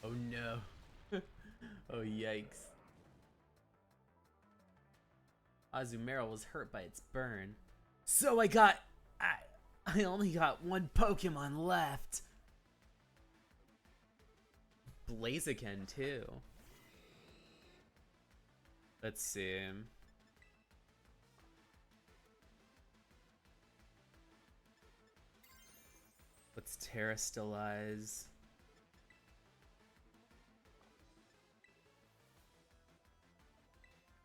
Oh no. Oh yikes. Azumeryl was hurt by its burn. So I only got one Pokemon left. Blaziken too. Let's see. Let's Terrastilize.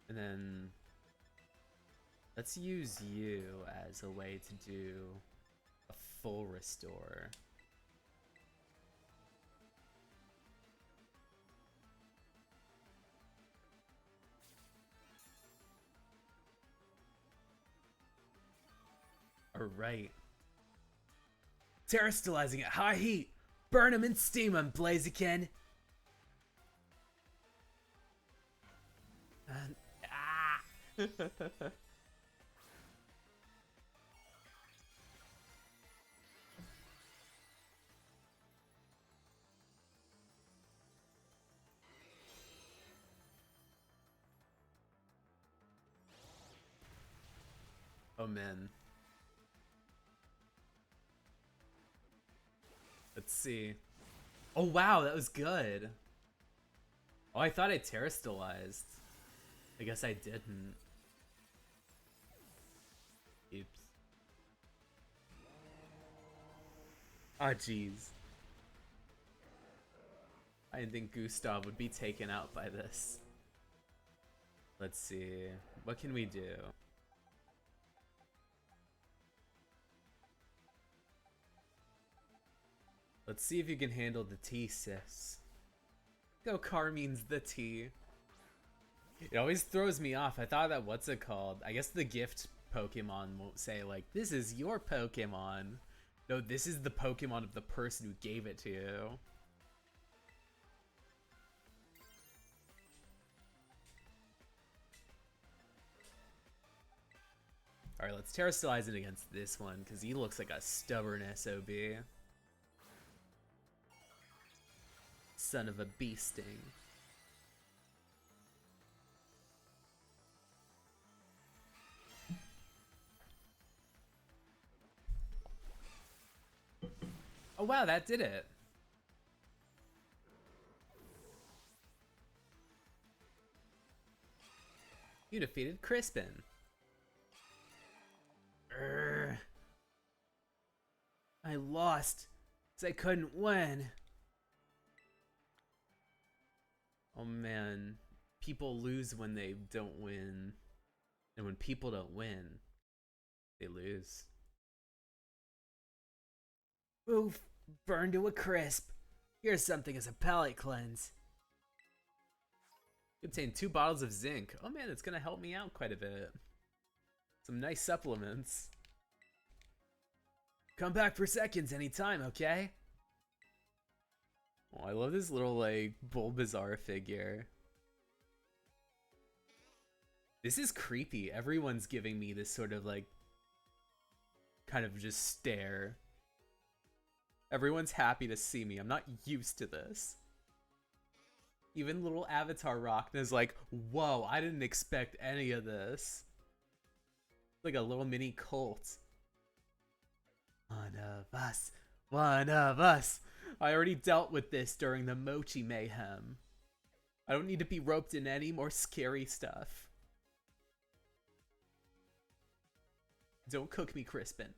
And then let's use you as a way to do a full restore. Alright. Terrastalizing at high heat. Burn him and steam him, Blaziken. Oh man. Let's see. Oh wow, that was good. Oh, I thought I Terrastalized. I guess I didn't. Oops. Ah, jeez. I didn't think Gustav would be taken out by this. Let's see. What can we do? Let's see if you can handle the T, sis. Go Carmine's the T. It always throws me off. I thought that, what's it called? I guess the gift Pokemon won't say like, this is your Pokemon. No, this is the Pokemon of the person who gave it to you. Alright, let's terrestrialize it against this one, because he looks like a stubborn SOB. Son of a bee sting. Oh wow, that did it. You defeated Crispin. Urgh. I lost, because I couldn't win. Oh man, people lose when they don't win. And when people don't win, they lose. Oof, burned to a crisp. Here's something as a palate cleanse. Contain 2 bottles of zinc. Oh man, it's gonna help me out quite a bit. Some nice supplements. Come back for seconds anytime, okay? Oh, I love this little, like, Bulbasaur figure. This is creepy. Everyone's giving me this sort of, like, kind of just stare. Everyone's happy to see me. I'm not used to this. Even little Avatar Rachna's like, whoa, I didn't expect any of this. Like a little mini cult. One of us. One of us. I already dealt with this during the Mochi Mayhem. I don't need to be roped in any more scary stuff. Don't cook me, Crispin.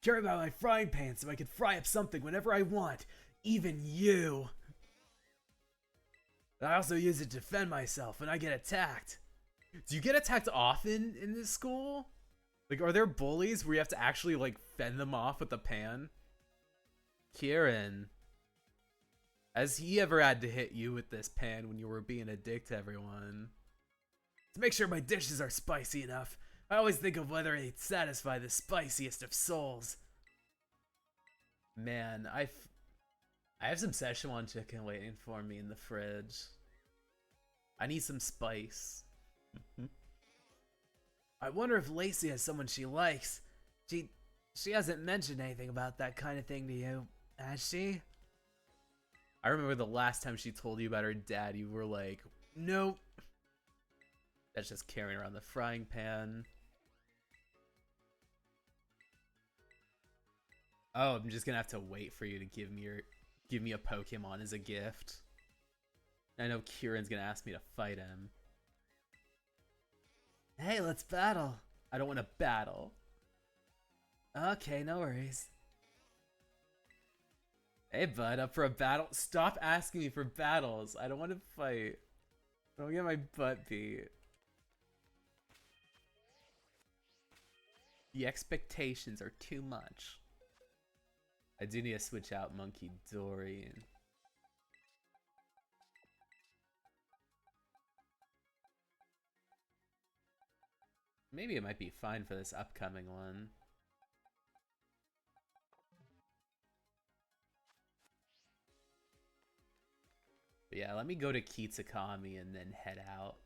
Care about my frying pan so I can fry up something whenever I want. Even you. I also use it to defend myself when I get attacked. Do you get attacked often in this school? Like, are there bullies where you have to actually, like, fend them off with a pan? Kieran. Has he ever had to hit you with this pan when you were being a dick to everyone? To make sure my dishes are spicy enough, I always think of whether they satisfy the spiciest of souls. Man, I have some Szechuan chicken waiting for me in the fridge. I need some spice. I wonder if Lacey has someone she likes. She hasn't mentioned anything about that kind of thing to you, has she? I remember the last time she told you about her dad, you were like, nope. That's just carrying around the frying pan. Oh, I'm just gonna have to wait for you to give me a Pokemon as a gift. I know Kieran's gonna ask me to fight him. Hey, let's battle. I don't want to battle. Okay, no worries. Hey, bud, up for a battle? Stop asking me for battles. I don't want to fight. I don't get my butt beat. The expectations are too much. I do need to switch out Munkidori. Maybe it might be fine for this upcoming one. But yeah, let me go to Kitsukami and then head out.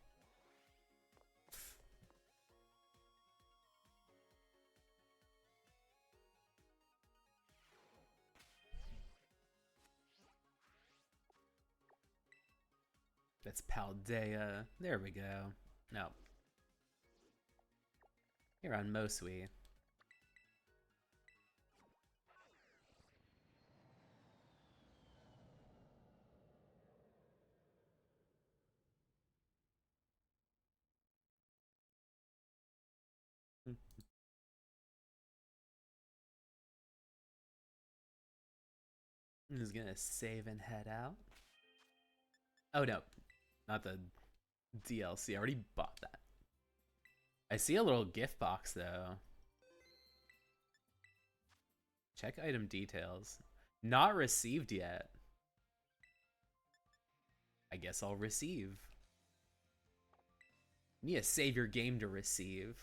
That's Paldea. There we go. No. Here on Mosui. I'm just gonna save and head out. Oh no, not the DLC. I already bought that. I see a little gift box though. Check item details. Not received yet. I guess I'll receive. You need to save your game to receive.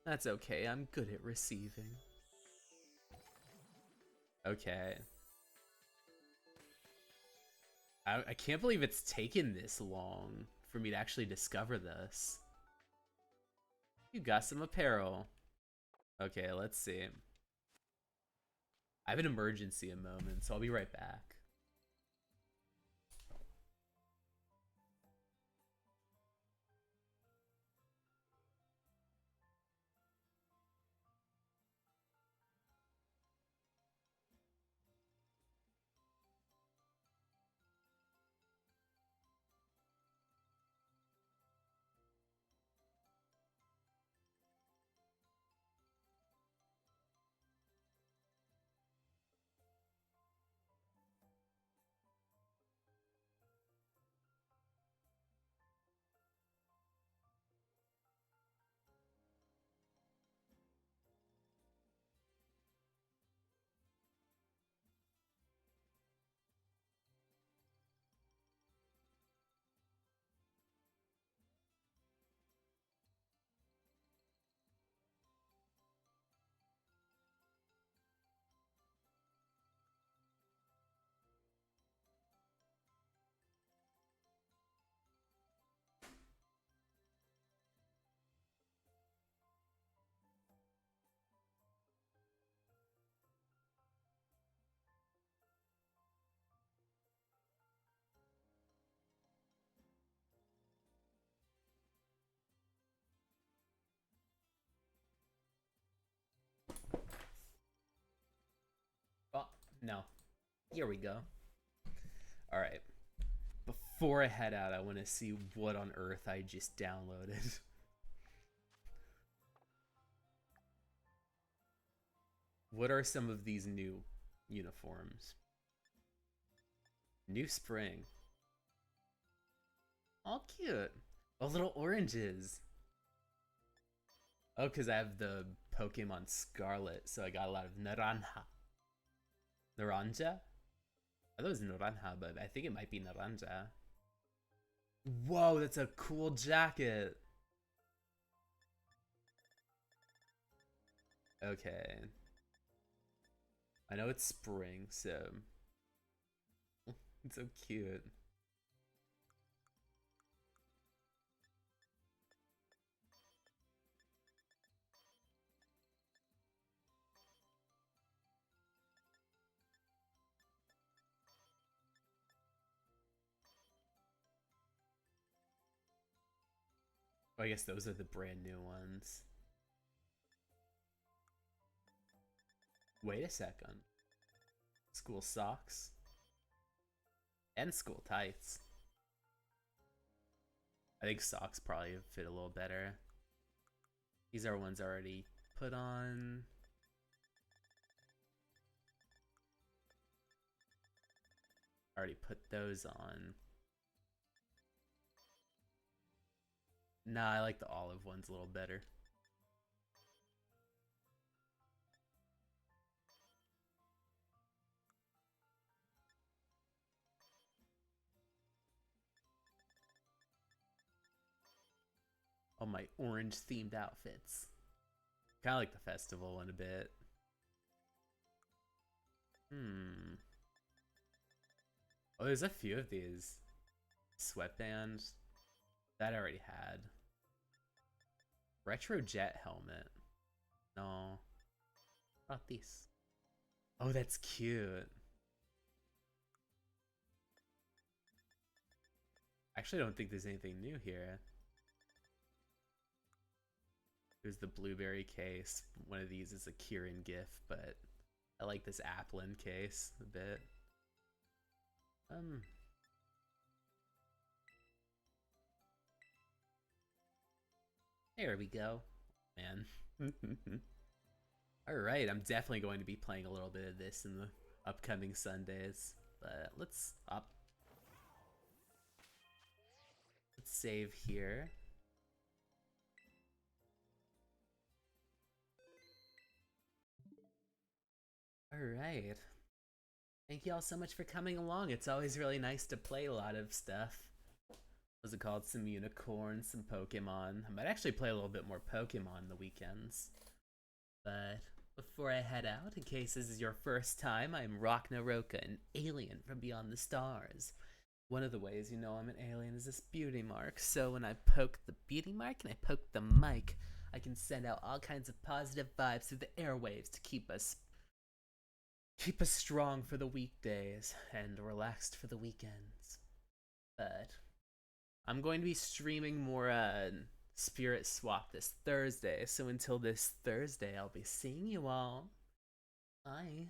That's okay, I'm good at receiving. Okay. I can't believe it's taken this long for me to actually discover this. You got some apparel. Okay, let's see. I have an emergency a moment, so I'll be right back. Oh, no. Here we go. Alright. Before I head out, I want to see what on earth I just downloaded. What are some of these new uniforms? New spring. All cute. Oh, little oranges. Oh, because I have the Pokemon Scarlet, so I got a lot of naranja. Naranja? I thought it was naranja, but I think it might be naranja. Whoa, that's a cool jacket. Okay. I know it's spring, so it's so cute. Oh, I guess those are the brand new ones. Wait a second. School socks. And school tights. I think socks probably fit a little better. These are ones already put on. Already put those on. Nah, I like the olive ones a little better. Oh, my orange themed outfits. Kind of like the festival one a bit. Oh, there's a few of these. Sweatbands. That I already had. Retro jet helmet. No. What about these? Oh, that's cute. Actually, I don't think there's anything new here. There's the blueberry case. One of these is a Kieran gift, but I like this Applin case a bit. There we go. Man. Alright, I'm definitely going to be playing a little bit of this in the upcoming Sundays. But let's save here. Alright. Thank you all so much for coming along. It's always really nice to play a lot of stuff. What's it called? Some unicorns, some Pokemon. I might actually play a little bit more Pokemon on the weekends. But before I head out, in case this is your first time, I'm Roka, an alien from beyond the stars. One of the ways you know I'm an alien is this beauty mark. So when I poke the beauty mark and I poke the mic, I can send out all kinds of positive vibes through the airwaves to keep us strong for the weekdays and relaxed for the weekends. But I'm going to be streaming more Spirit Swap this Thursday, so until this Thursday, I'll be seeing you all. Bye.